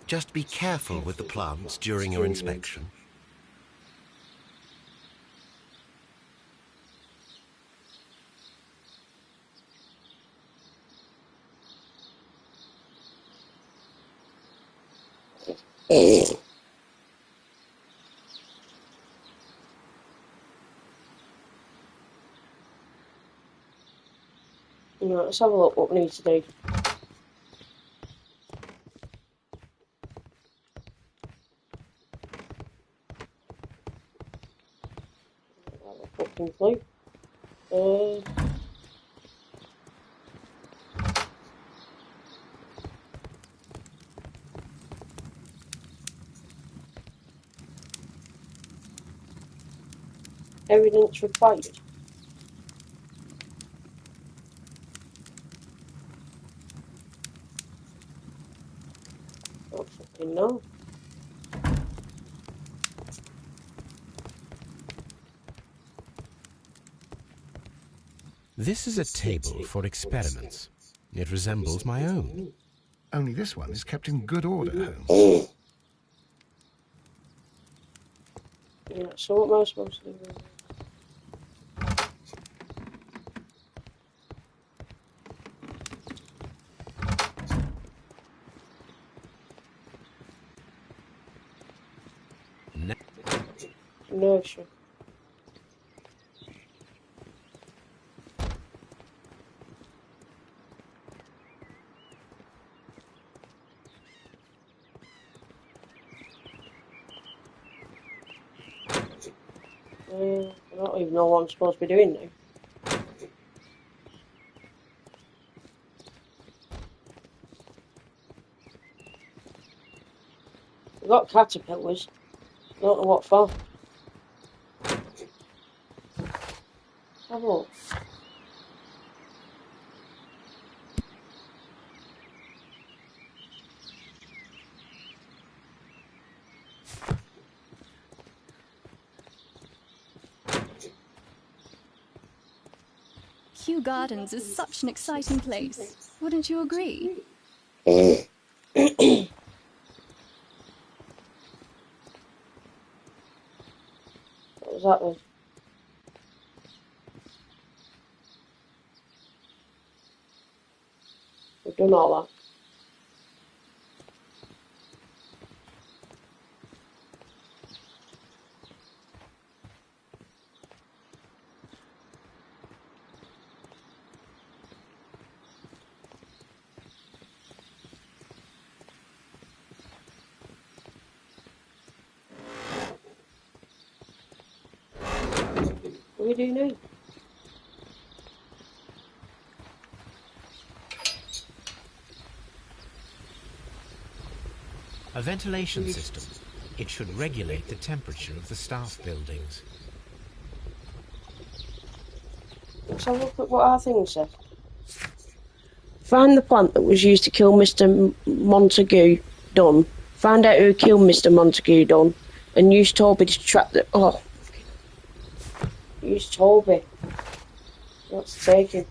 Just be careful with the plants during your inspection. Let's have a look what we need to do. Fucking flu. Evidence required. I don't fucking know. This is a table for experiments. It resembles my own. Only this one is kept in good order, Holmes. Yeah, so what am I supposed to do? No, sure. I don't even know what I'm supposed to be doing now. We've got caterpillars. Don't know what for. Have a look. Kew Gardens is such an exciting place. Wouldn't you agree? What was that then? We've done all that. What do we do now? A ventilation system. It should regulate the temperature of the staff buildings. Let's have a look at what our thing says. Find the plant that was used to kill Mr. Montague Dunn. Find out who killed Mr. Montague Dunn. And use Toby to track the... Oh. Use Toby. Let's take him.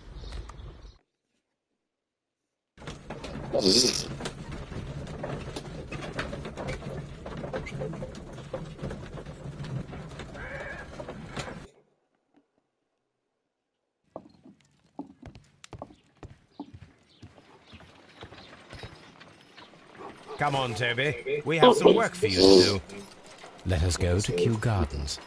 Come on, Toby. We have some work for you to do. Let us go to Kew Gardens.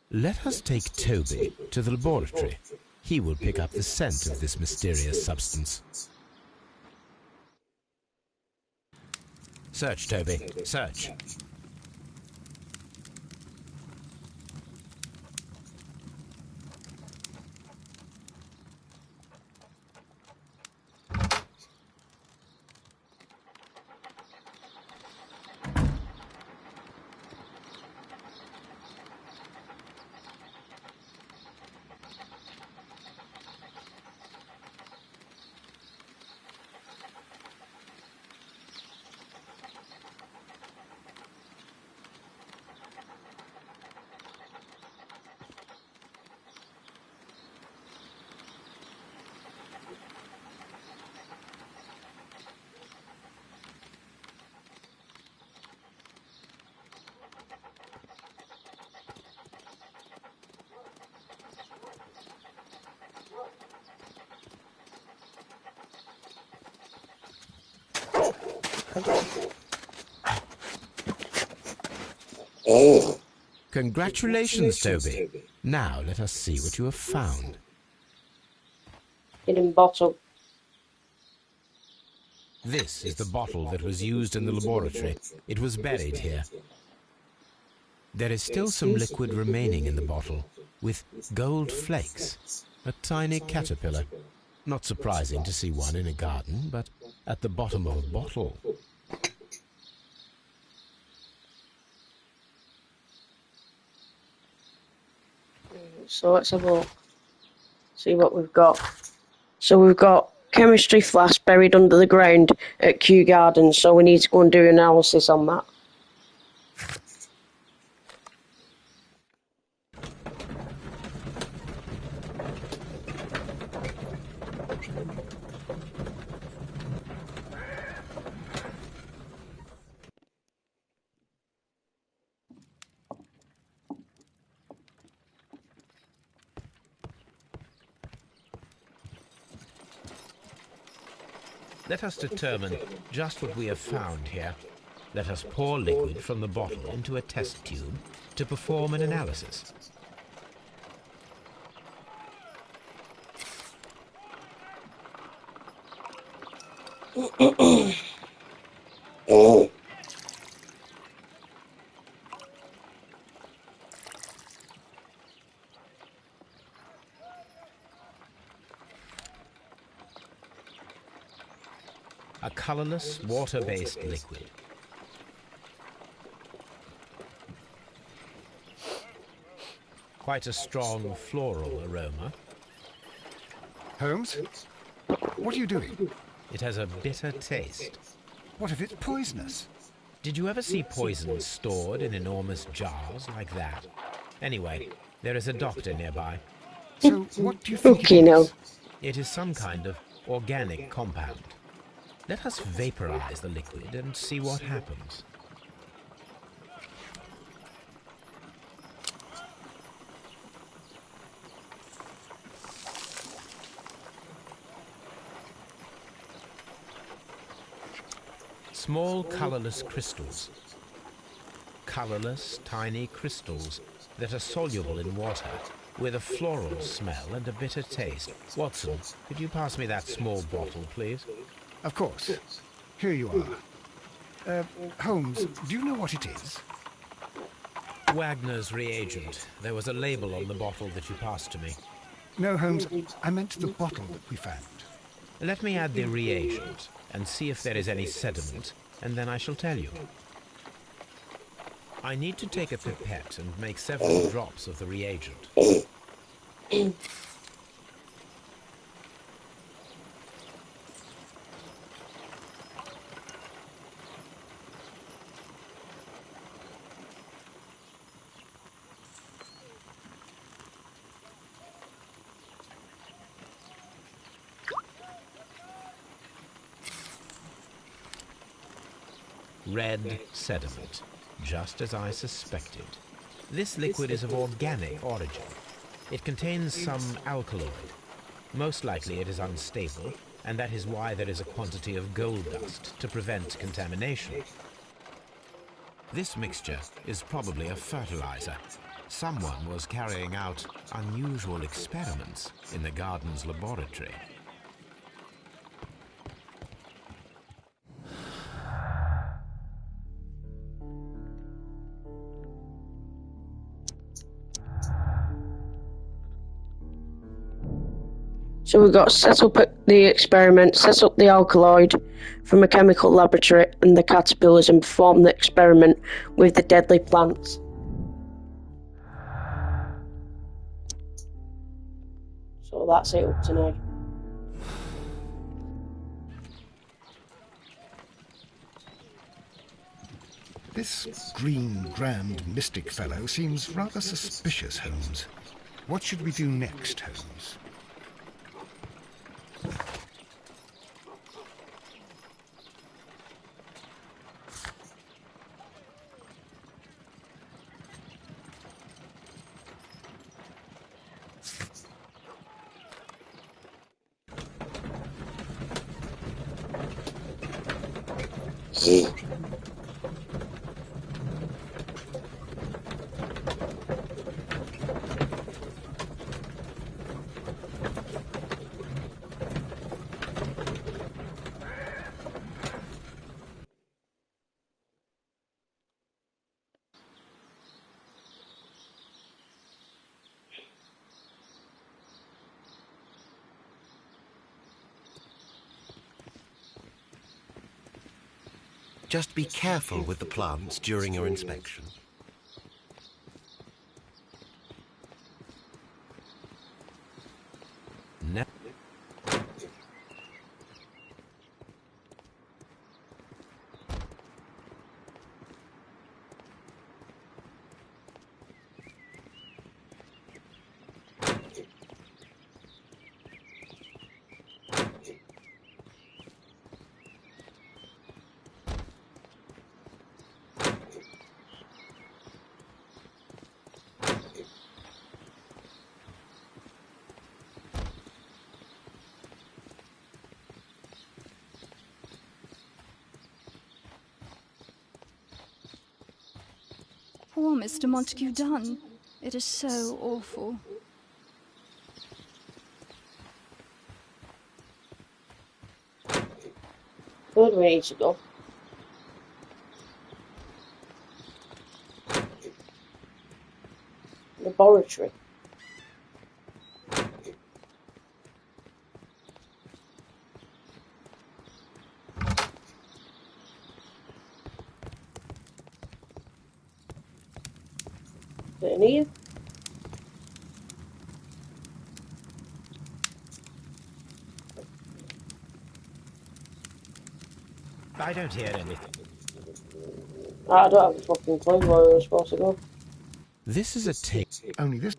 Let us take Toby to the laboratory. He will pick up the scent of this mysterious substance. Search, Toby. Search. Congratulations, Toby. Now let us see what you have found. Hidden bottle. This is the bottle that was used in the laboratory. It was buried here. There is still some liquid remaining in the bottle, with gold flakes, a tiny caterpillar. Not surprising to see one in a garden, but at the bottom of a bottle. So let's have a look. See what we've got. So we've got chemistry flask buried under the ground at Kew Gardens, so we need to go and do analysis on that. Let us determine just what we have found here. Let us pour liquid from the bottle into a test tube to perform an analysis. A colorless, water-based liquid. Quite a strong floral aroma. Holmes? What are you doing? It has a bitter taste. What if it's poisonous? Did you ever see poison stored in enormous jars like that? Anyway, there is a doctor nearby. So what do you think Okay, it now. is? It is some kind of organic compound. Let us vaporize the liquid and see what happens. Small colorless crystals. Colorless, tiny crystals that are soluble in water, with a floral smell and a bitter taste. Watson, could you pass me that small bottle, please? Of course. Here you are. Holmes, do you know what it is? Wagner's reagent. There was a label on the bottle that you passed to me. No, Holmes, I meant the bottle that we found. Let me add the reagent and see if there is any sediment, and then I shall tell you. I need to take a pipette and make several drops of the reagent. Red sediment, just as I suspected. This liquid is of organic origin. It contains some alkaloid. Most likely it is unstable, and that is why there is a quantity of gold dust to prevent contamination. This mixture is probably a fertilizer. Someone was carrying out unusual experiments in the garden's laboratory. So we've got to set up the experiment, set up the alkaloid from a chemical laboratory and the caterpillars, and perform the experiment with the deadly plants. So that's it up to now. This green grand mystic fellow seems rather suspicious, Holmes. What should we do next, Holmes? Just be careful with the plants during your inspection. Poor Mr. Montague Dunn. It is so awful. Where do we need to go? Laboratory. Is it in here? I don't hear anything. I don't have a fucking clue where we're supposed to go. This is a tape. Only this...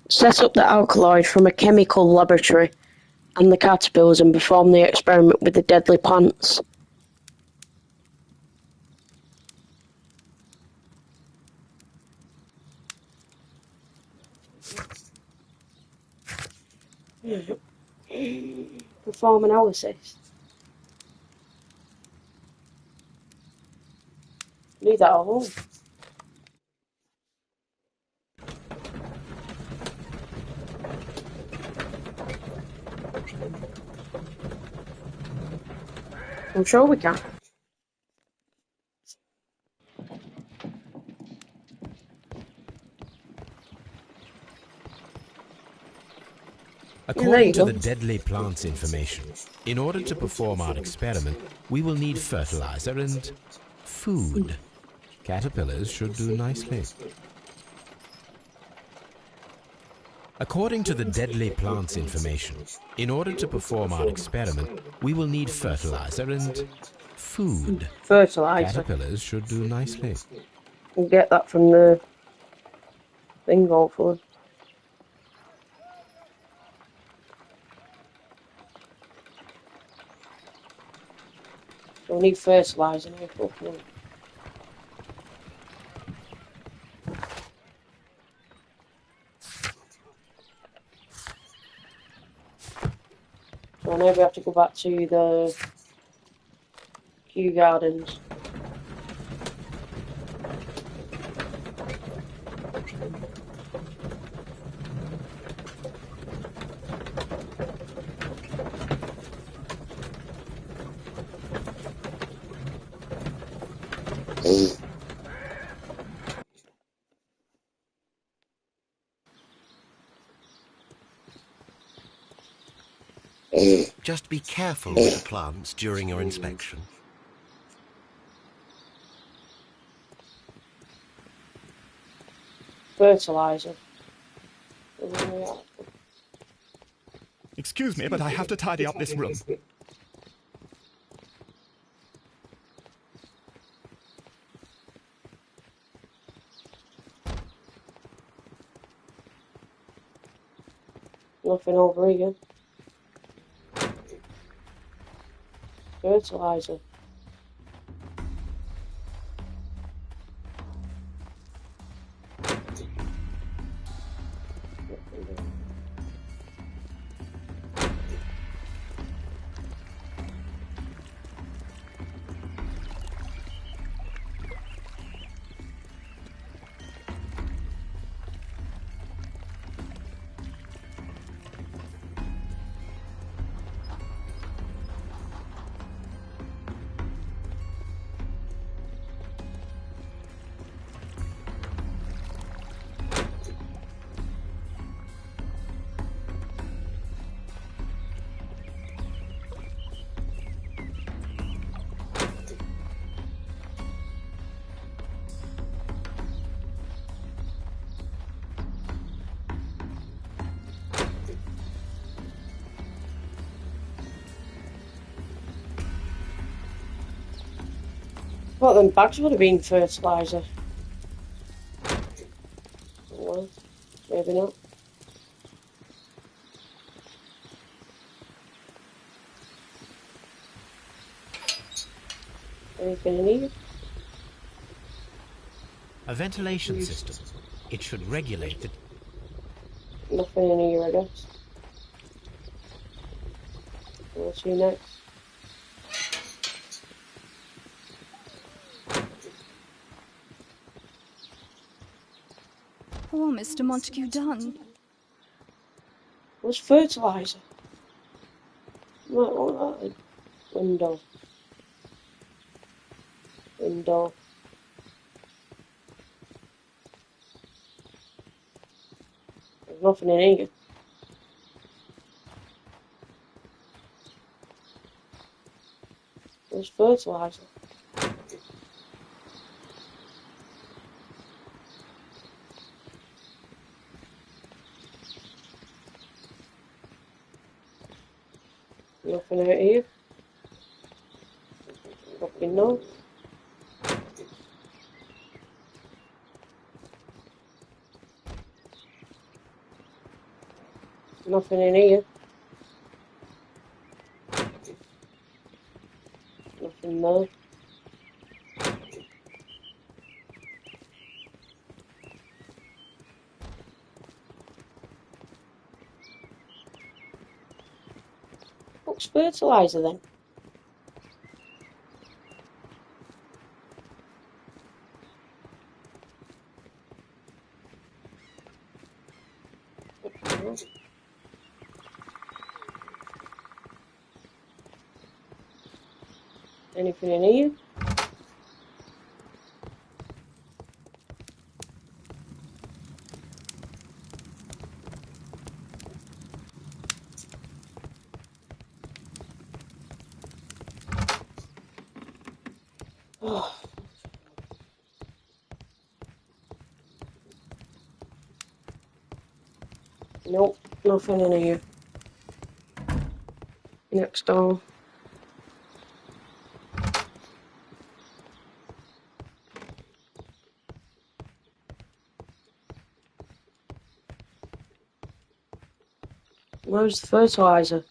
Set up the alkaloid from a chemical laboratory and the caterpillars and perform the experiment with the deadly plants. Perform analysis. Leave that at home. I'm sure we can. According to the deadly plants information, in order to perform our experiment, we will need fertilizer and food. Caterpillars should do nicely. According to the deadly plants information, in order to perform our experiment, we will need fertilizer and food. Fertilizer. Caterpillars should do nicely. We'll get that from the thing, hopefully. So we need fertilizer now. Hopefully. So now we have to go back to the Kew Gardens. Just be careful with the plants during your inspection. Fertilizer. Excuse me, but I have to tidy up this room. Nothing over here. Fertilizer. Well, them bags would have been fertilizer. Well, maybe not. Anything in here? A ventilation system. It should regulate the... Nothing in here, I guess. We'll see next. Poor Mr. Montague Dunn. What's fertilizer? Might want that. Window. Window. There's nothing in here. Where's fertilizer? Nothing out here. Nothing, no. Nothing in here. Nothing there. fuck's fertiliser then? Anything in here? Oh. Nope, nothing in here. Next door. Where's the fertiliser?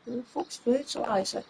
Where the fuck's fertiliser?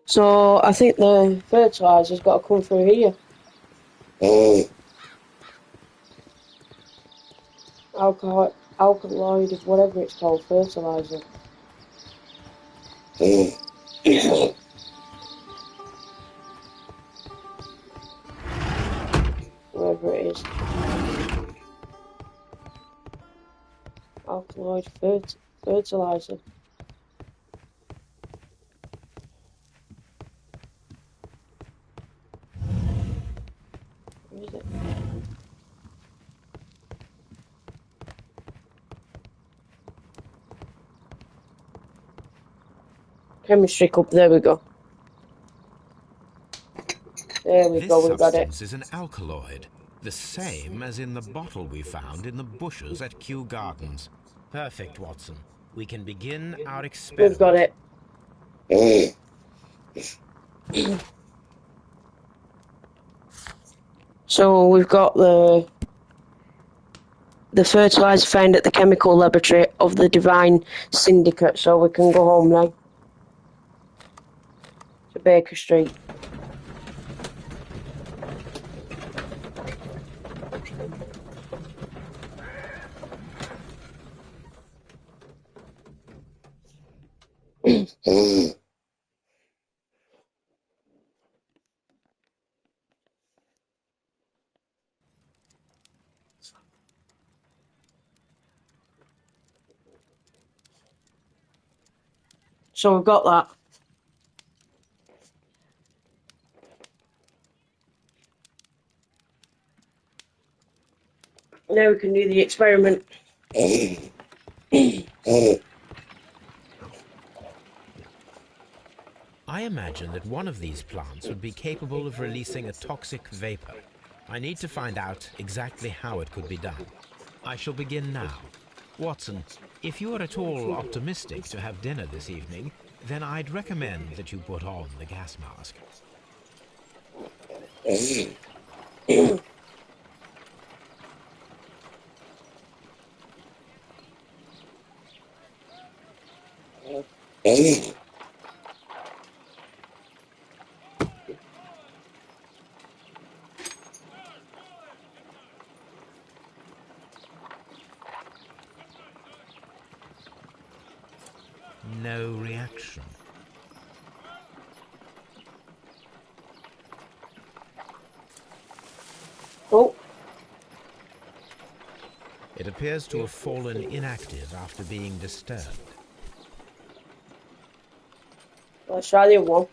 So I think the fertiliser's got to come through here. Alkaloid, whatever it's called, fertiliser. Wherever it is. Alkaloid fertilizer. Where is it? Chemistry cup, there we go. There we go, we got it. This substance is an alkaloid, the same as in the bottle we found in the bushes at Kew Gardens. Perfect, Watson. We can begin our experiment. We've got it. So we've got the fertilizer found at the chemical laboratory of the Divine Syndicate, so we can go home now. To Baker Street. So we've got that. Now we can do the experiment. I imagine that one of these plants would be capable of releasing a toxic vapor. I need to find out exactly how it could be done. I shall begin now. Watson, if you are at all optimistic to have dinner this evening, then I'd recommend that you put on the gas mask. No reaction. Oh. It appears to have fallen inactive after being disturbed. Let's try the other one.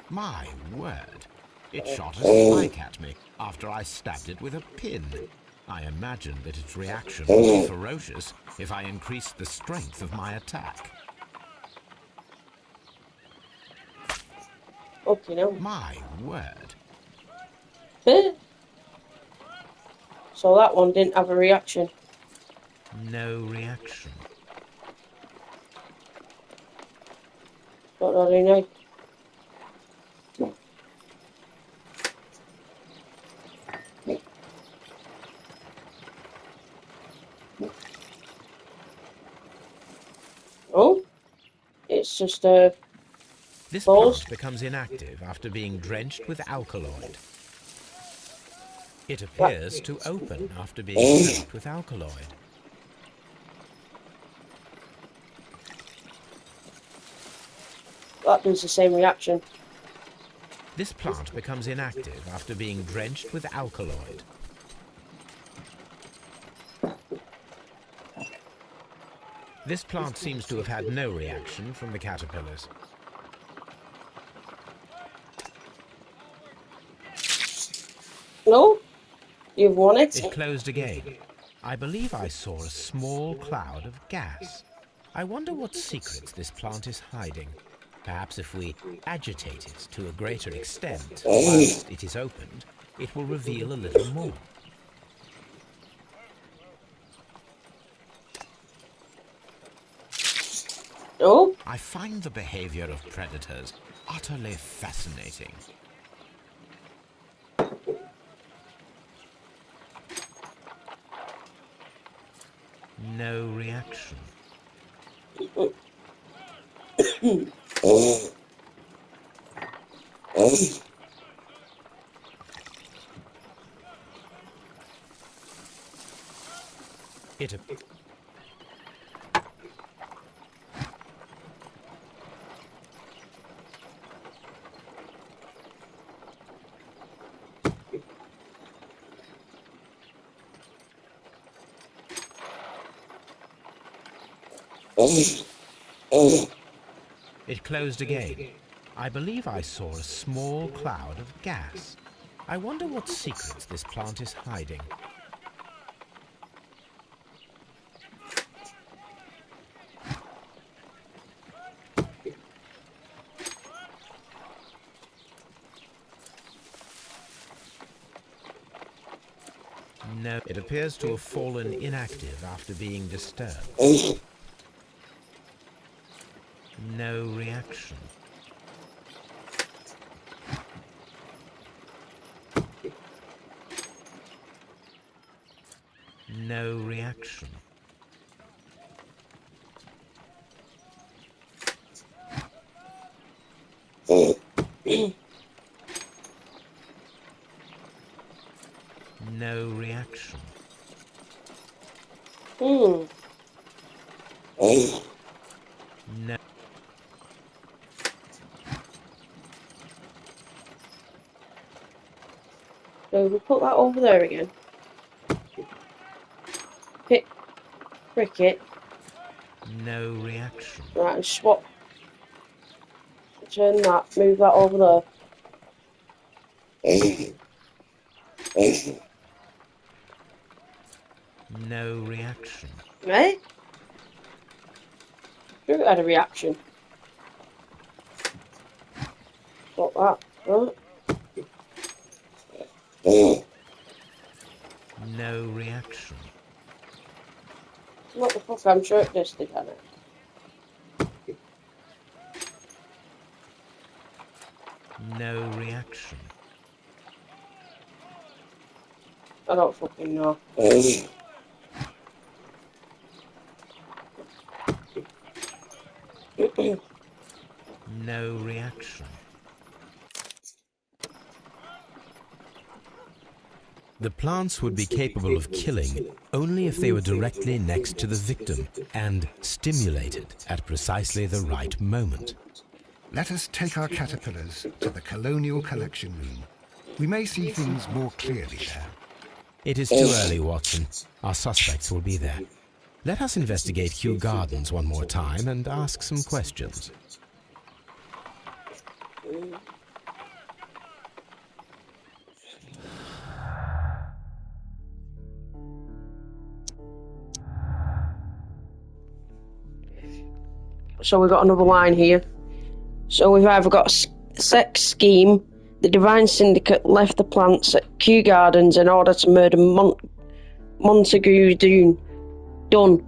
My word. It shot a spike at me after I stabbed it with a pin. I imagine that its reaction would be ferocious if I increased the strength of my attack. Okay, now. My word. So that one didn't have a reaction. No reaction. What do I do now? Oh, it's just a... This plant becomes inactive after being drenched with alkaloid. It appears to open after being soaked with alkaloid. That does the same reaction. This plant becomes inactive after being drenched with alkaloid. This plant seems to have had no reaction from the caterpillars. No? You've won it? It closed again. I believe I saw a small cloud of gas. I wonder what secrets this plant is hiding. Perhaps if we agitate it to a greater extent whilst it is opened, it will reveal a little more. Oh? I find the behavior of predators utterly fascinating. No reaction. It closed again. I believe I saw a small cloud of gas. I wonder what secrets this plant is hiding. No, it appears to have fallen inactive after being disturbed. No reaction. No reaction. No reaction. Hmm. No. So we put that over there again. Hit cricket. No reaction. Right, and swap. Turn that, move that over there. No reaction. Eh? Sure it had a reaction. Swap that, right? No reaction. What the fuck, I'm sure it just did, had it. No reaction. I don't fucking know. No reaction. The plants would be capable of killing only if they were directly next to the victim and stimulated at precisely the right moment. Let us take our caterpillars to the Colonial Collection Room. We may see things more clearly there. It is too early, Watson. Our suspects will be there. Let us investigate Kew Gardens one more time and ask some questions. So we've got another line here. So we've either got a sex scheme, the Divine Syndicate left the plants at Kew Gardens in order to murder Montague Dunn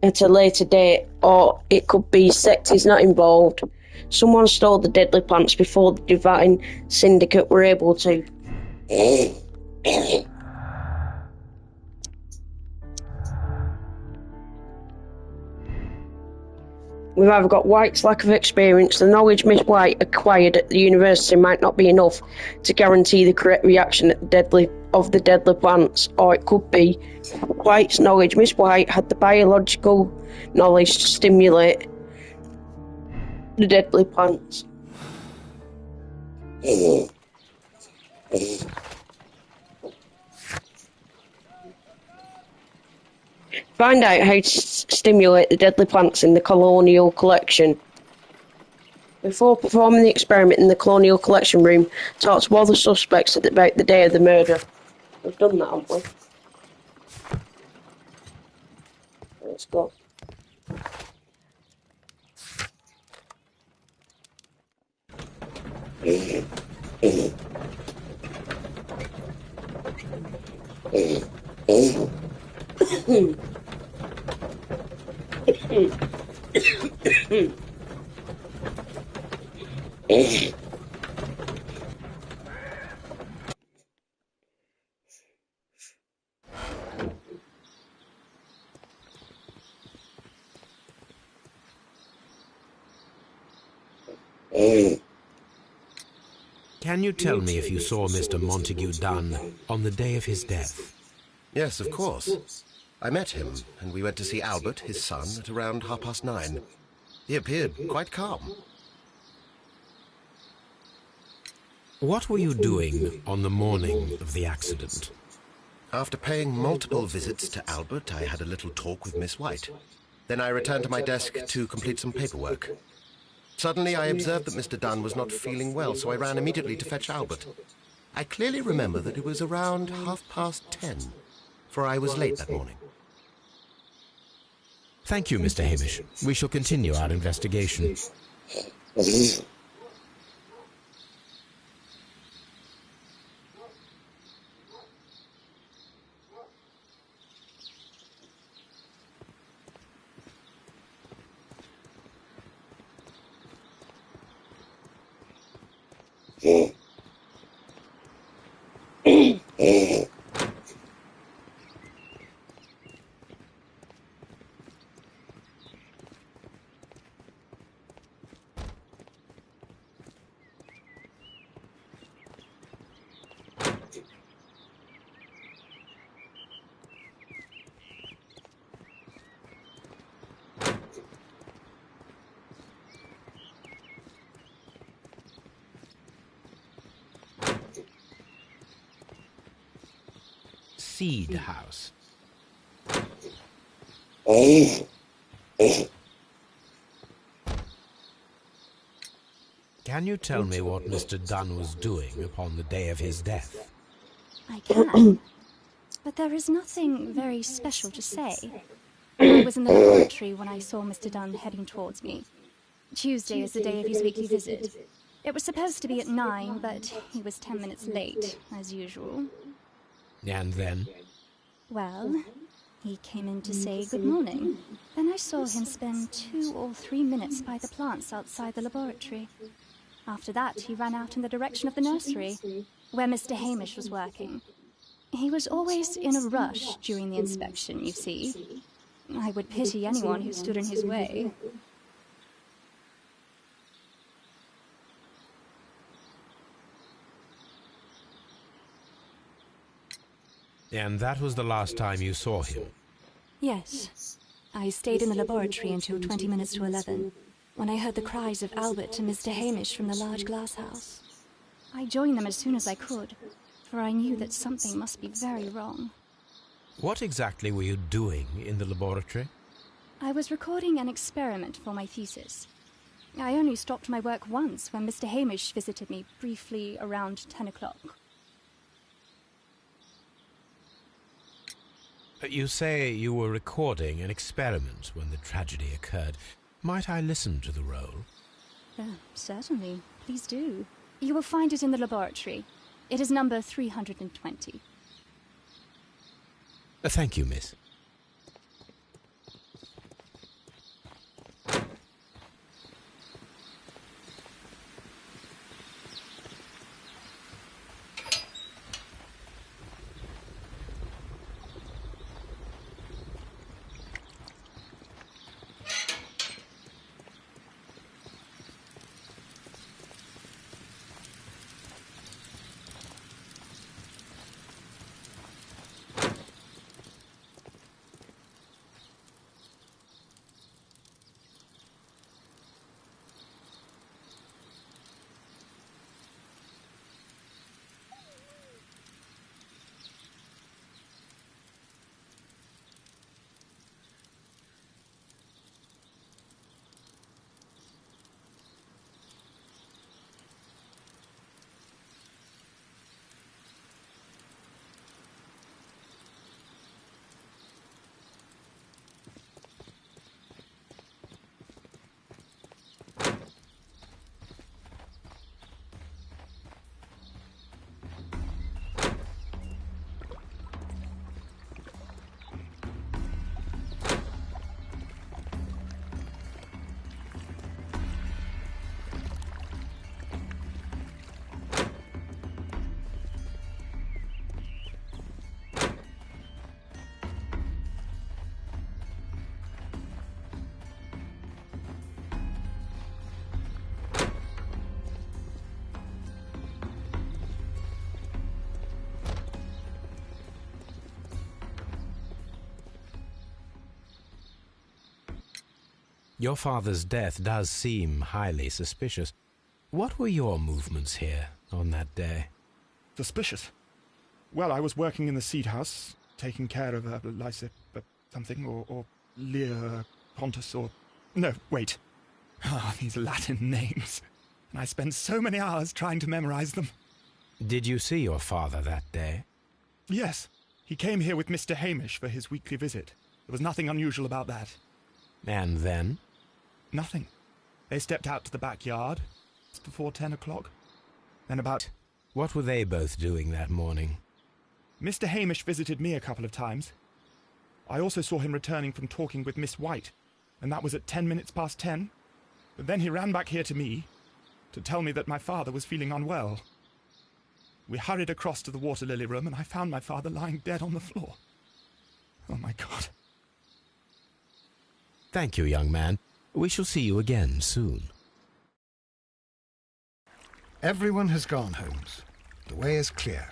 at a later date, or it could be sect is not involved. Someone stole the deadly plants before the Divine Syndicate were able to. We've either got White's lack of experience, the knowledge Miss White acquired at the university might not be enough to guarantee the correct reaction of the deadly plants, or it could be White's knowledge Miss White had the biological knowledge to stimulate the deadly plants. Find out how to stimulate the deadly plants in the Colonial Collection. Before performing the experiment in the Colonial Collection Room, talk to all the suspects about the day of the murder. We've done that, haven't we? Let's go. Can you tell me if you saw Mr. Montague Dunn on the day of his death? Yes, of course. I met him, and we went to see Albert, his son, at around 9:30. He appeared quite calm. What were you doing on the morning of the accident? After paying multiple visits to Albert, I had a little talk with Miss White. Then I returned to my desk to complete some paperwork. Suddenly I observed that Mr. Dunn was not feeling well, so I ran immediately to fetch Albert. I clearly remember that it was around 10:30, for I was late that morning. Thank you, Mr. Hamish. We shall continue our investigation. Seed house. Can you tell me what Mr. Dunn was doing upon the day of his death? I can, but there is nothing very special to say. I was in the laboratory when I saw Mr. Dunn heading towards me. Tuesday is the day of his weekly visit. It was supposed to be at 9, but he was 10 minutes late, as usual. And then? Well, he came in to say good morning. Then I saw him spend 2 or 3 minutes by the plants outside the laboratory. After that, he ran out in the direction of the nursery, where Mr. Hamish was working. He was always in a rush during the inspection, you see. I would pity anyone who stood in his way. And that was the last time you saw him? Yes. I stayed in the laboratory until 20 minutes to 11, when I heard the cries of Albert and Mr. Hamish from the large glass house. I joined them as soon as I could, for I knew that something must be very wrong. What exactly were you doing in the laboratory? I was recording an experiment for my thesis. I only stopped my work once when Mr. Hamish visited me briefly around 10 o'clock. You say you were recording an experiment when the tragedy occurred. Might I listen to the roll? Certainly. Please do. You will find it in the laboratory. It is number 320. Thank you, miss. Your father's death does seem highly suspicious. What were your movements here on that day? Suspicious? Well, I was working in the seed house, taking care of something, or Lear Pontus or... No, wait. Ah, these Latin names. And I spend so many hours trying to memorize them. Did you see your father that day? Yes. He came here with Mr. Hamish for his weekly visit. There was nothing unusual about that. And then? Nothing. They stepped out to the backyard. It's before 10 o'clock. Then about... What were they both doing that morning? Mr. Hamish visited me a couple of times. I also saw him returning from talking with Miss White, and that was at 10 minutes past 10. But then he ran back here to me to tell me that my father was feeling unwell. We hurried across to the water lily room, and I found my father lying dead on the floor. Oh, my God. Thank you, young man. We shall see you again soon. Everyone has gone, Holmes. The way is clear.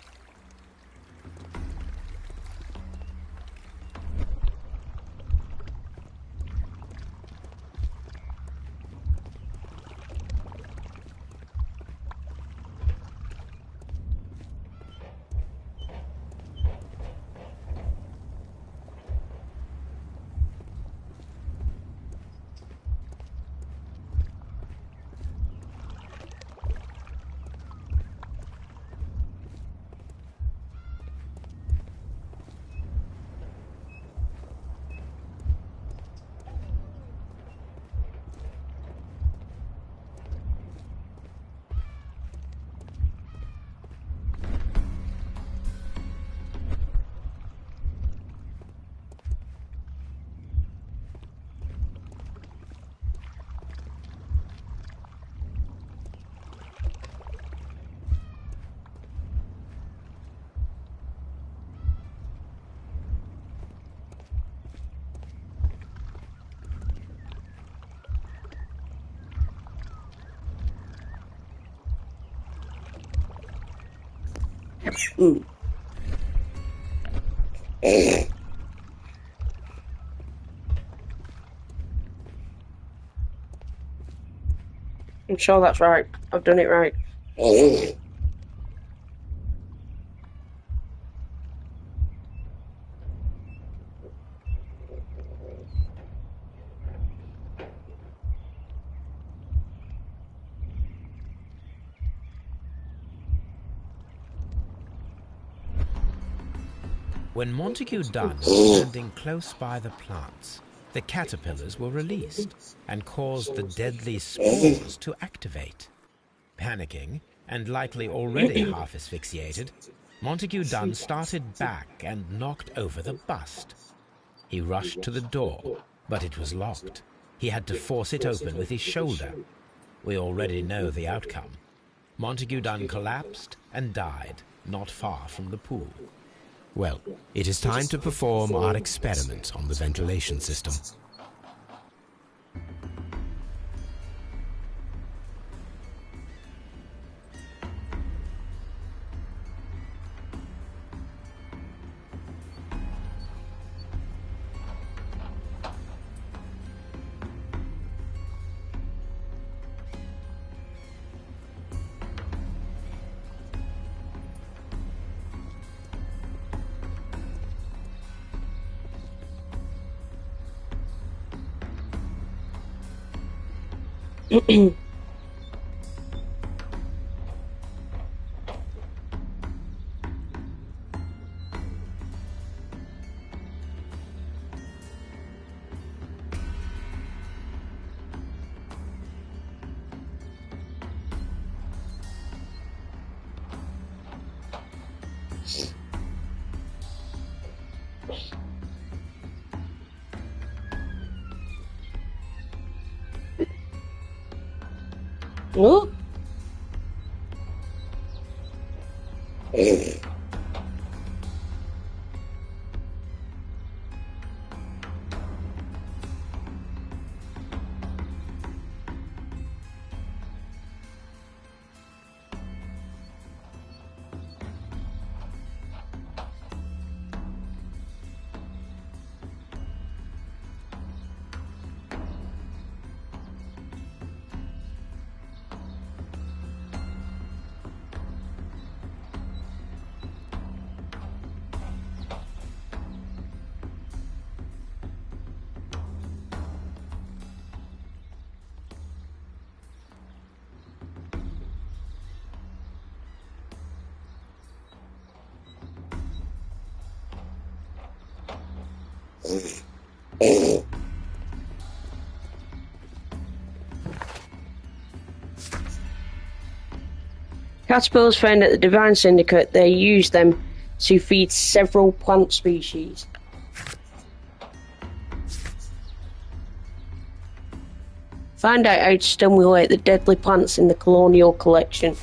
I'm sure that's right. I've done it right. When Montague Dunn was standing close by the plants, the caterpillars were released and caused the deadly spores to activate. Panicking, and likely already half asphyxiated, Montague Dunn started back and knocked over the bust. He rushed to the door, but it was locked. He had to force it open with his shoulder. We already know the outcome. Montague Dunn collapsed and died not far from the pool. Well, it is time to perform our experiment on the ventilation system. Oh. Caterpillars found at the Divine Syndicate, they use them to feed several plant species. Find out how to stimulate the deadly plants in the Colonial Collection.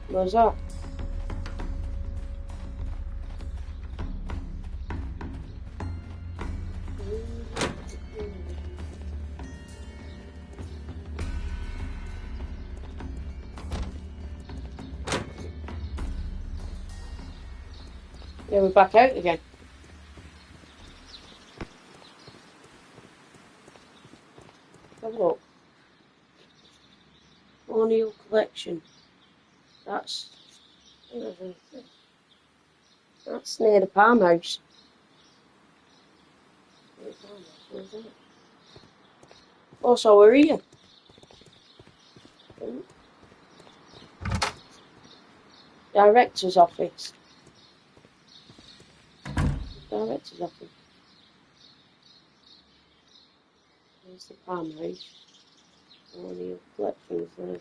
What's that? Yeah, we're back out again. Have a look. Colonial Collection. That's near the farmhouse. Where's that? Oh, so we're here. Director's office. Director's office. There's the farmhouse. Colonial Collections there.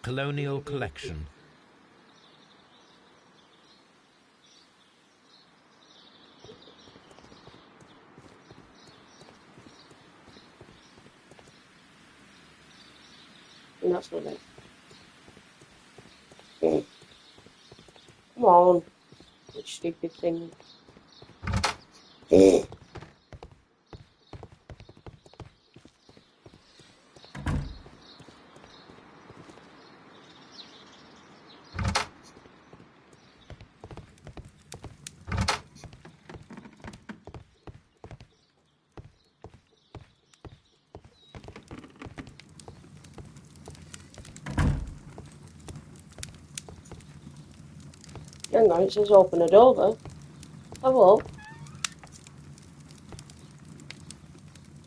Colonial Collection. And that's not it. Come on. You stupid thing. Hang on, it says open a door there. Have a look.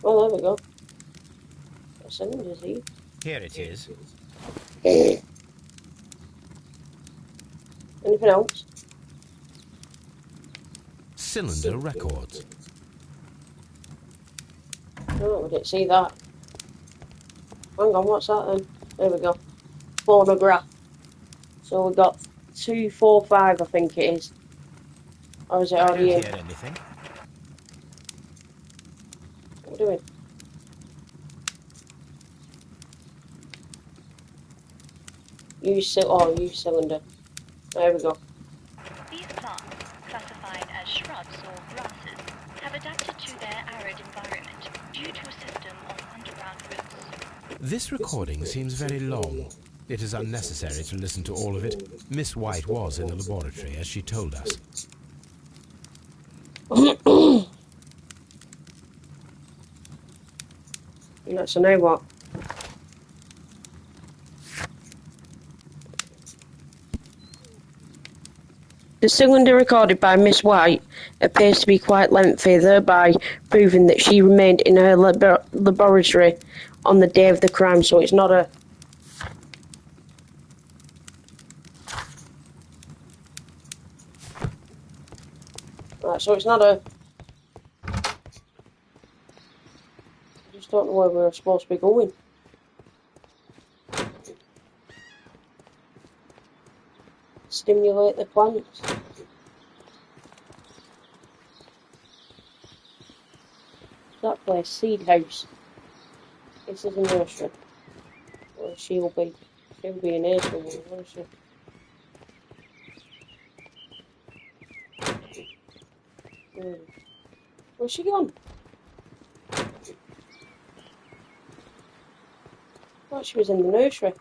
Oh, there we go. Got cylinders here. Here it is. Anything else? Cylinder records. Oh, we didn't see that. Hang on, what's that then? There we go. Phonograph. So we got 2, 4, 5, I think it is. Or is it I don't already in? hear anything. What are we doing? Use cylinder. There we go. These plants, classified as shrubs or grasses, have adapted to their arid environment due to a system of underground roots. This recording seems very long. It is unnecessary to listen to all of it. Miss White was in the laboratory, as she told us. So now what? The cylinder recorded by Miss White appears to be quite lengthy, thereby proving that she remained in her laboratory on the day of the crime, so it's not a... Right, so it's not a... I just don't know where we're supposed to be going. Stimulate the plants. That place, Seed House. This is a nursery. Well, she'll be in here somewhere, won't she? Where's she gone? Thought she was in the nursery.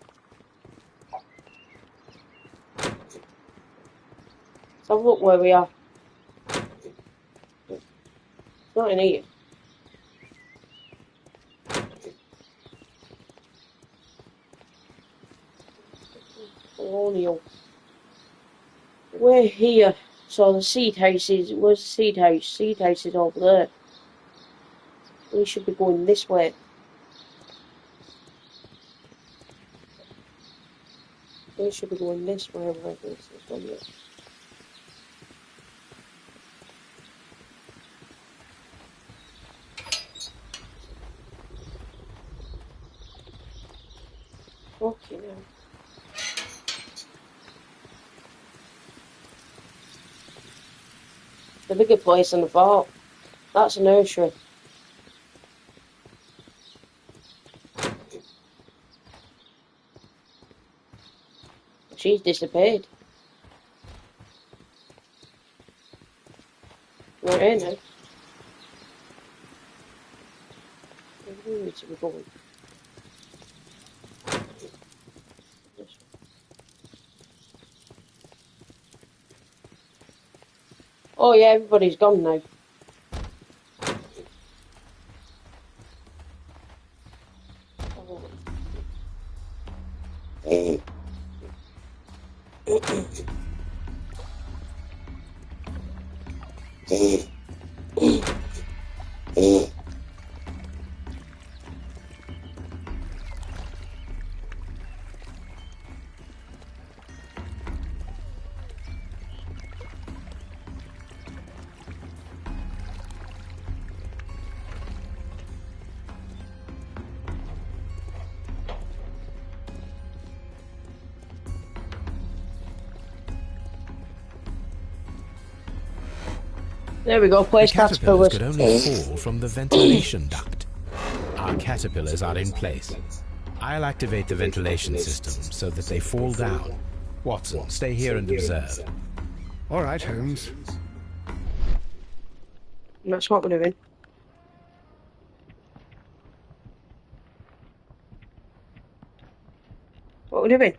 Let's have a look where we are. It's not in here. Colonial. We're here. So the seed house is... Where's the seed house? Seed house is over there. We should be going this way. We should be going this way. Where is this one here? Okay, now. The bigger place than I thought. That's a nursery. She's disappeared. We're here now. Where do we need to be going? Oh yeah, everybody's gone now. There we go, place Caterpillars caterpillars. could only fall from the ventilation duct. Our caterpillars are in place. I'll activate the ventilation system so that they fall down. Watson, stay here and observe. All right, Holmes. And that's what we're doing. What we're doing?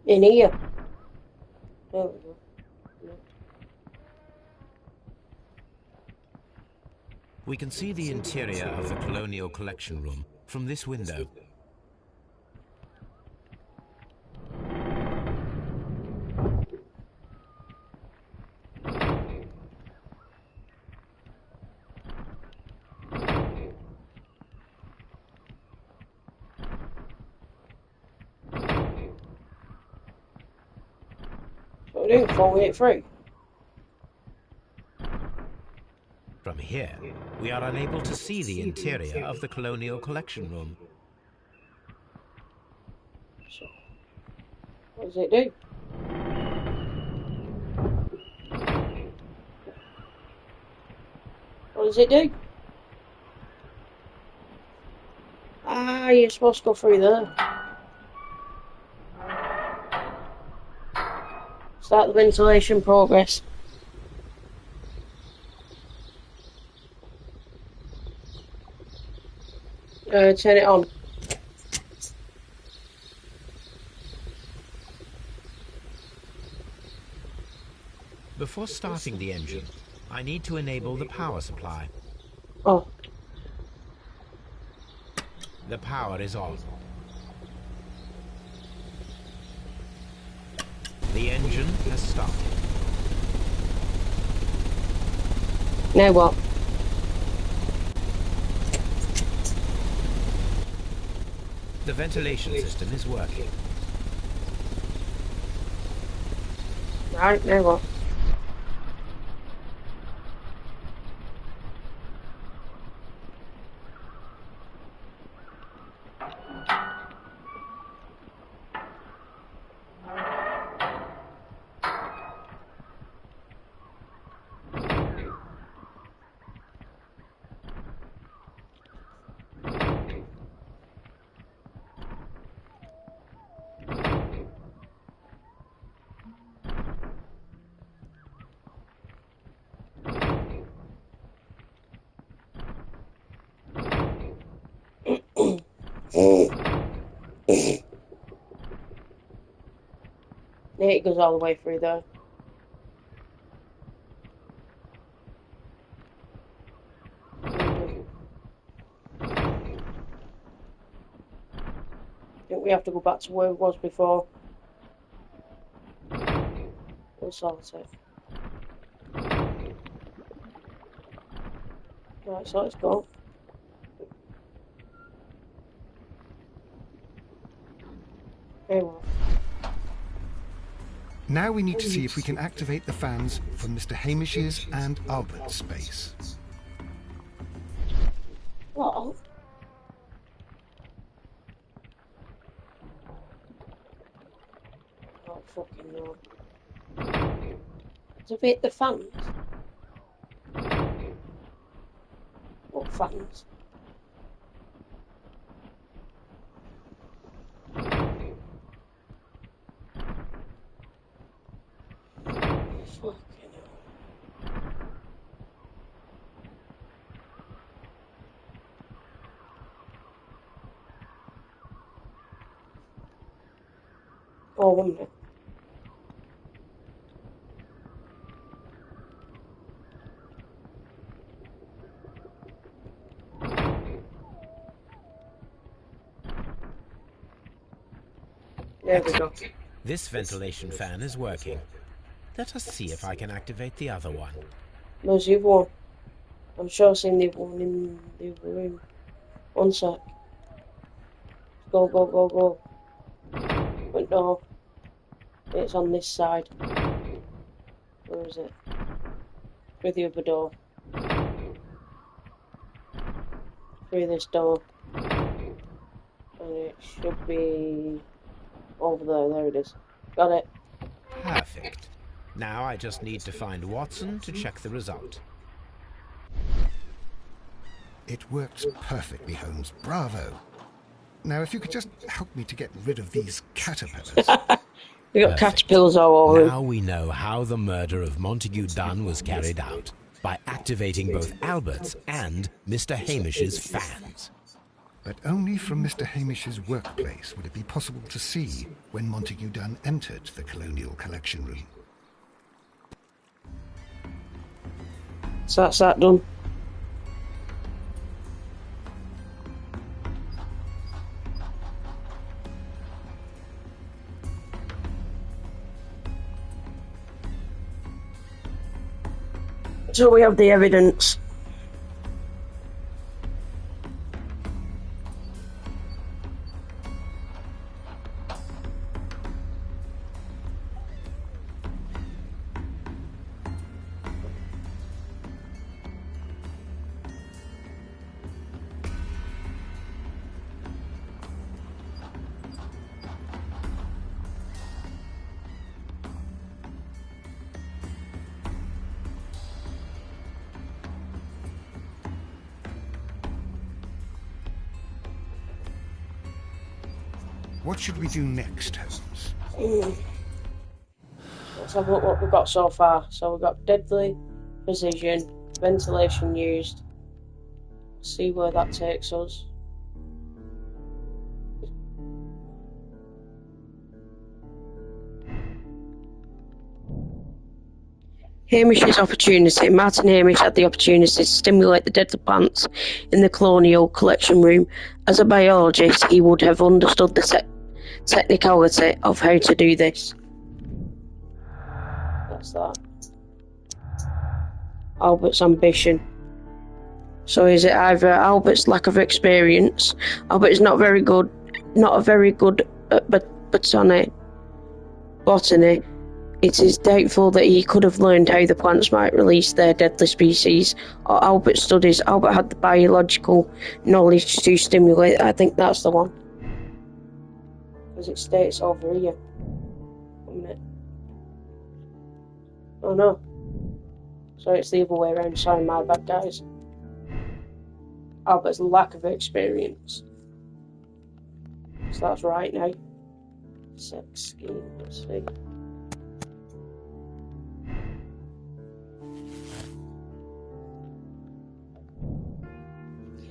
In here. There we go. We can see the interior of the Colonial Collection Room from this window. What are we doing? Following it through? From here, we are unable to see the interior of the Colonial Collection Room. So, what does it do? does it do? Ah, you're supposed to go through there. Start the ventilation progress. Turn it on. Before starting the engine, I need to enable the power supply. Oh. The power is on. The engine has started. Now what? The ventilation system is working. Right, now what? Yeah, it goes all the way through there. I think we have to go back to where it was before. We'll sort it. Right, so let's go. There we are. Now we need to see if we can activate the fans from Mr. Hamish's and Albert's space. What? Oh, fucking no. Activate the fans? What fans? Fucking hell. Oh, 1 minute. There we go. This ventilation fan is working. Let us see if I can activate the other one. Where's the other one? I'm sure I've seen the other one in the other room. 1 sec. Go, go, go, go. But no. It's on this side. Where is it? Through the other door. Through this door. And it should be over there. There it is. Got it. Perfect. Now I just need to find Watson to check the result. It works perfectly, Holmes. Bravo. Now, if you could just help me to get rid of these caterpillars. We got caterpillars all over. Now we know how the murder of Montague Dunn was carried out, by activating both Albert's and Mr. Hamish's fans. But only from Mr. Hamish's workplace would it be possible to see when Montague Dunn entered the Colonial Collection Room. So that's that done. So we have the evidence. What should we do next, Holmes? Let's have a look what we've got so far. So we've got deadly precision, ventilation used. See where that takes us. Hamish's opportunity. Martin Hamish had the opportunity to stimulate the deadly plants in the colonial collection room. As a biologist, he would have understood the technicality of how to do this. That's that. Albert's ambition. So is it either Albert's lack of experience? Albert is not a very good at botany. It is doubtful that he could have learned how the plants might release their deadly species, or Albert's studies. Albert had the biological knowledge to stimulate. I think that's the one. Because it states over here. A minute. Oh no. So it's the other way around. Sorry, my bad, guys. Albert's lack of experience. So that's right now. Sex scheme, let's see.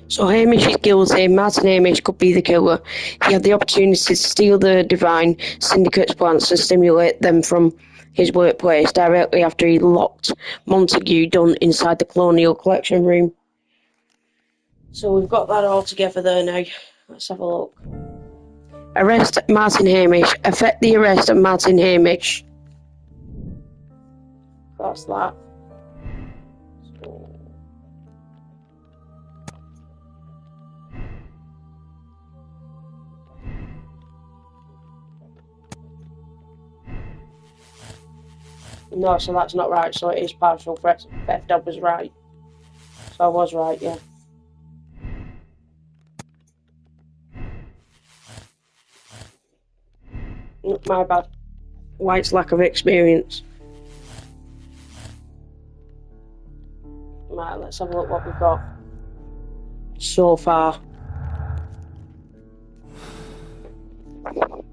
So Hamish is guilty. Martin Hamish could be the killer. He had the opportunity to steal the Divine Syndicate's plants and stimulate them from his workplace directly after he locked Montague Dunn inside the Colonial Collection Room. So we've got that all together there now. Let's have a look. Arrest Martin Hamish. Effect the arrest of Martin Hamish. That's that. No, so that's not right. So it is partial theft. I was right. So I was right, yeah. My bad. White's lack of experience. Right, let's have a look what we've got so far.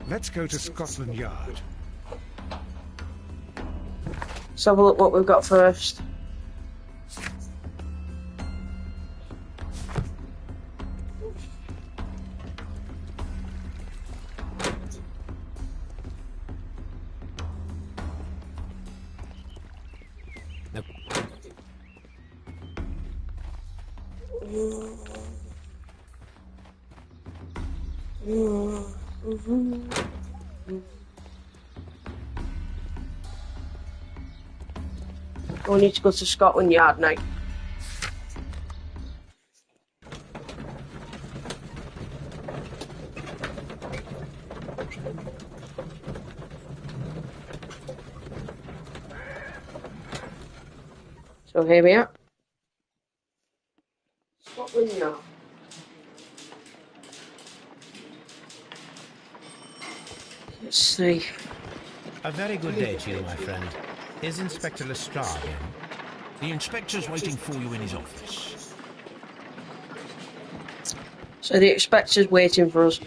Let's go to Scotland Yard. Let's have a look what we've got first. Nope. We need to go to Scotland Yard now. So here we are. Scotland Yard. Let's see. A very good day to you, my friend. Is Inspector Lestrade in? The inspector's waiting for you in his office. So the inspector's waiting for us.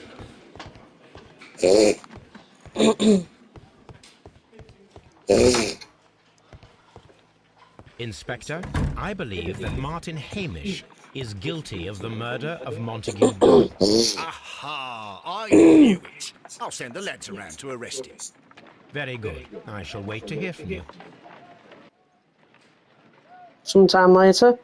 Inspector, I believe that Martin Hamish is guilty of the murder of Montague Dunn. Aha! I knew it. I'll send the lads around to arrest him. Very good. I shall wait to hear from you. Sometime later.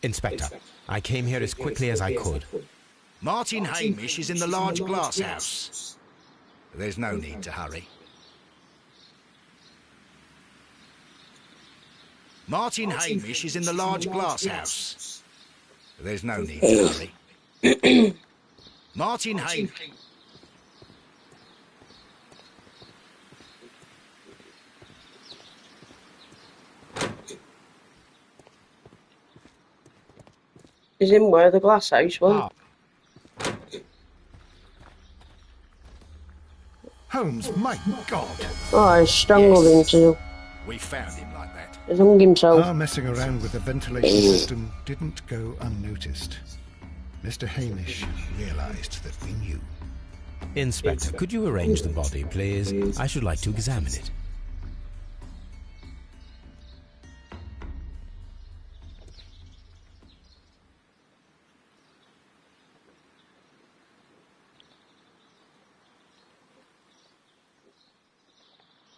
Inspector, I came here as quickly as I could. Martin Hamish is in the large glass house. There's no need to hurry. Martin Hamish is in the large glass house. There's no need to hurry. Martin Hamish... He's in where the glass house was. Holmes, my God! Oh, he's strangled him too. We found him like that. He's hung himself. Our messing around with the ventilation system didn't go unnoticed. Mr. Hamish realized that we knew. Inspector, could you arrange the body, please? I should like to examine it.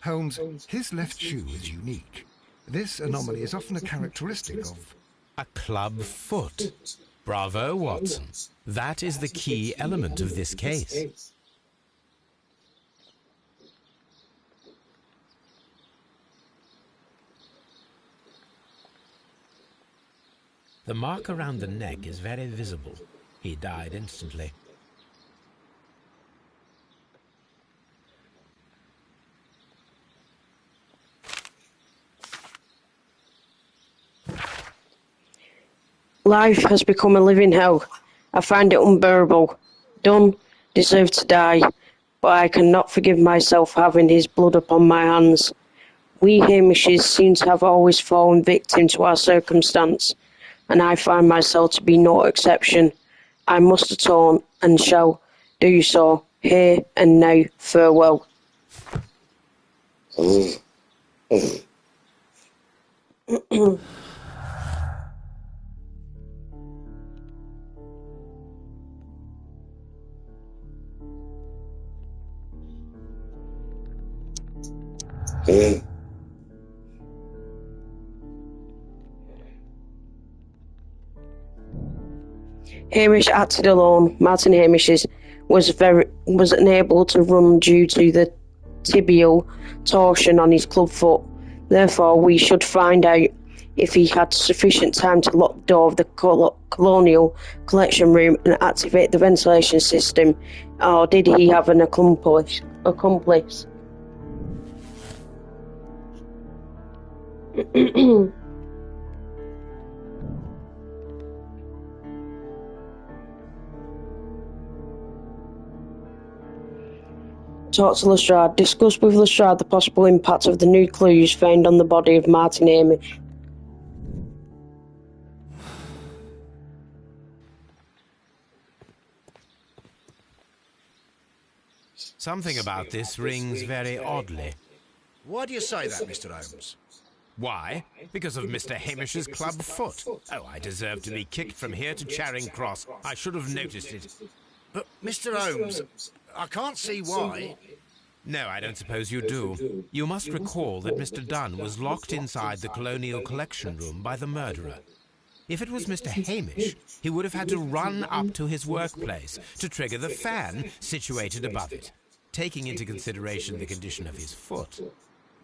Holmes, his left shoe is unique. This anomaly is often a characteristic of... A club foot. Bravo, Watson. That is the key element of this case. The mark around the neck is very visible. He died instantly. Life has become a living hell. I find it unbearable. Dunn deserved to die, but I cannot forgive myself having his blood upon my hands. We Hamishes seem to have always fallen victim to our circumstance, and I find myself to be no exception. I must atone, and shall do so, here and now. Farewell. Hamish acted alone. Martin Hamish was unable to run due to the tibial torsion on his club foot. Therefore, we should find out if he had sufficient time to lock the door of the colonial collection room and activate the ventilation system, or did he have an accomplice? Talk to Lestrade. Discuss with Lestrade the possible impact of the new clues found on the body of Martin Hamish. Something about this rings very oddly. Why do you say that, Mr. Holmes? Why? Because of Mr. Hamish's club foot. Oh, I deserve to be kicked from here to Charing Cross. I should have noticed it. But, Mr. Holmes, I can't see why. No, I don't suppose you do. You must recall that Mr. Dunn was locked inside the Colonial Collection Room by the murderer. If it was Mr. Hamish, he would have had to run up to his workplace to trigger the fan situated above it, taking into consideration the condition of his foot.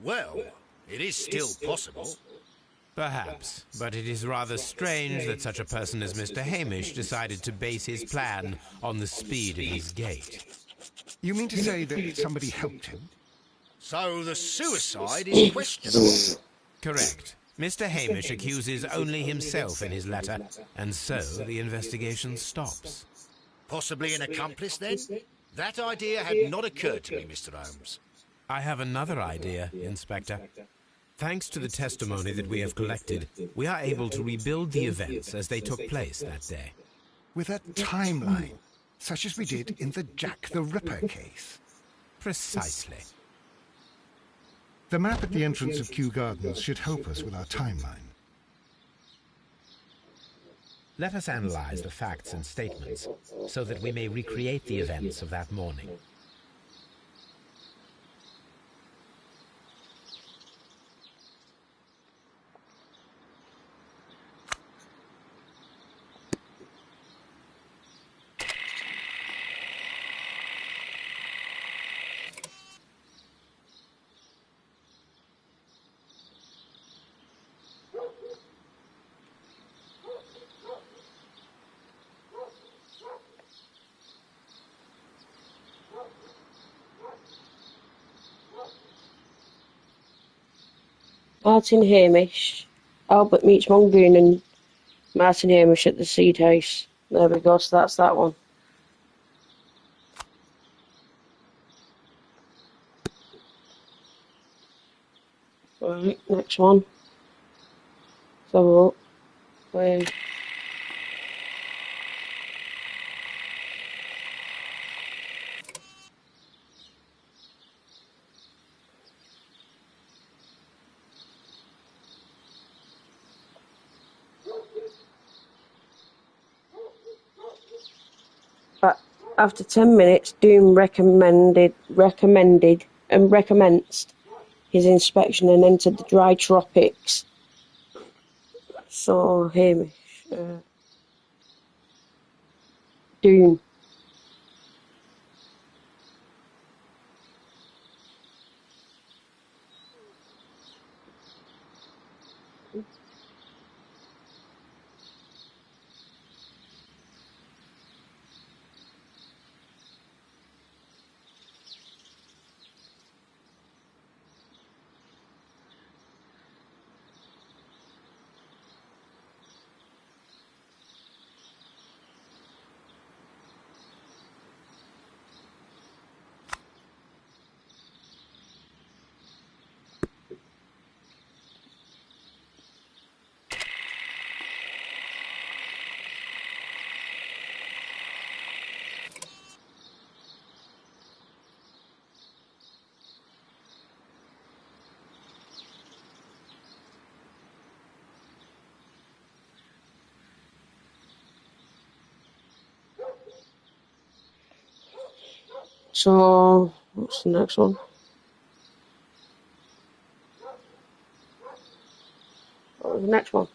Well, it is still possible. Perhaps, but it is rather strange that such a person as Mr. Hamish decided to base his plan on the speed of his gait. You mean to say that somebody helped him? So the suicide is questionable. Correct. Mr. Hamish accuses only himself in his letter, and so the investigation stops. Possibly an accomplice, then? That idea had not occurred to me, Mr. Holmes. I have another idea, Inspector. Thanks to the testimony that we have collected, we are able to rebuild the events as they took place that day. With a timeline, such as we did in the Jack the Ripper case. Precisely. The map at the entrance of Kew Gardens should help us with our timeline. Let us analyze the facts and statements so that we may recreate the events of that morning. Martin Hamish. Albert meets Mongoon and Martin Hamish at the Seed House. There we go, so that's that one. Right, next one. Let's have a look. Wait. But after 10 minutes, Doom recommenced his inspection and entered the dry tropics. So, Hamish. Doom. So, what's the next one? What was the next one?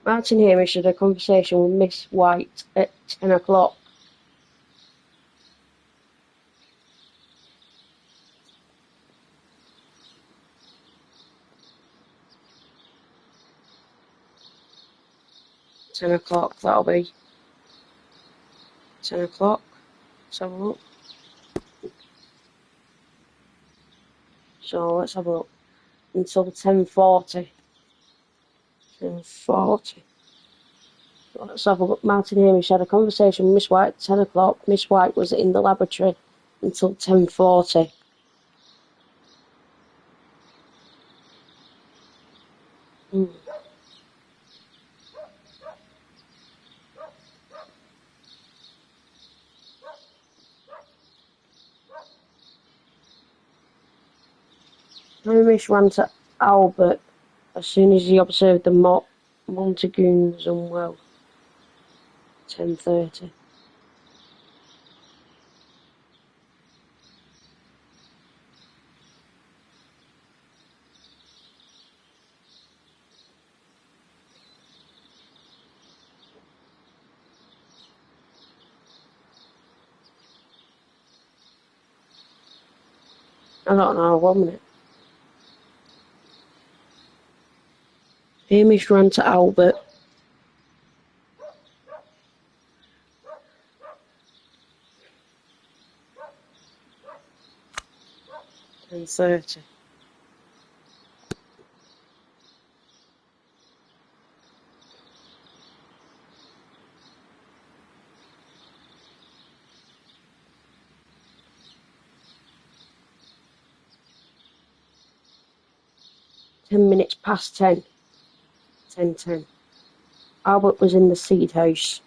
Martin Hamish had a conversation with Miss White at 10 o'clock. That'll be 10 o'clock. Let's have a look. So let's have a look. Until 10:40. 10:40. Let's have a look. Martin Hamish had a conversation with Miss White at 10 o'clock. Miss White was in the laboratory until 10:40. Hamish ran to Albert as soon as he observed the Montagues unwell. 10:30. I don't know, 1 minute. Hamish ran to Albert. And 30. Minutes past 10. 10:10. Albert was in the Seed House.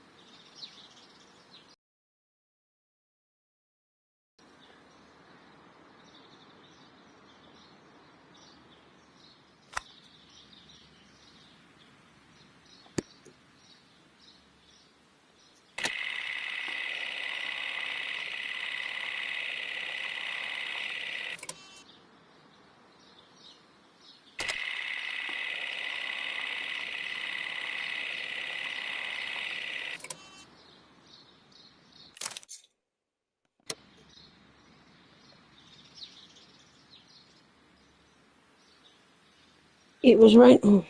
It was right. Oh.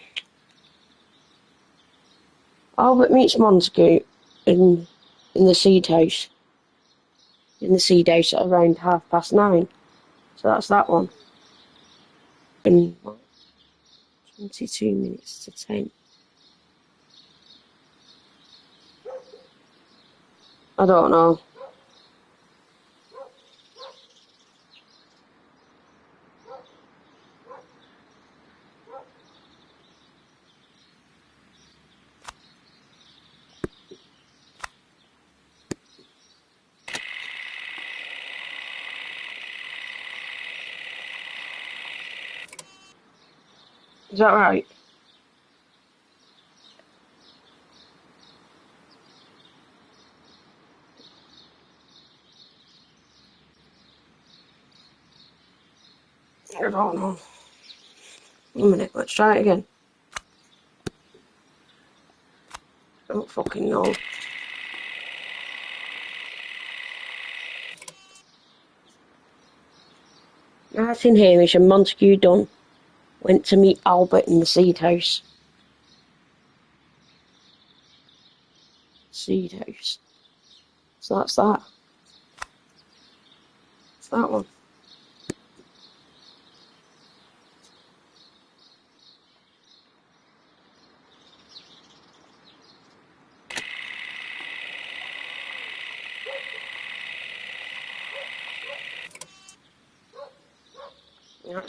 Albert meets Montague in the seed house. In the seed house at around 9:30. So that's that one. And 22 minutes to 10. I don't know. Is that right? I don't know. 1 minute, let's try it again. I don't fucking know. Martin Hamish and Montague Dunn went to meet Albert in the seed house. Seed house. So that's that. It's that one.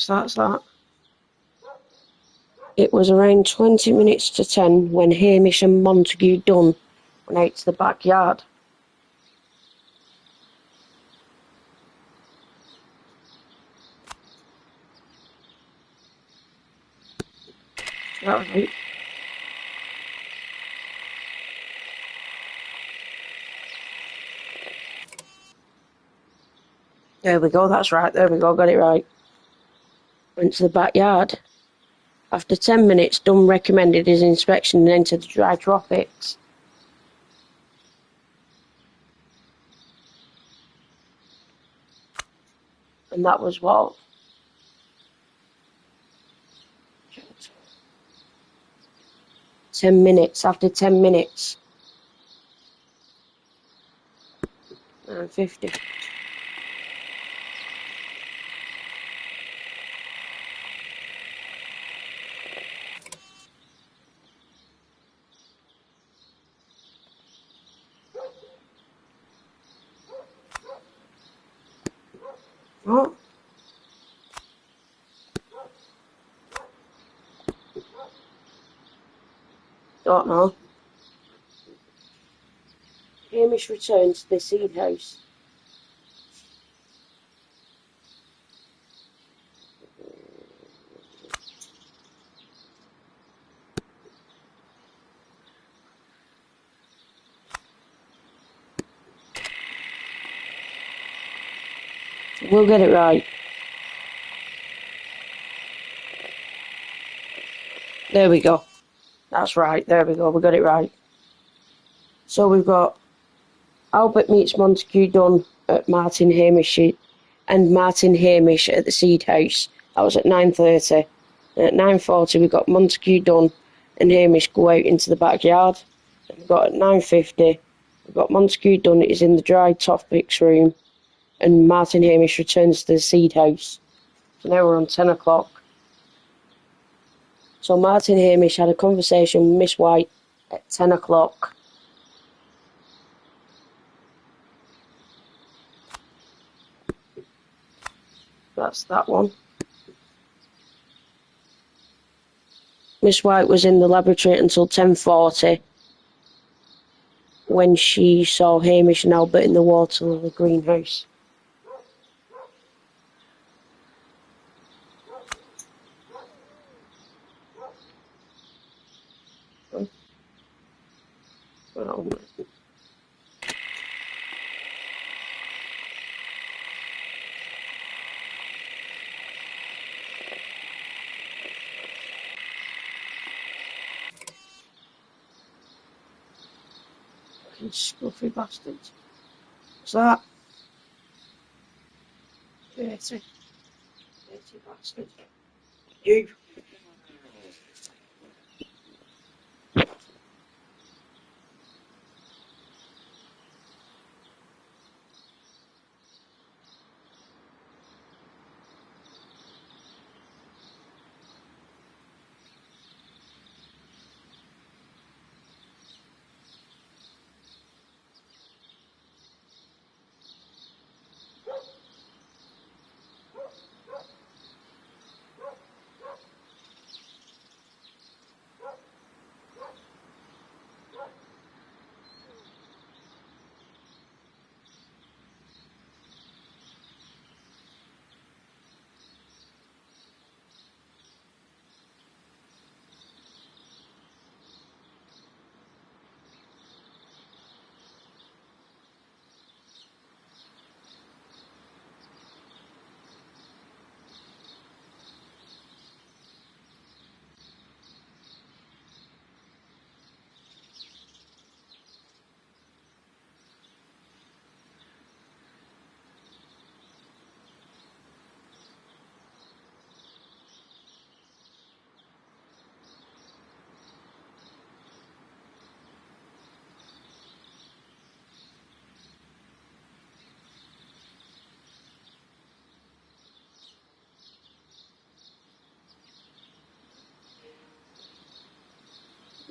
That's that. It was around 20 minutes to 10 when Hamish and Montague Dunn went out to the backyard. That was right. There we go, that's right, there we go, got it right. Went to the backyard. After 10 minutes, Dunn recommended his inspection and entered the dry tropics. And that was what? 10 minutes. After 10 minutes. 9:50. What? Don't know. Hamish returned to the seed house. We'll get it right. There we go. That's right. There we go. We got it right. So we've got Albert meets Montague Dunn at Martin Hamish and Martin Hamish at the seed house. That was at 9:30. And at 9:40 we got Montague Dunn and Hamish go out into the backyard. And we got at 9:50 we've got Montague Dunn is in the dry topics room and Martin Hamish returns to the seed house. So now we're on 10 o'clock. So Martin Hamish had a conversation with Miss White at 10 o'clock. That's that one. Miss White was in the laboratory until 10:40 when she saw Hamish and Albert in the water of the greenhouse. Oh. Fucking scruffy bastards. What's that? Dirty. Dirty bastard. You.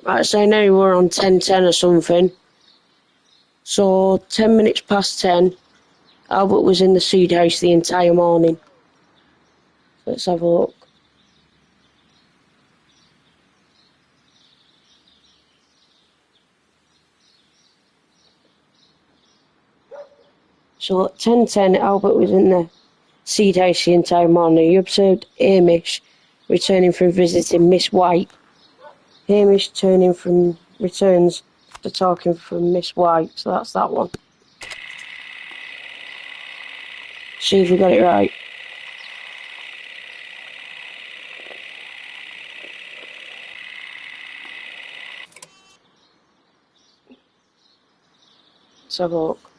Right, so now we're on 10:10 or something. So 10 minutes past 10, Albert was in the seed house the entire morning. Let's have a look. So at 10:10, Albert was in the seed house the entire morning. He observed Hamish returning from visiting Miss White. Hamish returns to talking from Miss White, so that's that one. See if we got it right. Let's have a look.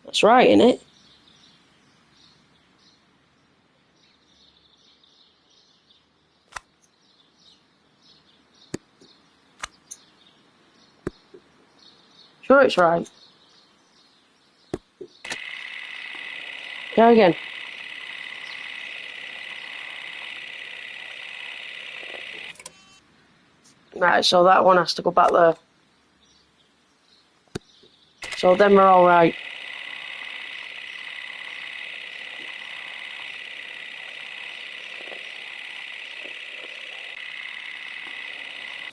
That's right, isn't it? Sure it's right. Go again. Right, so that one has to go back there. So then we're all right.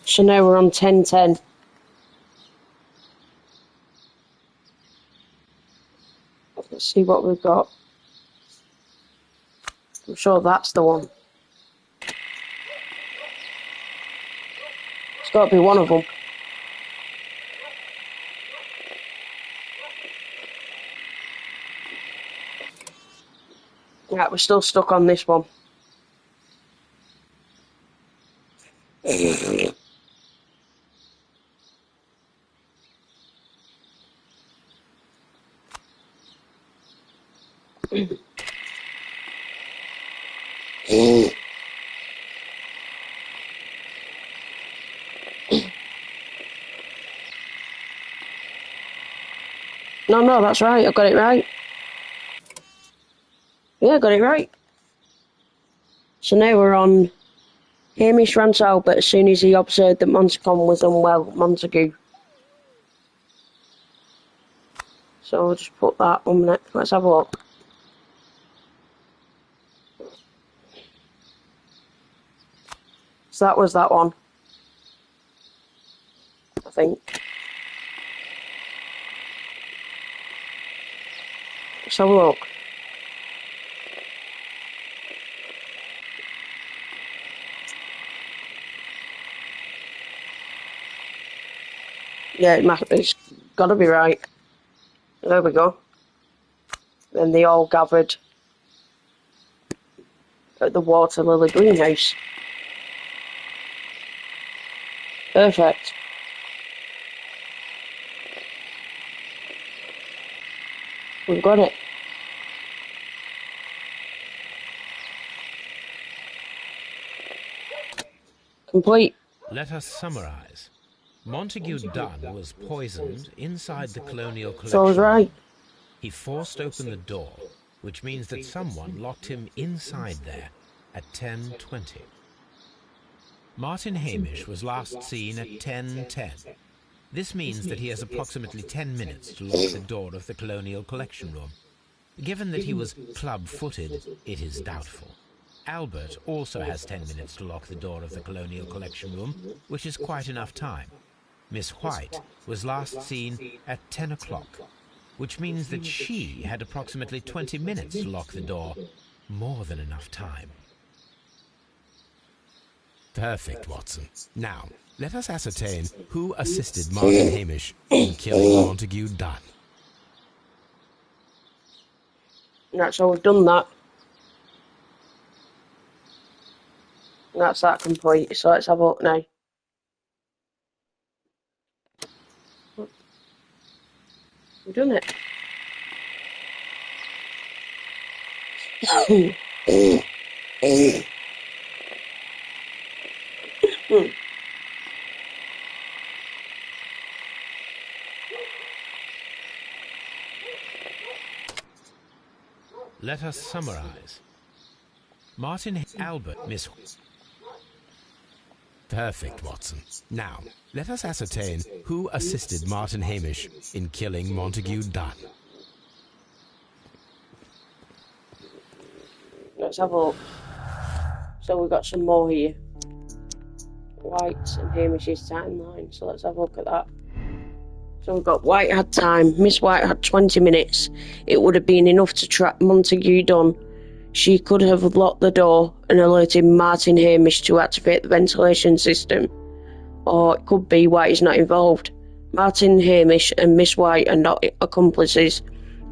So now we're on 10:10. Let's see what we've got. I'm sure that's the one. It's got to be one of them. Right, we're still stuck on this one. No, that's right. I got it right. Yeah, I got it right. So now we're on Hamish ran to Albert as soon as he observed that Montacon was unwell, Montague. So I'll just put that 1 minute. Let's have a look. So that was that one. I think. Let's have a look. Yeah, it's got to be right. There we go. Then they all gathered at the Water Lily greenhouse. Perfect. We've got it. Complete. Let us summarize. Montague Dunn was poisoned inside the Colonial Collection. So I was right. He forced open the door, which means that someone locked him inside there at 10:20. Martin Hamish was last seen at 10:10. This means that he has approximately 10 minutes to lock the door of the Colonial Collection Room. Given that he was club-footed, it is doubtful. Albert also has 10 minutes to lock the door of the Colonial Collection Room, which is quite enough time. Miss White was last seen at 10 o'clock, which means that she had approximately 20 minutes to lock the door. More than enough time. Perfect, Watson. Now, let us ascertain who assisted Martin Hamish in killing Montague Dunn. Right, so we've done that. That's that complete. So let's have a look now. We've done it. Let us summarize. Martin Albert, Miss... Perfect, Watson. Now, let us ascertain who assisted Martin Hamish in killing Montague Dunn. Let's have a look. So we've got some more here. White's and Hamish's timeline. So let's have a look at that. So we've got White had time. Miss White had 20 minutes. It would have been enough to trap Montague Dunn. She could have locked the door and alerted Martin Hamish to activate the ventilation system. Or it could be White is not involved. Martin Hamish and Miss White are not accomplices.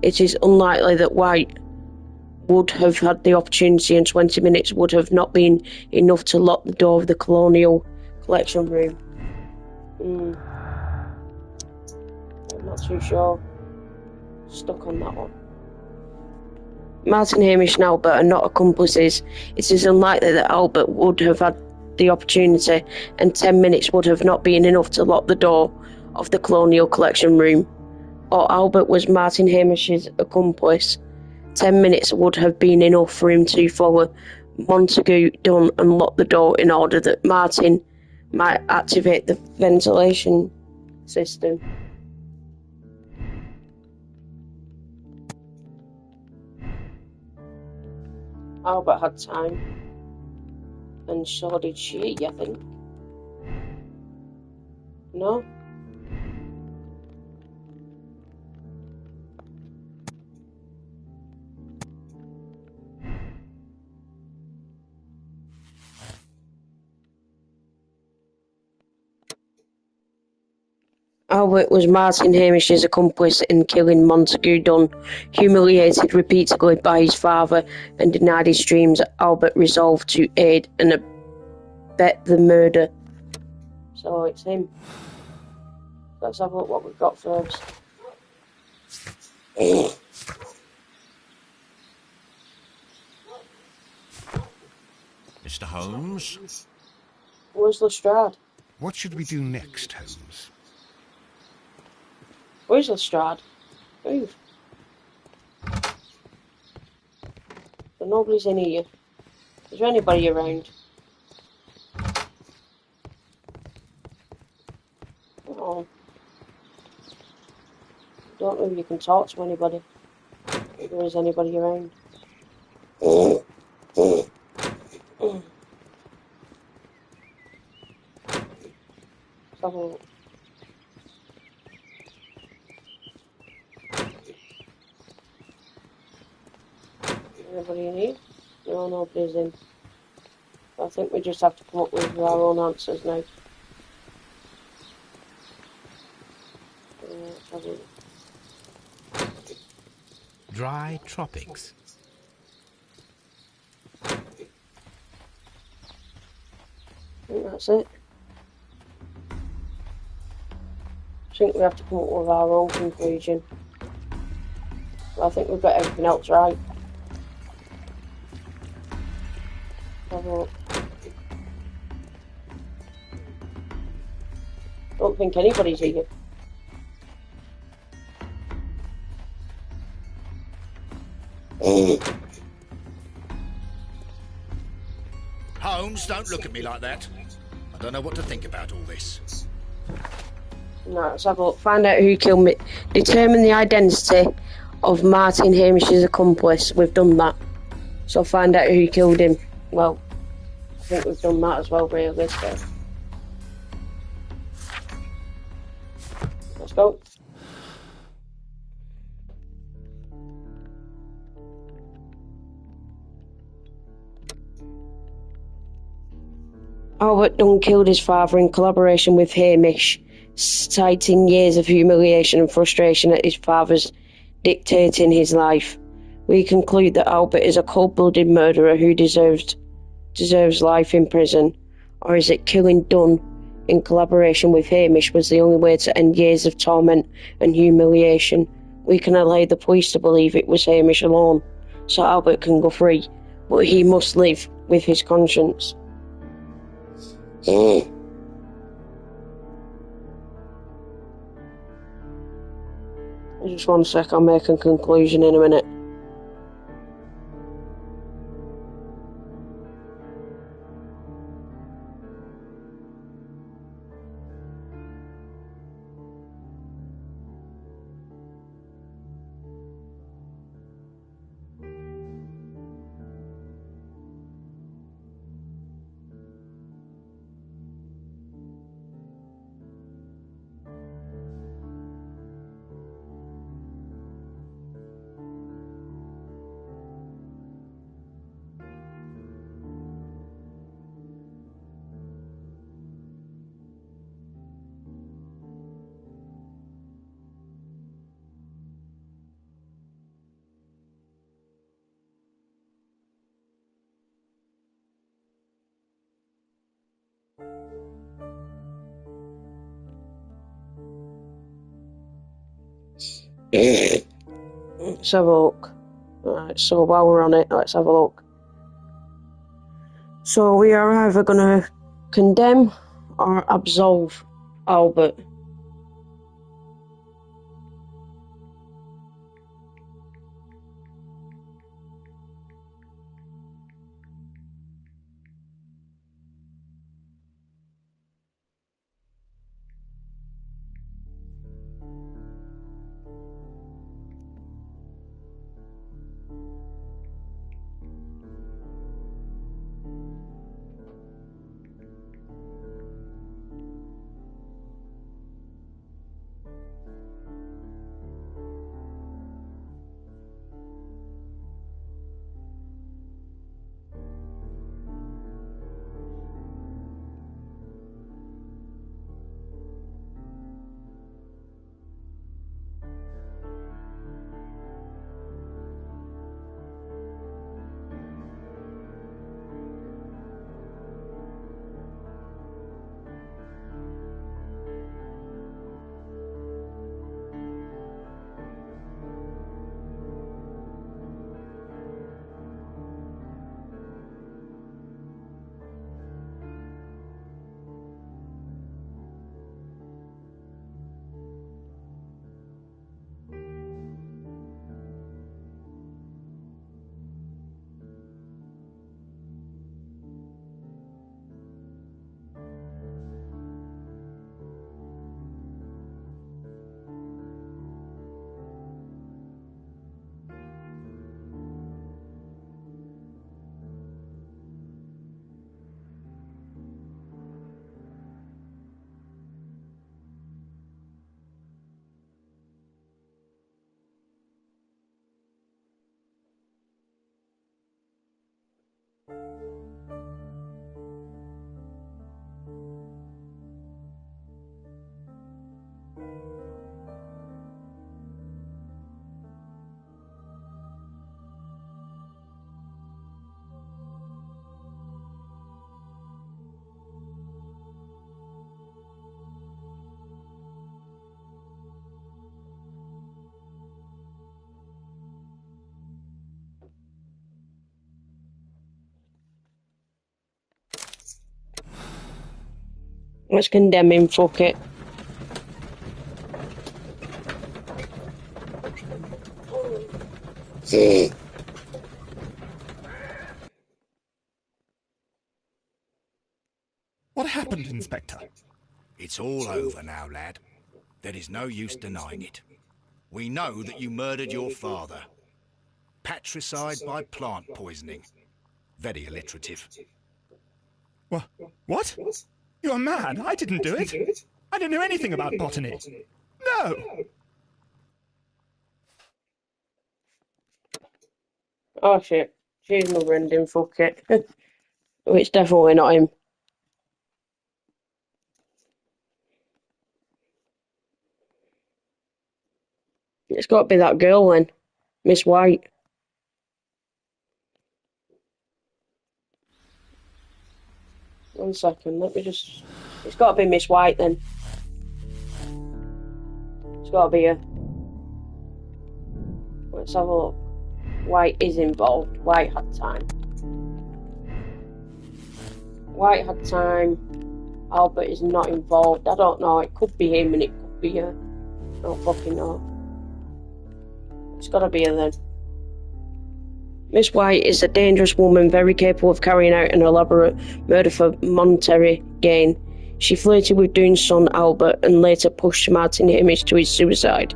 It is unlikely that White would have had the opportunity, and 20 minutes would have not been enough to lock the door of the Colonial Collection Room. I'm not too sure. Stuck on that one. Martin Hamish and Albert are not accomplices. It is unlikely that Albert would have had the opportunity, and 10 minutes would have not been enough to lock the door of the Colonial Collection Room. Or Albert was Martin Hamish's accomplice. 10 minutes would have been enough for him to follow Montague Dunn and lock the door in order that Martin might activate the ventilation system. Albert had time, and so did she, I think. No? Albert was Martin Hamish's accomplice in killing Montague Dunn. Humiliated repeatedly by his father and denied his dreams, Albert resolved to aid and abet the murder. So it's him. Let's have a look what we've got first. Mr. Holmes? Where's Lestrade? What should we do next, Holmes? Where's Lestrade? Move. So nobody's in here. Is there anybody around? Oh. Don't know if you can talk to anybody. If there is anybody around. Let's have a look. Anybody in here? No, nobody's in. I think we just have to come up with our own answers now. Let's have a look. Dry tropics. I think that's it. I think we have to come up with our own conclusion. I think we've got everything else right. Have a look. Don't think anybody's here. Holmes, don't look at me like that. I don't know what to think about all this. No, let's have a look. Find out who killed me. Determine the identity of Martin Hamish's accomplice. We've done that. So find out who killed him. Well, I think we've done that as well, really. So. Let's go. Albert Dunn killed his father in collaboration with Hamish, citing years of humiliation and frustration at his father's dictating his life. We conclude that Albert is a cold-blooded murderer who deserves life in prison. Or is it killing Dunn in collaboration with Hamish was the only way to end years of torment and humiliation? We can allow the police to believe it was Hamish alone, so Albert can go free, but he must live with his conscience. Just one sec, I'll make a conclusion in a minute. Let's have a look. Right, so while we're on it, let's have a look. So we are either going to condemn or absolve Albert. Let's condemn him, fuck it. What happened, Inspector? It's all over now, lad. There is no use denying it. We know that you murdered your father. Patricide by plant poisoning. Very alliterative. What? You're mad. I didn't do it. I don't know anything about botany. No! Oh shit. She's another ending, fuck it. Oh, it's definitely not him. It's got to be that girl then. Miss White. One second, let me just... It's got to be Miss White then. It's got to be her. Let's have a look. White is involved. White had time. White had time. Albert is not involved. I don't know. It could be him and it could be her. I don't fucking know. It's got to be her then. Miss White is a dangerous woman, very capable of carrying out an elaborate murder for monetary gain. She flirted with Dune's son Albert and later pushed Martin Hamish to his suicide.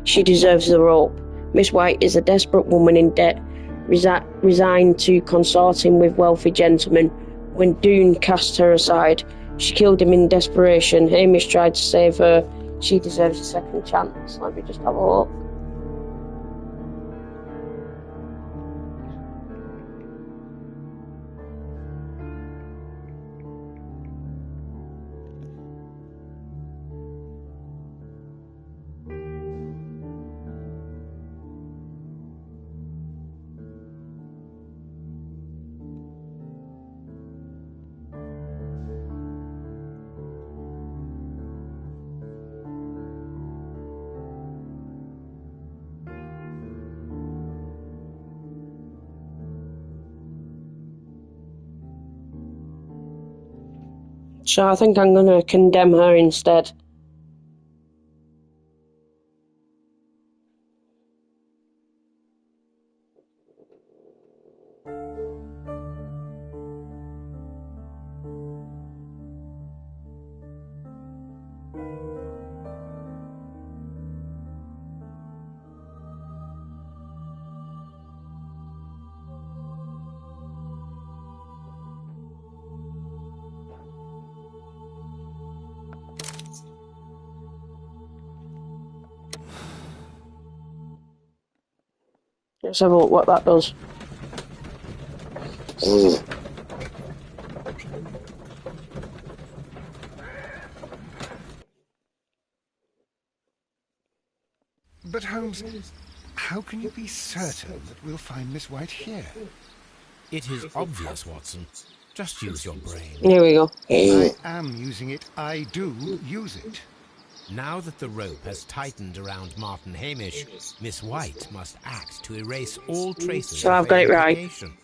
She deserves the rope. Miss White is a desperate woman in debt, resigned to consorting with wealthy gentlemen. When Dune cast her aside, she killed him in desperation. Hamish tried to save her. She deserves a second chance. Let me just have a look. So I think I'm going to condemn her instead. Let's have a look what that does. But Holmes, how can you be certain that we'll find Miss White here? It is obvious, Watson. Just use your brain. Here we go. I am using it. I do use it. Now that the rope has tightened around Martin Hamish, Miss White must act to erase all traces So of I've got it right. identification.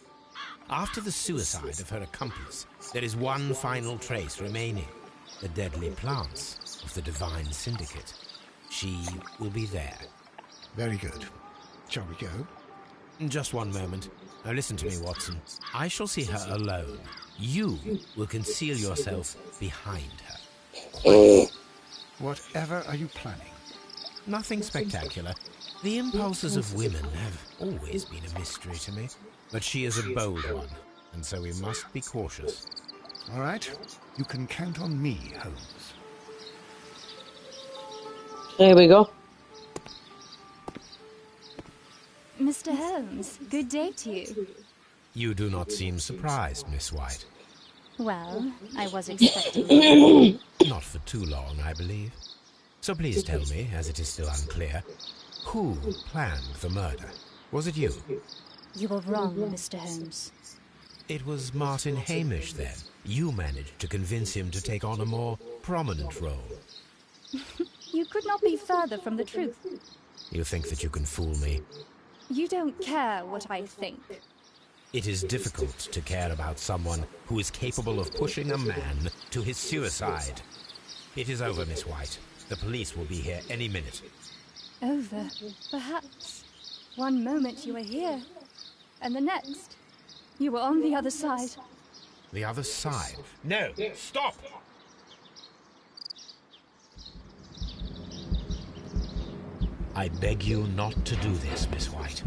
After the suicide of her accomplice, there is one final trace remaining. The deadly plants of the Divine Syndicate. She will be there. Very good. Shall we go? Just one moment. Now listen to me, Watson. I shall see her alone. You will conceal yourself behind her. Whatever are you planning? Nothing spectacular. The impulses of women have always been a mystery to me. But she is a bold one, and so we must be cautious. All right. You can count on me, Holmes. There we go. Mr. Holmes, good day to you. You do not seem surprised, Miss White. Well, I was expecting... Not for too long, I believe. So please tell me, as it is still unclear, who planned the murder? Was it you? You were wrong, Mr. Holmes. It was Martin Hamish, then. You managed to convince him to take on a more prominent role. You could not be further from the truth. You think that you can fool me? You don't care what I think. It is difficult to care about someone who is capable of pushing a man to his suicide. It is over, Miss White. The police will be here any minute. Over, perhaps. One moment you were here, and the next, you were on the other side. The other side? No! Stop! I beg you not to do this, Miss White.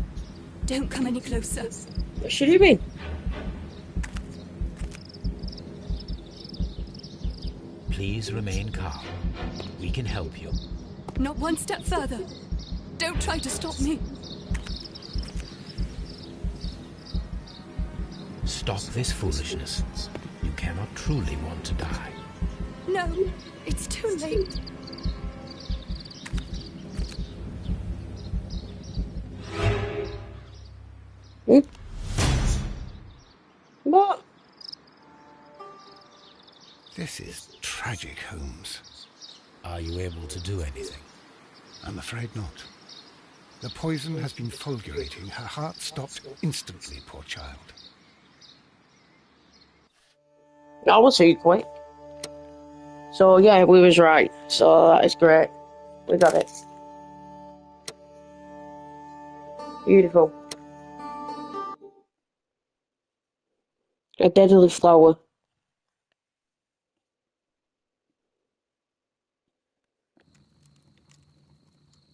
Don't come any closer. What should you be? Please remain calm. We can help you. Not one step further. Don't try to stop me. Stop this foolishness. You cannot truly want to die. No, it's too late. What? This is tragic, Holmes. Are you able to do anything? I'm afraid not. The poison has been fulgurating. Her heart stopped instantly, poor child. That was too quick. So yeah, we was right. So that is great. We got it. Beautiful. A deadly flower.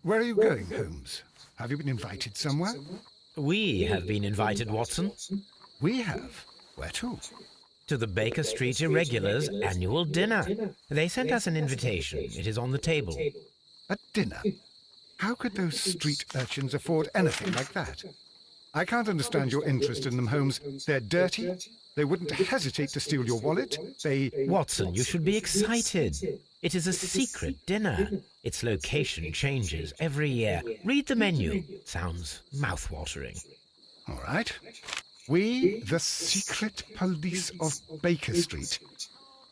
Where are you going, Holmes? Have you been invited somewhere? We have been invited, Watson. We have? Where to? To the Baker Street Irregulars' annual dinner. They sent us an invitation. It is on the table. A dinner? How could those street urchins afford anything like that? I can't understand your interest in them, Holmes. They're dirty. They wouldn't hesitate to steal your wallet. Watson, you should be excited. It is a secret dinner. Its location changes every year. Read the menu. Sounds mouth-watering. All right. We, the secret police of Baker Street,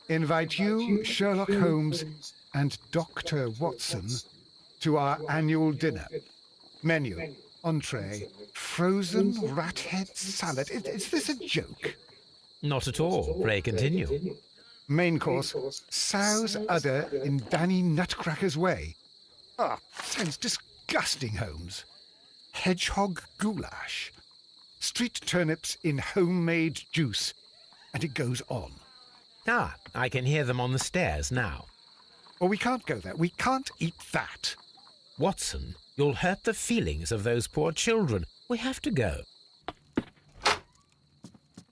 invite you, Sherlock Holmes, and Dr. Watson to our annual dinner. Menu, entree, frozen rat head salad. Is this a joke? Not at all. Pray continue. Main course, sow's udder in Danny Nutcracker's way. Ah, sounds disgusting, Holmes. Hedgehog goulash. Street turnips in homemade juice. And it goes on. Ah, I can hear them on the stairs now. Well, we can't go there. We can't eat that. Watson, you'll hurt the feelings of those poor children. We have to go.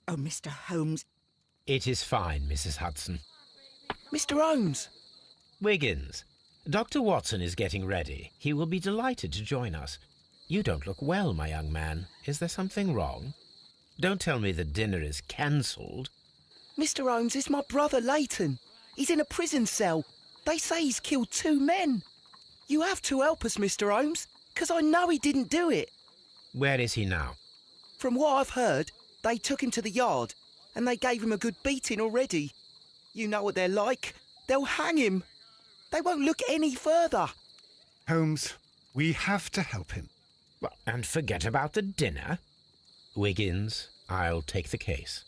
Oh, Mr. Holmes. It is fine, Mrs. Hudson. Mr. Holmes! Wiggins, Dr. Watson is getting ready. He will be delighted to join us. You don't look well, my young man. Is there something wrong? Don't tell me the dinner is cancelled. Mr. Holmes, it's my brother Leighton. He's in a prison cell. They say he's killed 2 men. You have to help us, Mr. Holmes, because I know he didn't do it. Where is he now? From what I've heard, they took him to the yard, and they gave him a good beating already. You know what they're like. They'll hang him. They won't look any further. Holmes, we have to help him. Well, and forget about the dinner. Wiggins, I'll take the case.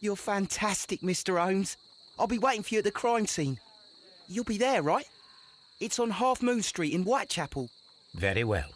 You're fantastic, Mr. Holmes. I'll be waiting for you at the crime scene. You'll be there, right? It's on Half Moon Street in Whitechapel. Very well.